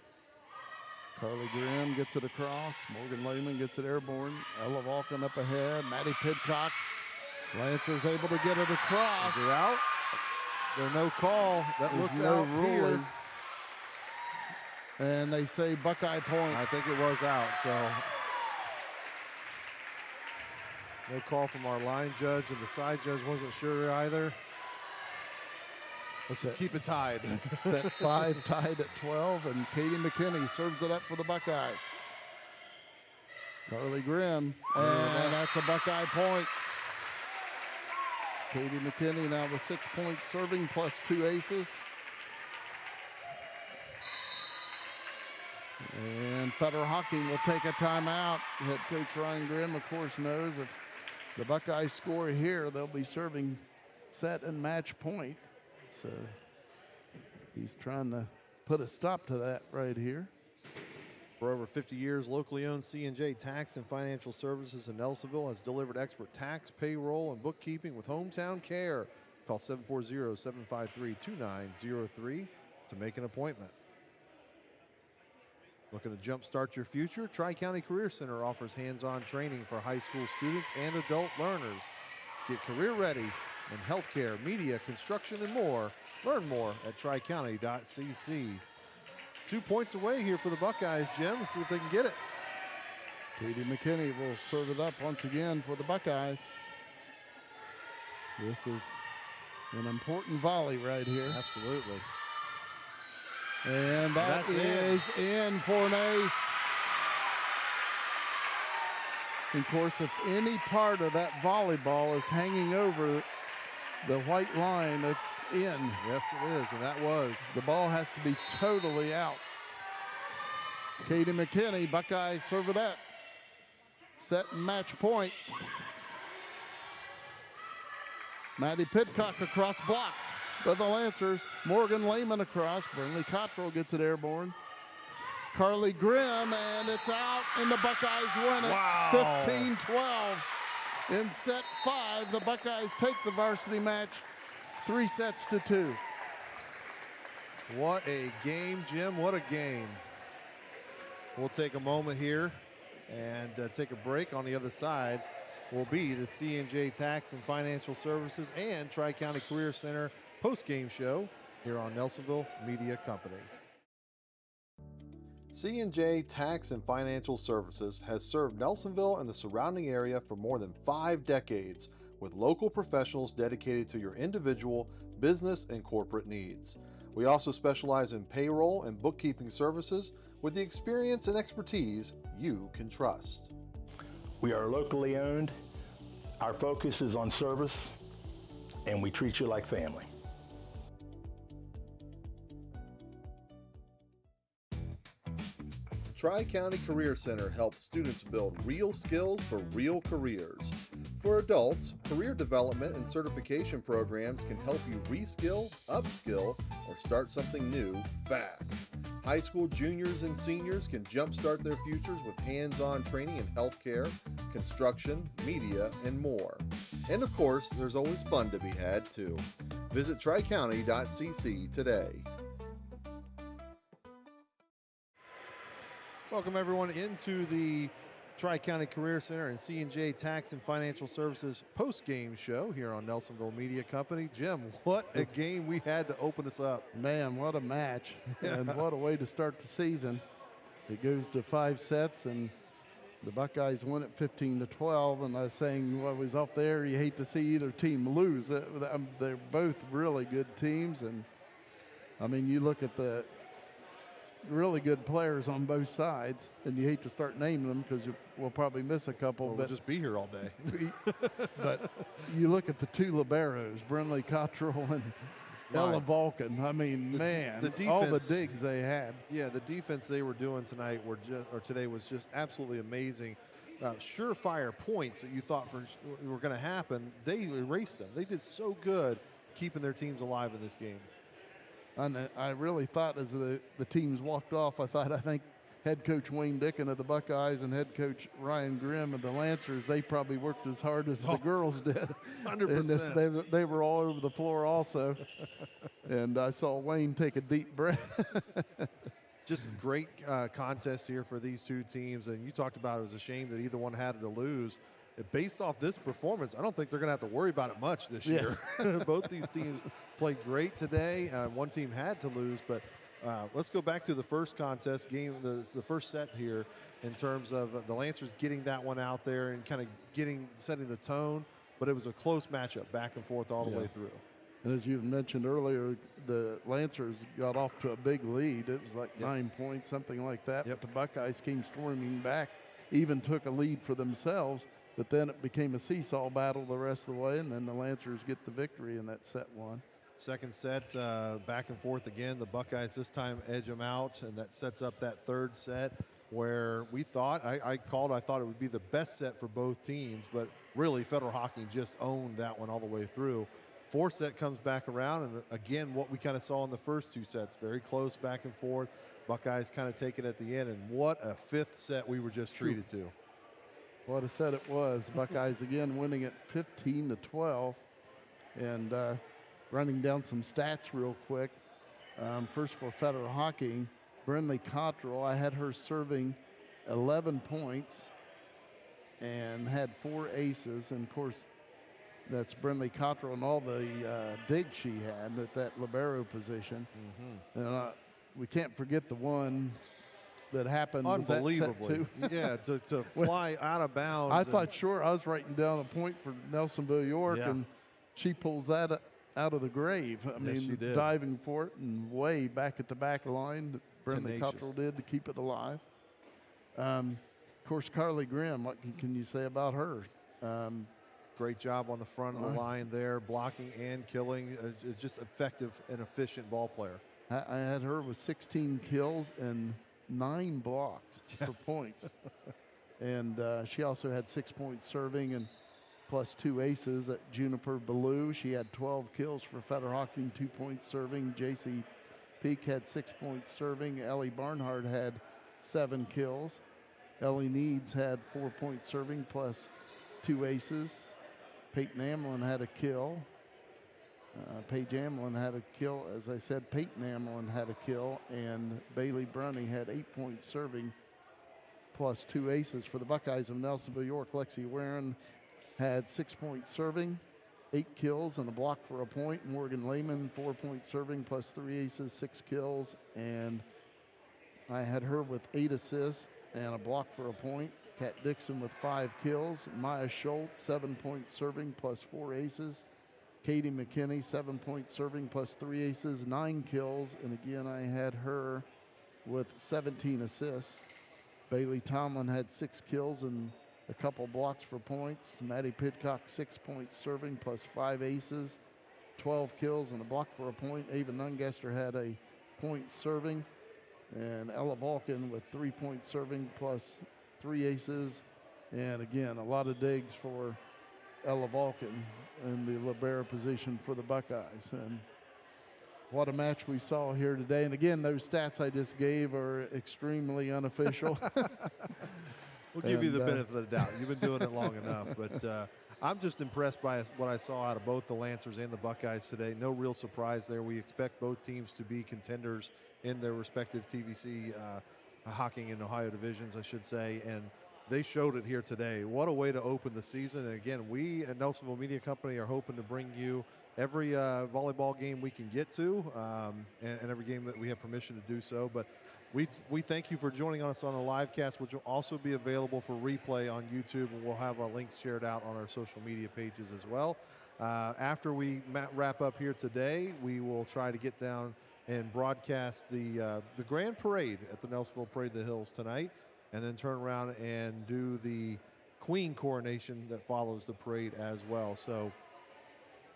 Carly Grimm gets it across. Morgan Lehman gets it airborne. Ella Vulcan up ahead. Maddie Pidcock. Lancers able to get it across. Is it out? There's no call. That There's looked no out ruling. here. And they say Buckeye point. I think it was out, so. No call from our line judge, and the side judge wasn't sure either. Let's just keep it tied. Set 5 tied at 12, and Katie McKinney serves it up for the Buckeyes. Carly Grimm, and that's a Buckeye point. Katie McKinney now with 6 points serving plus 2 aces. And Federal Hocking will take a timeout. Head coach Ryan Grimm, of course, knows if the Buckeyes score here, they'll be serving set and match point. So he's trying to put a stop to that right here. For over 50 years, locally owned C&J Tax and Financial Services in Nelsonville has delivered expert tax, payroll, and bookkeeping with hometown care. Call 740-753-2903 to make an appointment. Looking to jumpstart your future? Tri-County Career Center offers hands-on training for high school students and adult learners. Get career ready in healthcare, media, construction, and more. Learn more at tricounty.cc. 2 points away here for the Buckeyes, Jim. Let's see if they can get it. Katie McKinney will serve it up once again for the Buckeyes. This is an important volley right here. Absolutely. And that is in for an ace. Of course, if any part of that volleyball is hanging over the white line, it's in. Yes, it is, and that was. The ball has to be totally out. Katie McKinney, Buckeyes serve it up. Set and match point. Maddie Pidcock across block for the Lancers. Morgan Lehman across. Brinley Cottrell gets it airborne. Carly Grimm, and it's out, and the Buckeyes win it. Wow. 15-12. In set 5, the Buckeyes take the varsity match 3-2. What a game, Jim. What a game. We'll take a moment here and take a break. On the other side will be the C&J Tax and Financial Services and Tri-County Career Center post-game show here on Nelsonville Media Company. C&J Tax and Financial Services has served Nelsonville and the surrounding area for more than 5 decades with local professionals dedicated to your individual, business, and corporate needs. We also specialize in payroll and bookkeeping services with the experience and expertise you can trust. We are locally owned. Our focus is on service, and we treat you like family. Tri-County Career Center helps students build real skills for real careers. For adults, career development and certification programs can help you reskill, upskill, or start something new fast. High school juniors and seniors can jumpstart their futures with hands-on training in healthcare, construction, media, and more. And of course, there's always fun to be had too. Visit tricounty.cc today. Welcome everyone into the Tri-County Career Center and C&J Tax and Financial Services post-game show here on Nelsonville Media Company. Jim, what a game we had to open us up. Man, what a match, and what a way to start the season. It goes to 5 sets, and the Buckeyes win it 15-12, and I was saying what was off there, you hate to see either team lose. They're both really good teams, and I mean, you look at the really good players on both sides, and you hate to start naming them because we'll probably miss a couple. Well, but we'll just be here all day. But you look at the two liberos, Brindley Cottrell and Ella Vulcan. I mean, man, the all the defense, digs they had. Yeah, the defense they were doing tonight today was just absolutely amazing. Surefire points that you thought were going to happen, they erased them. They did so good keeping their teams alive in this game. And I really thought as the teams walked off, I think head coach Wayne Dickin of the Buckeyes and head coach Ryan Grimm of the Lancers, they probably worked as hard as the girls did. 100%. They were all over the floor also. And I saw Wayne take a deep breath. Just a great contest here for these two teams. And you talked about it was a shame that either one had to lose. Based off this performance, I don't think they're going to have to worry about it much this year. Both these teams played great today. One team had to lose, but let's go back to the first contest game, the first set here, in terms of the Lancers getting that one out there and kind of setting the tone. But it was a close matchup, back and forth all the way through. And as you mentioned earlier, the Lancers got off to a big lead. It was like 9 points, something like that. But the Buckeyes came storming back, even took a lead for themselves. But then it became a seesaw battle the rest of the way, and then the Lancers get the victory in that set one. Second set, back and forth again. The Buckeyes this time edge them out, and that sets up that third set where we thought, I thought it would be the best set for both teams, but really Federal Hocking just owned that one all the way through. Fourth set comes back around, and again, what we kind of saw in the first two sets, very close back and forth. Buckeyes kind of take it at the end, and what a fifth set we were just treated to. What a set it was. Buckeyes again winning it 15-12. And running down some stats real quick. First for Federal Hocking, Brindley Cottrell, I had her serving 11 points and had 4 aces. And of course, that's Brindley Cottrell and all the digs she had at that libero position. Mm-hmm. And we can't forget the one that happened. Unbelievably. Yeah, to fly out of bounds. I thought, sure, I was writing down a point for Nelsonville-York, and she pulls that out of the grave. I mean, she did. Diving for it and way back at the back line, Brindley Cottrell did to keep it alive. Of course, Carly Grimm, what can you say about her? Great job on the front of the line there, blocking and killing. Just effective and efficient ball player. I had her with 16 kills and 9 blocks for points. And she also had 6 points serving and plus 2 aces at Juniper Ballou. She had 12 kills for Federal Hocking, 2 points serving. J.C. Peak had 6 points serving. Ellie Barnhart had 7 kills. Ellie Needs had 4 points serving plus 2 aces. Peyton Amlin had a kill. Paige Amlin had a kill. As I said, Peyton Amlin had a kill, and Bailey Brunny had 8 points serving plus 2 aces. For the Buckeyes of Nelsonville-York, Lexi Warren had 6 points serving, 8 kills, and a block for a point. Morgan Lehman, 4 points serving plus 3 aces, 6 kills, and I had her with 8 assists and a block for a point. Kat Dixon with 5 kills. Maya Schultz, 7 points serving plus 4 aces. Katie McKinney, 7 points serving plus 3 aces, 9 kills. And again, I had her with 17 assists. Bailey Tomlin had 6 kills and a couple blocks for points. Maddie Pidcock, 6 points serving plus 5 aces, 12 kills and a block for a point. Ava Nungester had a point serving. And Ella Vulcan with 3 points serving plus 3 aces. And again, a lot of digs for Ella Vulcan in the libero position for the Buckeyes. And what a match we saw here today. And again, those stats I just gave are extremely unofficial. We'll give you the benefit of the doubt. You've been doing it long enough. But I'm just impressed by what I saw out of both the Lancers and the Buckeyes today. No real surprise there. We expect both teams to be contenders in their respective TVC Hocking and Ohio divisions, I should say. And they showed it here today. What a way to open the season. And again, we at Nelsonville Media Company are hoping to bring you every volleyball game we can get to and every game that we have permission to do so. But we thank you for joining us on the live cast, which will also be available for replay on YouTube, and we'll have our links shared out on our social media pages as well. After we wrap up here today, we will try to get down and broadcast the grand parade at the Nelsonville Parade of the Hills tonight, and then turn around and do the Queen coronation that follows the parade as well. So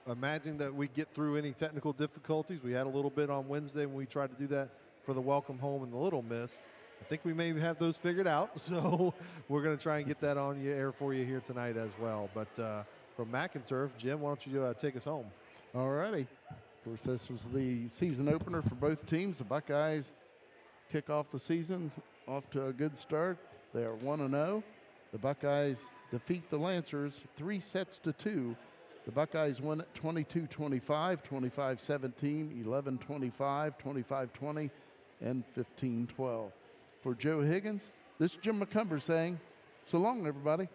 imagine that we get through any technical difficulties. We had a little bit on Wednesday when we tried to do that for the welcome home and the Little Miss. I think we may have those figured out, so we're going to try and get that on the air for you here tonight as well. But from McInturf, Jim, why don't you take us home? All righty. Of course, this was the season opener for both teams. The Buckeyes kick off the season off to a good start. They are 1-0. The Buckeyes defeat the Lancers 3-2. The Buckeyes win it 22-25, 25-17, 11-25, 25-20, and 15-12. For Joe Higgins, this is Jim McCumber saying, so long, everybody.